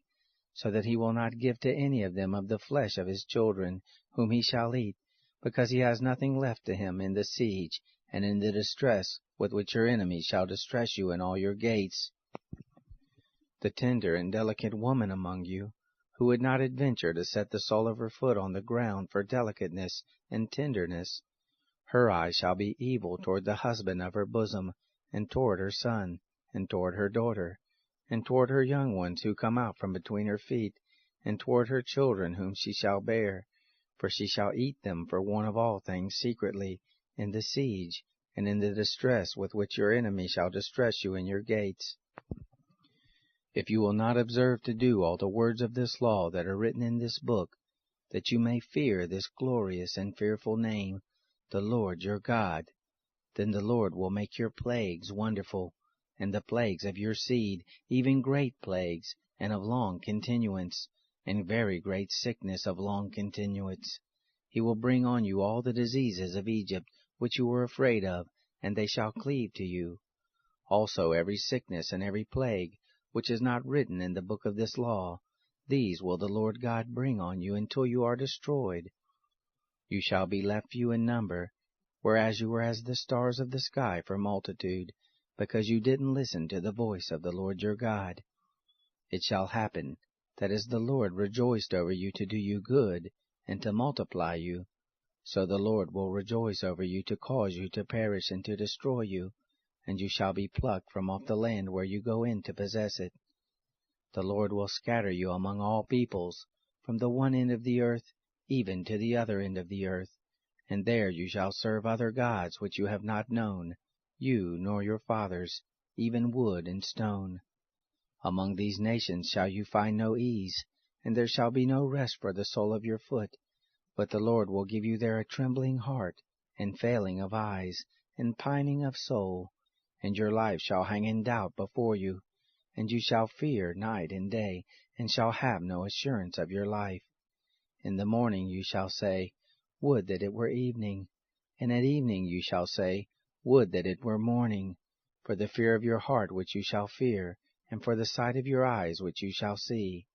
so that he will not give to any of them of the flesh of his children, whom he shall eat, because he has nothing left to him in the siege, and in the distress with which your enemies shall distress you in all your gates. The tender and delicate woman among you, who would not adventure to set the sole of her foot on the ground for delicateness and tenderness, her eye shall be evil toward the husband of her bosom, and toward her son, and toward her daughter, and toward her young ones who come out from between her feet, and toward her children whom she shall bear, for she shall eat them for want of all things secretly, in the siege, and in the distress with which your enemy shall distress you in your gates. If you will not observe to do all the words of this law that are written in this book, that you may fear this glorious and fearful name, the Lord your God, then the Lord will make your plagues wonderful, and the plagues of your seed, even great plagues, and of long continuance, and very great sickness of long continuance. He will bring on you all the diseases of Egypt, which you were afraid of, and they shall cleave to you. Also every sickness and every plague, which is not written in the book of this law, these will the Lord God bring on you until you are destroyed. You shall be left few in number, whereas you were as the stars of the sky for multitude, because you didn't listen to the voice of the Lord your God. It shall happen, that as the Lord rejoiced over you to do you good, and to multiply you, so the Lord will rejoice over you to cause you to perish and to destroy you, and you shall be plucked from off the land where you go in to possess it. The Lord will scatter you among all peoples, from the one end of the earth even to the other end of the earth, and there you shall serve other gods which you have not known, you nor your fathers, even wood and stone. Among these nations shall you find no ease, and there shall be no rest for the sole of your foot, but the Lord will give you there a trembling heart, and failing of eyes, and pining of soul, and your life shall hang in doubt before you, and you shall fear night and day, and shall have no assurance of your life. In the morning you shall say, Would that it were evening, and at evening you shall say, Would that it were morning, for the fear of your heart which you shall fear, and for the sight of your eyes which you shall see.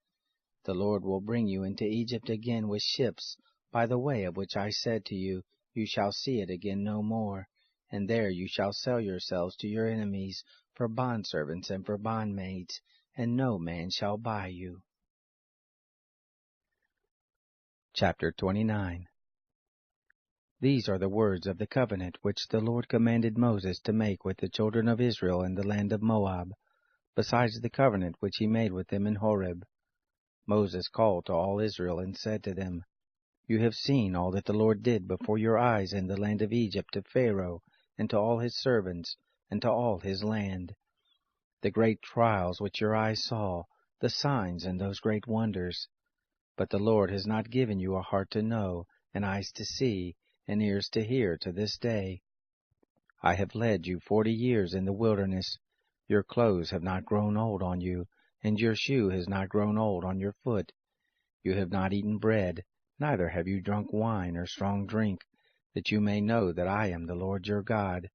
The Lord will bring you into Egypt again with ships, by the way of which I said to you, You shall see it again no more, and there you shall sell yourselves to your enemies for bondservants and for bondmaids, and no man shall buy you. Chapter 29. These are the words of the covenant which the Lord commanded Moses to make with the children of Israel in the land of Moab, besides the covenant which he made with them in Horeb. Moses called to all Israel and said to them, You have seen all that the Lord did before your eyes in the land of Egypt to Pharaoh, and to all his servants, and to all his land. The great trials which your eyes saw, the signs and those great wonders. But the Lord has not given you a heart to know, and eyes to see, and ears to hear to this day. I have led you 40 years in the wilderness. Your clothes have not grown old on you, and your shoe has not grown old on your foot. You have not eaten bread, neither have you drunk wine or strong drink, that you may know that I am the Lord your God.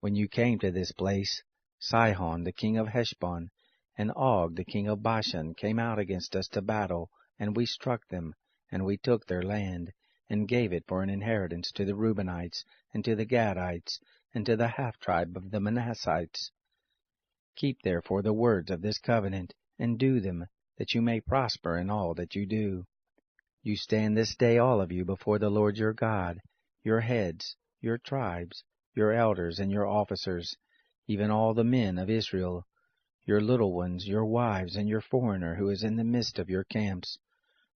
When you came to this place, Sihon the king of Heshbon, and Og the king of Bashan came out against us to battle, and we struck them, and we took their land, and gave it for an inheritance to the Reubenites, and to the Gadites, and to the half-tribe of the Manassites. Keep therefore the words of this covenant, and do them, that you may prosper in all that you do. You stand this day all of you before the Lord your God, your heads, your tribes, your elders, and your officers, even all the men of Israel, your little ones, your wives, and your foreigner who is in the midst of your camps,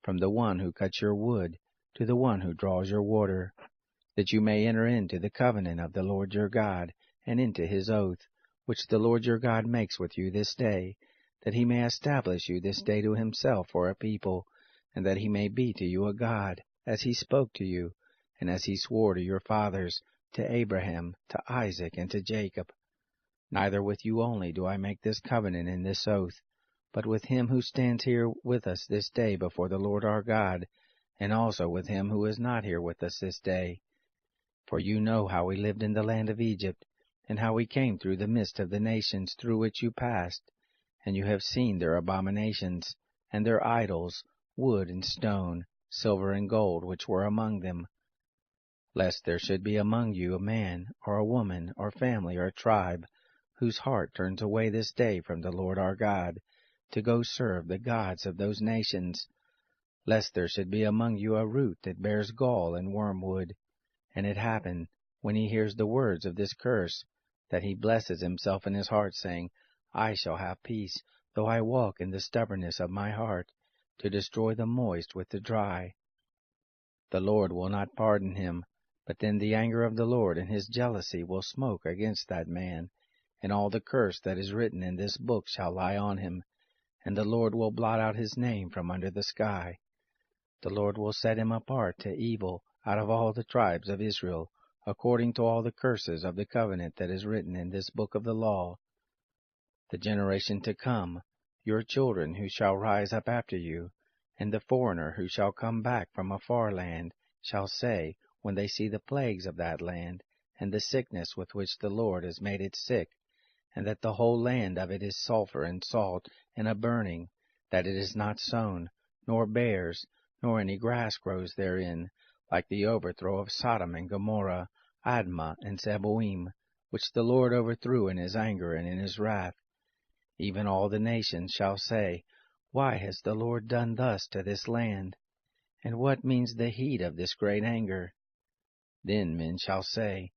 from the one who cuts your wood to the one who draws your water, that you may enter into the covenant of the Lord your God, and into his oath, which the Lord your God makes with you this day, that he may establish you this day to himself for a people, and that he may be to you a God, as he spoke to you, and as he swore to your fathers, to Abraham, to Isaac, and to Jacob. Neither with you only do I make this covenant and this oath, but with him who stands here with us this day before the Lord our God, and also with him who is not here with us this day. For you know how we lived in the land of Egypt, and how we came through the midst of the nations through which you passed, and you have seen their abominations, and their idols, wood and stone, silver and gold, which were among them. Lest there should be among you a man, or a woman, or family, or tribe, whose heart turns away this day from the Lord our God, to go serve the gods of those nations, lest there should be among you a root that bears gall and wormwood, and it happen, when he hears the words of this curse, that he blesses himself in his heart, saying, I shall have peace, though I walk in the stubbornness of my heart, to destroy the moist with the dry. The Lord will not pardon him, but then the anger of the Lord and his jealousy will smoke against that man, and all the curse that is written in this book shall lie on him, and the Lord will blot out his name from under the sky. The Lord will set him apart to evil out of all the tribes of Israel, according to all the curses of the covenant that is written in this book of the law. The generation to come, your children who shall rise up after you, and the foreigner who shall come back from a far land, shall say, when they see the plagues of that land, and the sickness with which the Lord has made it sick, and that the whole land of it is sulphur and salt, and a burning, that it is not sown, nor bears, nor any grass grows therein, like the overthrow of Sodom and Gomorrah, Admah and Zeboim, which the Lord overthrew in his anger and in his wrath. Even all the nations shall say, Why has the Lord done thus to this land? And what means the heat of this great anger? Then men shall say,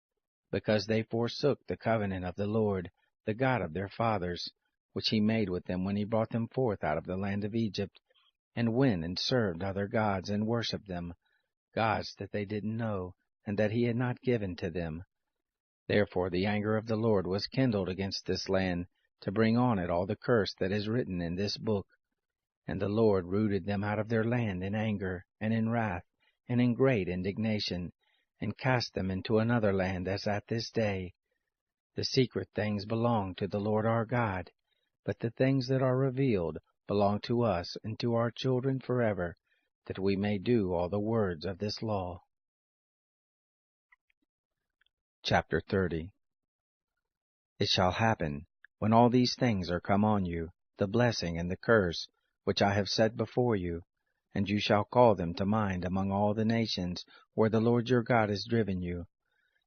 Because they forsook the covenant of the Lord, the God of their fathers, which he made with them when he brought them forth out of the land of Egypt, and went and served other gods and worshipped them, gods that they didn't know, and that he had not given to them. Therefore the anger of the Lord was kindled against this land, to bring on it all the curse that is written in this book. And the Lord rooted them out of their land in anger, and in wrath, and in great indignation, and cast them into another land as at this day. The secret things belong to the Lord our God, but the things that are revealed belong to us and to our children forever, that we may do all the words of this law. Chapter 30. It shall happen, when all these things are come on you, the blessing and the curse, which I have set before you, and you shall call them to mind among all the nations where the Lord your God has driven you,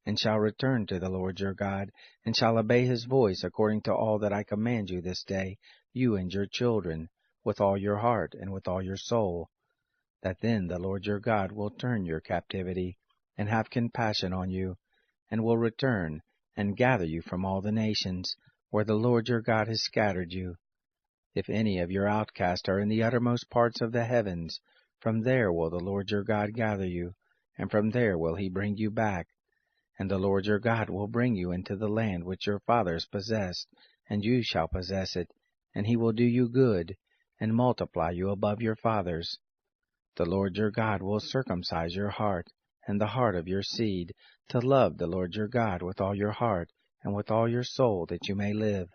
and shall return to the Lord your God, and shall obey his voice according to all that I command you this day, you and your children, with all your heart and with all your soul. that then the Lord your God will turn your captivity, and have compassion on you, and will return, and gather you from all the nations, where the Lord your God has scattered you. If any of your outcasts are in the uttermost parts of the heavens, from there will the Lord your God gather you, and from there will he bring you back. And the Lord your God will bring you into the land which your fathers possessed, and you shall possess it, and he will do you good, and multiply you above your fathers. The Lord your God will circumcise your heart, and the heart of your seed, to love the Lord your God with all your heart, and with all your soul, that you may live.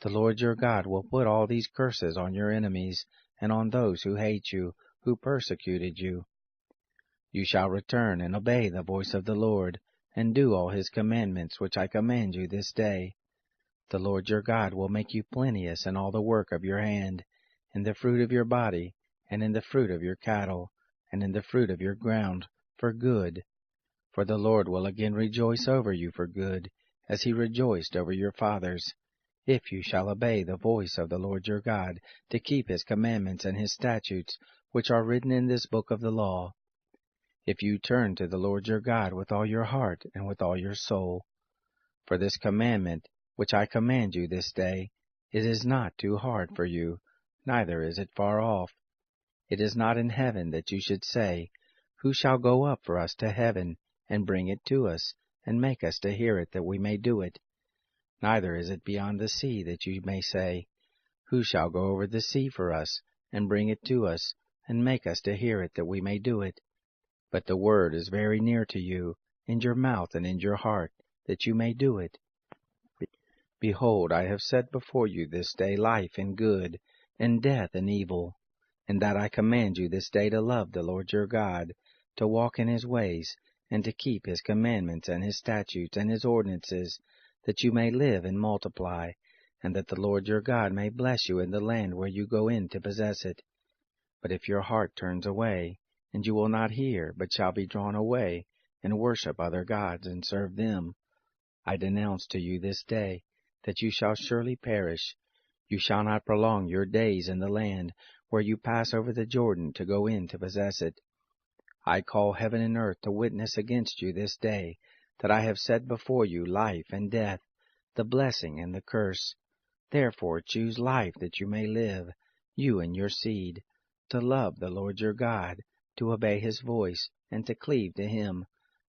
The Lord your God will put all these curses on your enemies, and on those who hate you, who persecuted you. You shall return and obey the voice of the Lord, and do all his commandments which I command you this day. The Lord your God will make you plenteous in all the work of your hand, in the fruit of your body, and in the fruit of your cattle, and in the fruit of your ground, for good. For the Lord will again rejoice over you for good, as he rejoiced over your fathers, if you shall obey the voice of the Lord your God, to keep his commandments and his statutes, which are written in this book of the law. If you turn to the Lord your God with all your heart and with all your soul. For this commandment, which I command you this day, it is not too hard for you, neither is it far off. It is not in heaven that you should say, Who shall go up for us to heaven, and bring it to us, and make us to hear it, that we may do it? Neither is it beyond the sea that you may say, Who shall go over the sea for us, and bring it to us, and make us to hear it, that we may do it? But the word is very near to you, in your mouth and in your heart, that you may do it. Behold, I have set before you this day life and good, and death and evil, and that I command you this day to love the Lord your God, to walk in his ways, and to keep his commandments and his statutes and his ordinances, that you may live and multiply, and that the Lord your God may bless you in the land where you go in to possess it. But if your heart turns away, and you will not hear, but shall be drawn away, and worship other gods, and serve them, I denounce to you this day, that you shall surely perish. You shall not prolong your days in the land, where you pass over the Jordan to go in to possess it. I call heaven and earth to witness against you this day, that I have set before you life and death, the blessing and the curse. Therefore choose life, that you may live, you and your seed, to love the Lord your God, to obey his voice, and to cleave to him.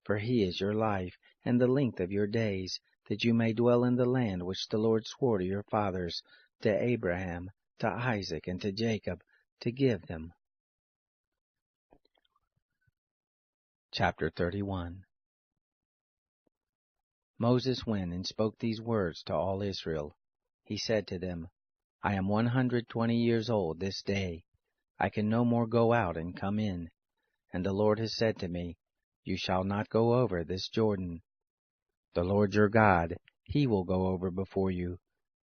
For he is your life, and the length of your days, that you may dwell in the land which the Lord swore to your fathers, to Abraham, to Isaac, and to Jacob, to give them. Chapter 31. Moses went and spoke these words to all Israel. He said to them, I am 120 years old this day. I can no more go out and come in. And the Lord has said to me, You shall not go over this Jordan. The Lord your God, he will go over before you.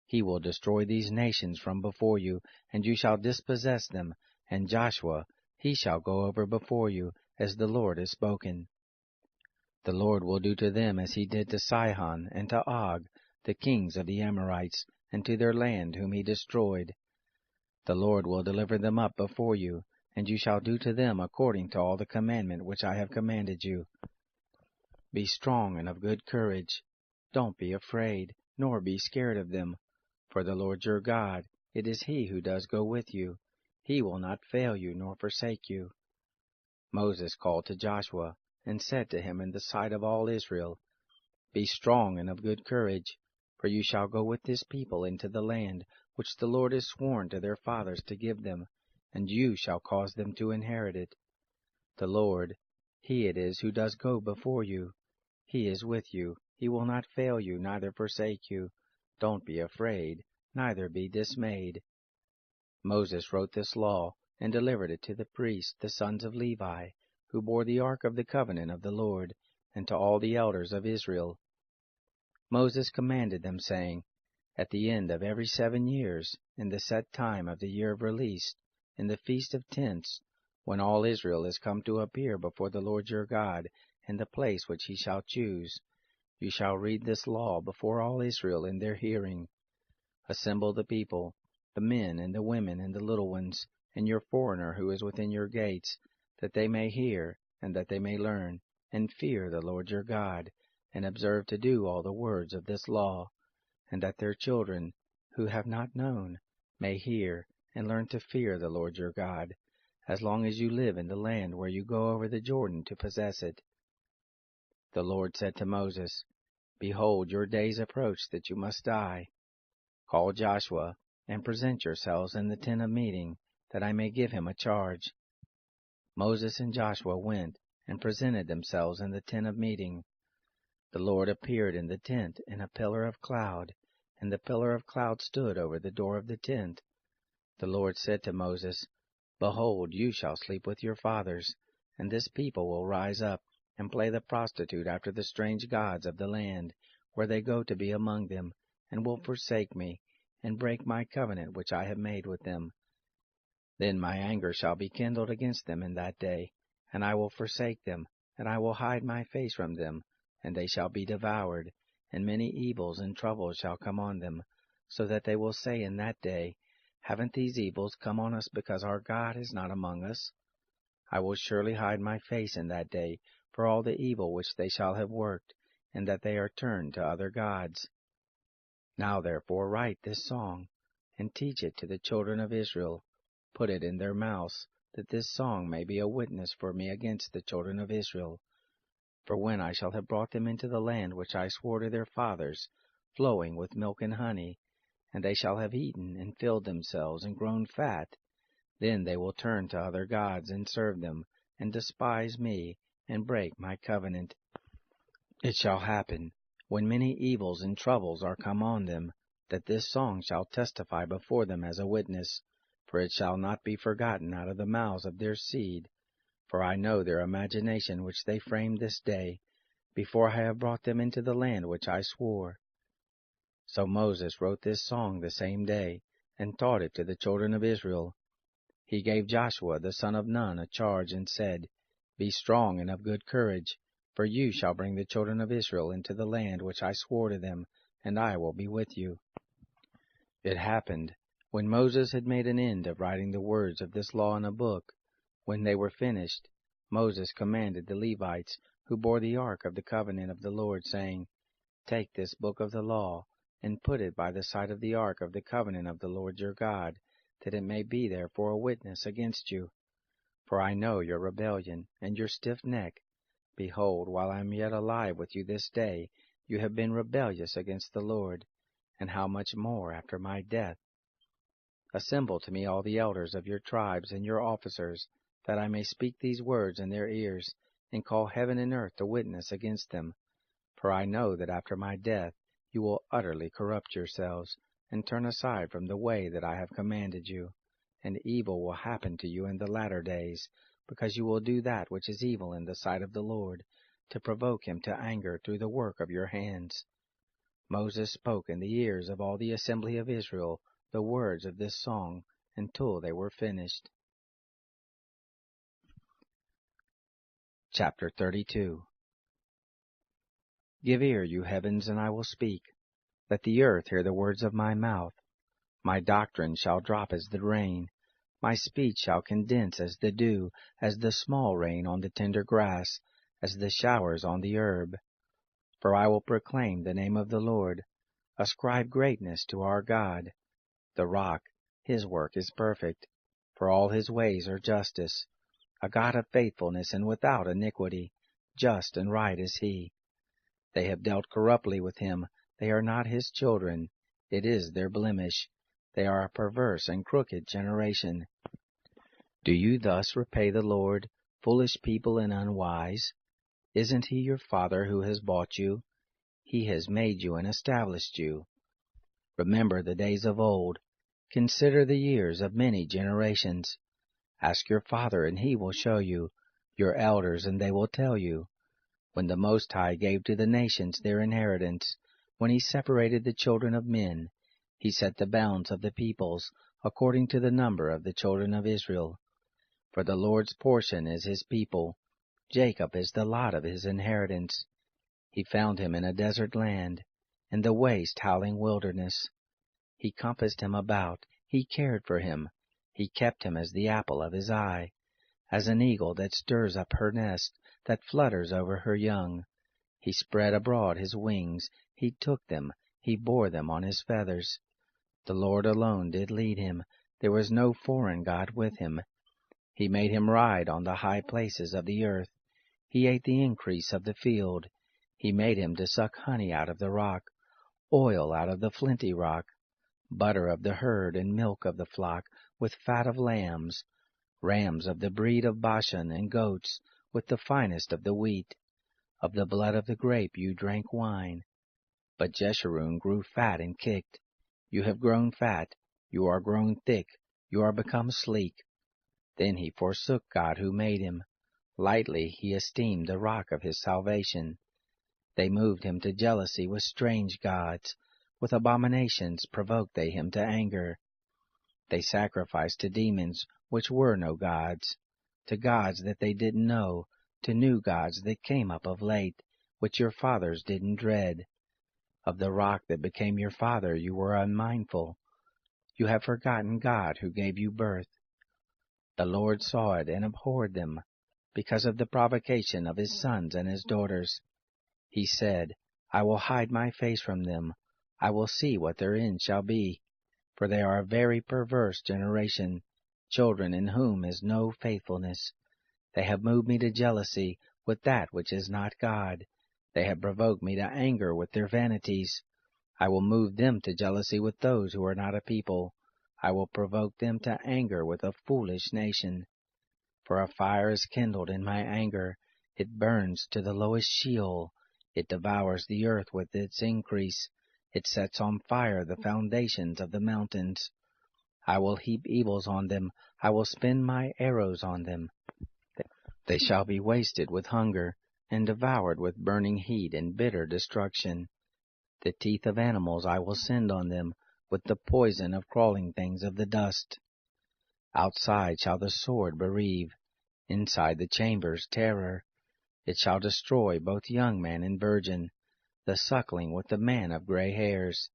He will destroy these nations from before you, and you shall dispossess them. And Joshua, he shall go over before you, as the Lord has spoken. The Lord will do to them as he did to Sihon and to Og, the kings of the Amorites, and to their land whom he destroyed. The Lord will deliver them up before you, and you shall do to them according to all the commandment which I have commanded you. Be strong and of good courage. Don't be afraid, nor be scared of them. For the Lord your God, it is he who does go with you. He will not fail you nor forsake you. Moses called to Joshua, and said to him in the sight of all Israel, Be strong and of good courage, for you shall go with this people into the land which the Lord has sworn to their fathers to give them, and you shall cause them to inherit it. The Lord, he it is who does go before you. He is with you. He will not fail you, neither forsake you. Don't be afraid, neither be dismayed. Moses wrote this law, and delivered it to the priests, the sons of Levi, who bore the ark of the covenant of the Lord, and to all the elders of Israel. Moses commanded them, saying, At the end of every 7 years, in the set time of the year of release, in the feast of tents, when all Israel is come to appear before the Lord your God, in the place which he shall choose, you shall read this law before all Israel in their hearing. Assemble the people, the men and the women and the little ones, and your foreigner who is within your gates, that they may hear, and that they may learn, and fear the Lord your God, and observe to do all the words of this law, and that their children, who have not known, may hear, and learn to fear the Lord your God, as long as you live in the land where you go over the Jordan to possess it. The Lord said to Moses, Behold, your days approach that you must die. Call Joshua, and present yourselves in the tent of meeting, that I may give him a charge. Moses and Joshua went, and presented themselves in the tent of meeting. The Lord appeared in the tent in a pillar of cloud, and the pillar of cloud stood over the door of the tent. The Lord said to Moses, Behold, you shall sleep with your fathers, and this people will rise up and play the prostitute after the strange gods of the land, where they go to be among them, and will forsake me, and break my covenant which I have made with them. Then my anger shall be kindled against them in that day, and I will forsake them, and I will hide my face from them, and they shall be devoured, and many evils and troubles shall come on them, so that they will say in that day, Haven't these evils come on us because our God is not among us? I will surely hide my face in that day for all the evil which they shall have worked, and that they are turned to other gods. Now therefore write this song, and teach it to the children of Israel. Put it in their mouths, that this song may be a witness for me against the children of Israel. For when I shall have brought them into the land which I swore to their fathers, flowing with milk and honey, and they shall have eaten and filled themselves and grown fat, then they will turn to other gods and serve them, and despise me, and break my covenant. It shall happen, when many evils and troubles are come on them, that this song shall testify before them as a witness, for it shall not be forgotten out of the mouths of their seed. For I know their imagination which they framed this day, before I have brought them into the land which I swore. So Moses wrote this song the same day, and taught it to the children of Israel. He gave Joshua the son of Nun a charge, and said, Be strong and of good courage, for you shall bring the children of Israel into the land which I swore to them, and I will be with you. It happened, when Moses had made an end of writing the words of this law in a book, when they were finished, Moses commanded the Levites, who bore the ark of the covenant of the Lord, saying, Take this book of the law, and put it by the side of the ark of the covenant of the Lord your God, that it may be there for a witness against you. For I know your rebellion, and your stiff neck. Behold, while I am yet alive with you this day, you have been rebellious against the Lord, and how much more after my death? Assemble to me all the elders of your tribes and your officers, that I may speak these words in their ears, and call heaven and earth to witness against them. For I know that after my death you will utterly corrupt yourselves, and turn aside from the way that I have commanded you, and evil will happen to you in the latter days, because you will do that which is evil in the sight of the Lord, to provoke him to anger through the work of your hands. Moses spoke in the ears of all the assembly of Israel the words of this song until they were finished. Chapter 32. Give ear, you heavens, and I will speak. Let the earth hear the words of my mouth. My doctrine shall drop as the rain. My speech shall condense as the dew, as the small rain on the tender grass, as the showers on the herb. For I will proclaim the name of the Lord. Ascribe greatness to our God. The rock, his work is perfect, for all his ways are justice. A God of faithfulness and without iniquity, just and right is he. They have dealt corruptly with him, they are not his children. It is their blemish. They are a perverse and crooked generation. Do you thus repay the Lord, foolish people and unwise? Isn't he your father who has bought you? He has made you and established you. Remember the days of old. Consider the years of many generations. Ask your father, and he will show you, your elders, and they will tell you. When the Most High gave to the nations their inheritance, when he separated the children of men, he set the bounds of the peoples, according to the number of the children of Israel. For the Lord's portion is his people, Jacob is the lot of his inheritance. He found him in a desert land, in the waste howling wilderness. He compassed him about, he cared for him. He kept him as the apple of his eye, as an eagle that stirs up her nest, that flutters over her young. He spread abroad his wings, he took them, he bore them on his feathers. The Lord alone did lead him, there was no foreign god with him. He made him ride on the high places of the earth. He ate the increase of the field. He made him to suck honey out of the rock, oil out of the flinty rock, butter of the herd and milk of the flock, with fat of lambs, rams of the breed of Bashan, and goats, with the finest of the wheat. Of the blood of the grape you drank wine. But Jeshurun grew fat and kicked. You have grown fat, you are grown thick, you are become sleek. Then he forsook God who made him. Lightly he esteemed the rock of his salvation. They moved him to jealousy with strange gods. With abominations provoked they him to anger. They sacrificed to demons which were no gods, to gods that they didn't know, to new gods that came up of late, which your fathers didn't dread. Of the rock that became your father you were unmindful. You have forgotten God who gave you birth. The Lord saw it and abhorred them, because of the provocation of his sons and his daughters. He said, I will hide my face from them, I will see what their end shall be. For they are a very perverse generation, children in whom is no faithfulness. They have moved me to jealousy with that which is not God. They have provoked me to anger with their vanities. I will move them to jealousy with those who are not a people. I will provoke them to anger with a foolish nation. For a fire is kindled in my anger. It burns to the lowest Sheol. It devours the earth with its increase. It sets on fire the foundations of the mountains. I will heap evils on them. I will spin my arrows on them. They shall be wasted with hunger, and devoured with burning heat and bitter destruction. The teeth of animals I will send on them, with the poison of crawling things of the dust. Outside shall the sword bereave, inside the chambers terror. It shall destroy both young man and virgin, the suckling with the man of gray hairs.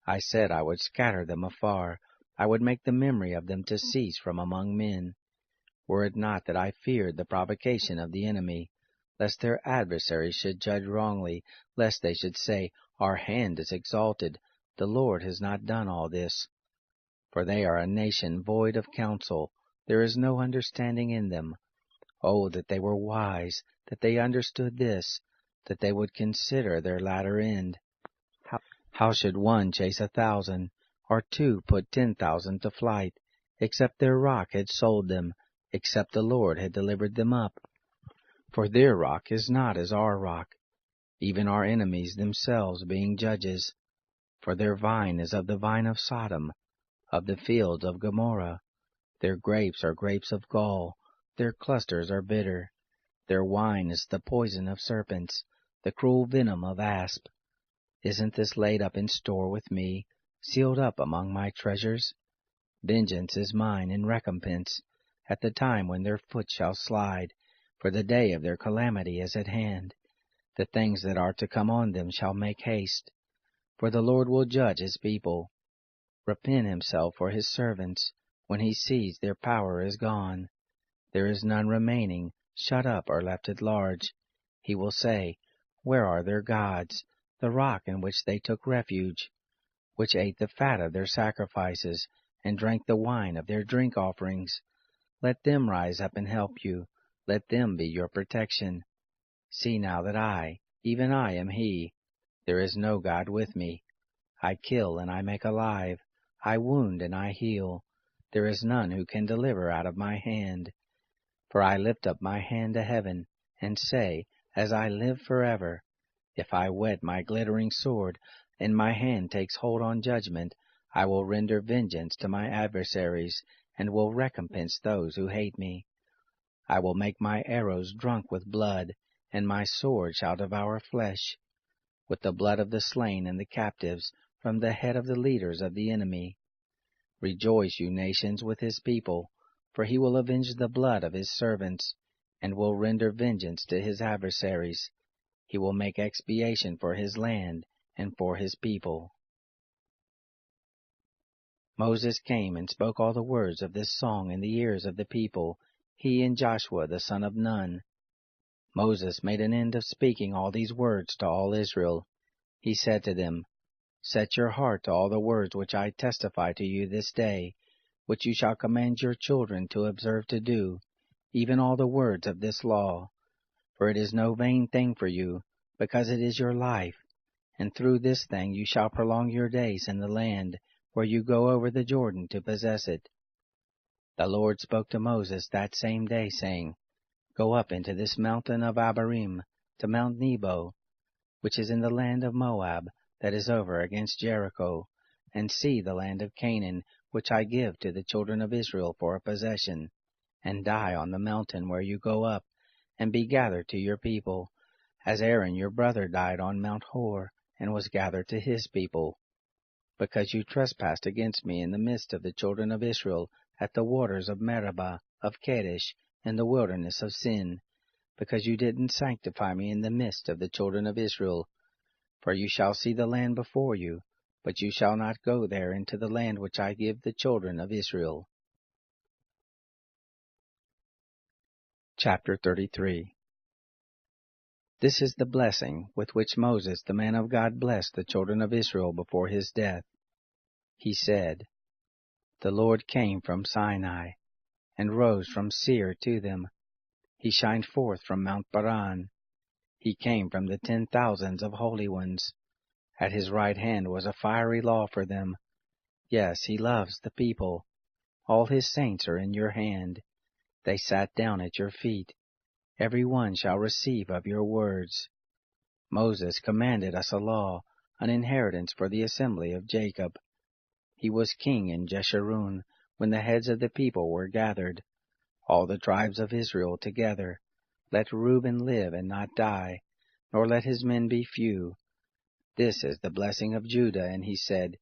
I said I would scatter them afar, I would make the memory of them to cease from among men. Were it not that I feared the provocation of the enemy, lest their adversaries should judge wrongly, lest they should say, Our hand is exalted, the Lord has not done all this. For they are a nation void of counsel, there is no understanding in them. Oh, that they were wise, that they understood this, that they would consider their latter end. How should one chase 1,000, or two put 10,000 to flight, except their rock had sold them, except the Lord had delivered them up? For their rock is not as our rock, even our enemies themselves being judges. For their vine is of the vine of Sodom, of the fields of Gomorrah. Their grapes are grapes of gall, their clusters are bitter. Their wine is the poison of serpents, the cruel venom of asp. Isn't this laid up in store with me, sealed up among my treasures? Vengeance is mine in recompense, at the time when their foot shall slide, for the day of their calamity is at hand. The things that are to come on them shall make haste, for the Lord will judge his people. Repent himself for his servants, when he sees their power is gone. There is none remaining, shut up or left at large. He will say, Where are their gods, the rock in which they took refuge, which ate the fat of their sacrifices, and drank the wine of their drink offerings? Let them rise up and help you, let them be your protection. See now that I, even I, am he. There is no God with me. I kill and I make alive, I wound and I heal. There is none who can deliver out of my hand. For I lift up my hand to heaven, and say, As I live forever, if I whet my glittering sword, and my hand takes hold on judgment, I will render vengeance to my adversaries, and will recompense those who hate me. I will make my arrows drunk with blood, and my sword shall devour flesh, with the blood of the slain and the captives, from the head of the leaders of the enemy. Rejoice, you nations, with his people, for he will avenge the blood of his servants, and will render vengeance to his adversaries. He will make expiation for his land and for his people. Moses came and spoke all the words of this song in the ears of the people, he and Joshua the son of Nun. Moses made an end of speaking all these words to all Israel. He said to them, Set your heart to all the words which I testify to you this day, which you shall command your children to observe to do, even all the words of this law. For it is no vain thing for you, because it is your life, and through this thing you shall prolong your days in the land, where you go over the Jordan to possess it. The Lord spoke to Moses that same day, saying, Go up into this mountain of Abarim, to Mount Nebo, which is in the land of Moab, that is over against Jericho, and see the land of Canaan, which I give to the children of Israel for a possession, and die on the mountain where you go up, and be gathered to your people, as Aaron your brother died on Mount Hor, and was gathered to his people. Because you trespassed against me in the midst of the children of Israel, at the waters of Meribah, of Kadesh, in the wilderness of Sin, because you didn't sanctify me in the midst of the children of Israel. For you shall see the land before you, but you shall not go there into the land which I give the children of Israel. Chapter 33. This is the blessing with which Moses the man of God blessed the children of Israel before his death. He said, The Lord came from Sinai, and rose from Seir to them. He shined forth from Mount Paran. He came from the 10,000s of holy ones. At his right hand was a fiery law for them. Yes, he loves the people. All his saints are in your hand. They sat down at your feet. Every one shall receive of your words. Moses commanded us a law, an inheritance for the assembly of Jacob. He was king in Jeshurun, when the heads of the people were gathered, all the tribes of Israel together. Let Reuben live and not die, nor let his men be few. This is the blessing of Judah. And he said,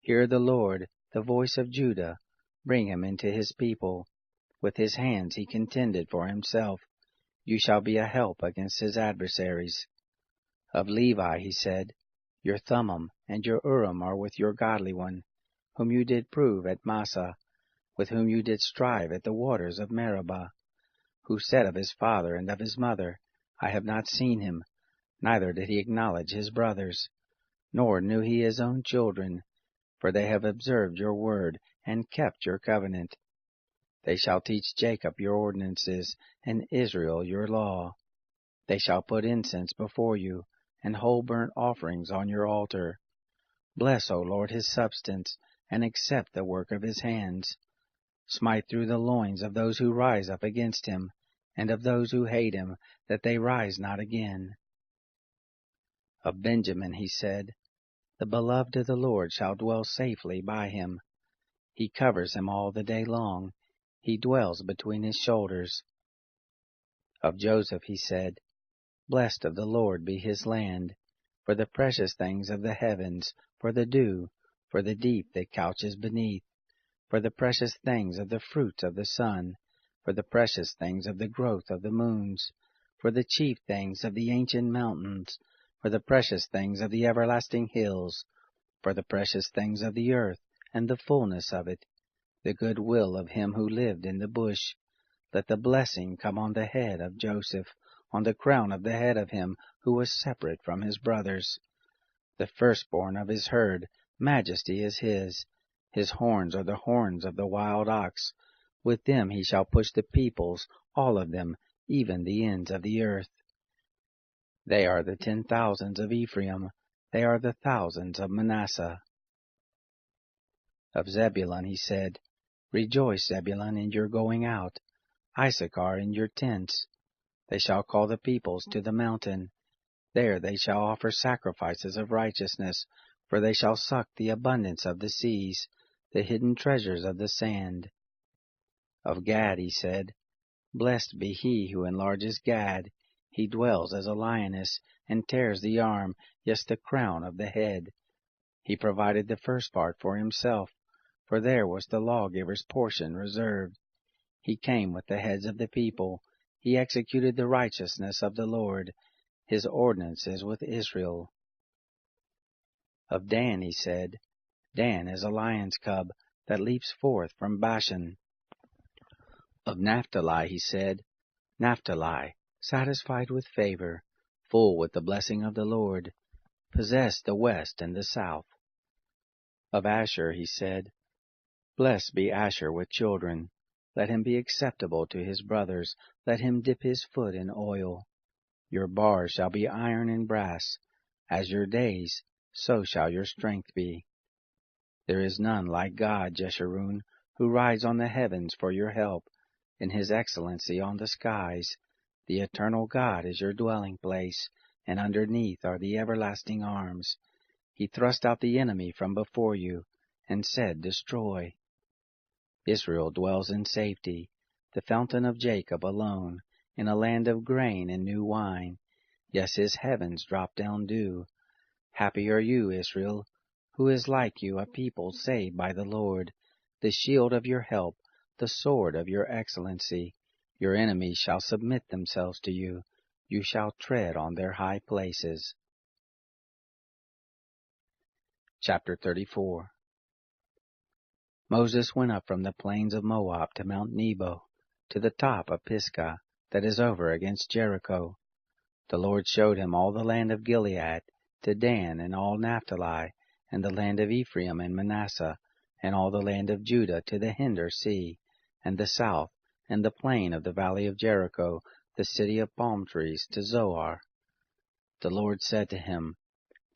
Hear the Lord, the voice of Judah. Bring him into his people. With his hands he contended for himself. You shall be a help against his adversaries. Of Levi he said, Your Thummim and your Urim are with your godly one, whom you did prove at Massah, with whom you did strive at the waters of Meribah, who said of his father and of his mother, I have not seen him, neither did he acknowledge his brothers, nor knew he his own children, for they have observed your word, and kept your covenant. They shall teach Jacob your ordinances, and Israel your law. They shall put incense before you, and whole burnt offerings on your altar. Bless, O Lord, his substance, and accept the work of his hands. Smite through the loins of those who rise up against him, and of those who hate him, that they rise not again. Of Benjamin he said, The beloved of the Lord shall dwell safely by him. He covers him all the day long. He dwells between his shoulders. Of Joseph he said, Blessed of the Lord be his land, for the precious things of the heavens, for the dew, for the deep that couches beneath, for the precious things of the fruits of the sun, for the precious things of the growth of the moons, for the chief things of the ancient mountains, for the precious things of the everlasting hills, for the precious things of the earth, and the fullness of it, the good will of him who lived in the bush. Let the blessing come on the head of Joseph, on the crown of the head of him who was separate from his brothers. The firstborn of his herd, majesty is his. His horns are the horns of the wild ox. With them he shall push the peoples, all of them, even the ends of the earth. They are the 10,000s of Ephraim. They are the thousands of Manasseh. Of Zebulun he said, Rejoice, Zebulun, in your going out, Issachar in your tents. They shall call the peoples to the mountain. There they shall offer sacrifices of righteousness, for they shall suck the abundance of the seas, the hidden treasures of the sand. Of Gad he said, Blessed be he who enlarges Gad. He dwells as a lioness, and tears the arm, yes, the crown of the head. He provided the first part for himself, for there was the lawgiver's portion reserved. He came with the heads of the people. He executed the righteousness of the Lord, his ordinances with Israel. Of Dan he said, Dan is a lion's cub, that leaps forth from Bashan. Of Naphtali he said, Naphtali, satisfied with favor, full with the blessing of the Lord, possess the west and the south. Of Asher he said, Blessed be Asher with children. Let him be acceptable to his brothers. Let him dip his foot in oil. Your bars shall be iron and brass. As your days, so shall your strength be. There is none like God, Jeshurun, who rides on the heavens for your help, in his excellency on the skies. The eternal God is your dwelling place, and underneath are the everlasting arms. He thrust out the enemy from before you, and said, Destroy. Israel dwells in safety, the fountain of Jacob alone, in a land of grain and new wine. Yes, his heavens drop down dew. Happy are you, Israel, who is like you, a people saved by the Lord, the shield of your help, the sword of your excellency. Your enemies shall submit themselves to you. You shall tread on their high places. Chapter 34. Moses went up from the plains of Moab to Mount Nebo, to the top of Pisgah, that is over against Jericho. The Lord showed him all the land of Gilead, to Dan and all Naphtali, and the land of Ephraim and Manasseh, and all the land of Judah to the hinder sea, and the south, and the plain of the valley of Jericho, the city of palm trees, to Zoar. The Lord said to him,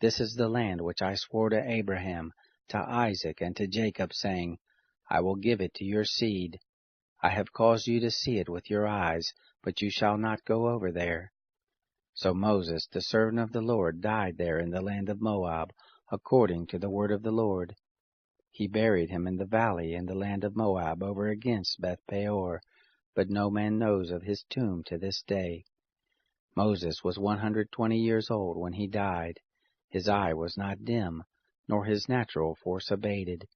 This is the land which I swore to Abraham, to Isaac, and to Jacob, saying, I will give it to your seed. I have caused you to see it with your eyes, but you shall not go over there. So Moses, the servant of the Lord, died there in the land of Moab, according to the word of the Lord. He buried him in the valley in the land of Moab over against Beth-peor, but no man knows of his tomb to this day. Moses was 120 years old when he died. His eye was not dim, nor his natural force abated.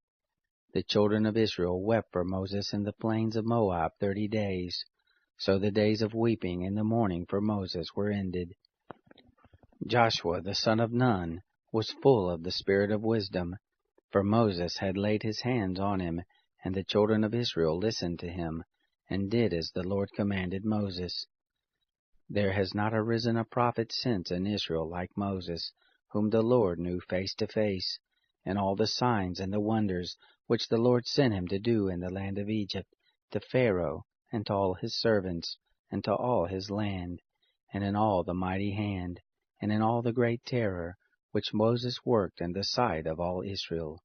The children of Israel wept for Moses in the plains of Moab 30 days. So the days of weeping and the mourning for Moses were ended. Joshua the son of Nun was full of the spirit of wisdom, for Moses had laid his hands on him, and the children of Israel listened to him, and did as the Lord commanded Moses. There has not arisen a prophet since in Israel like Moses, whom the Lord knew face to face, and all the signs and the wonders which the Lord sent him to do in the land of Egypt, to Pharaoh, and to all his servants, and to all his land, and in all the mighty hand, and in all the great terror, which Moses worked in the sight of all Israel.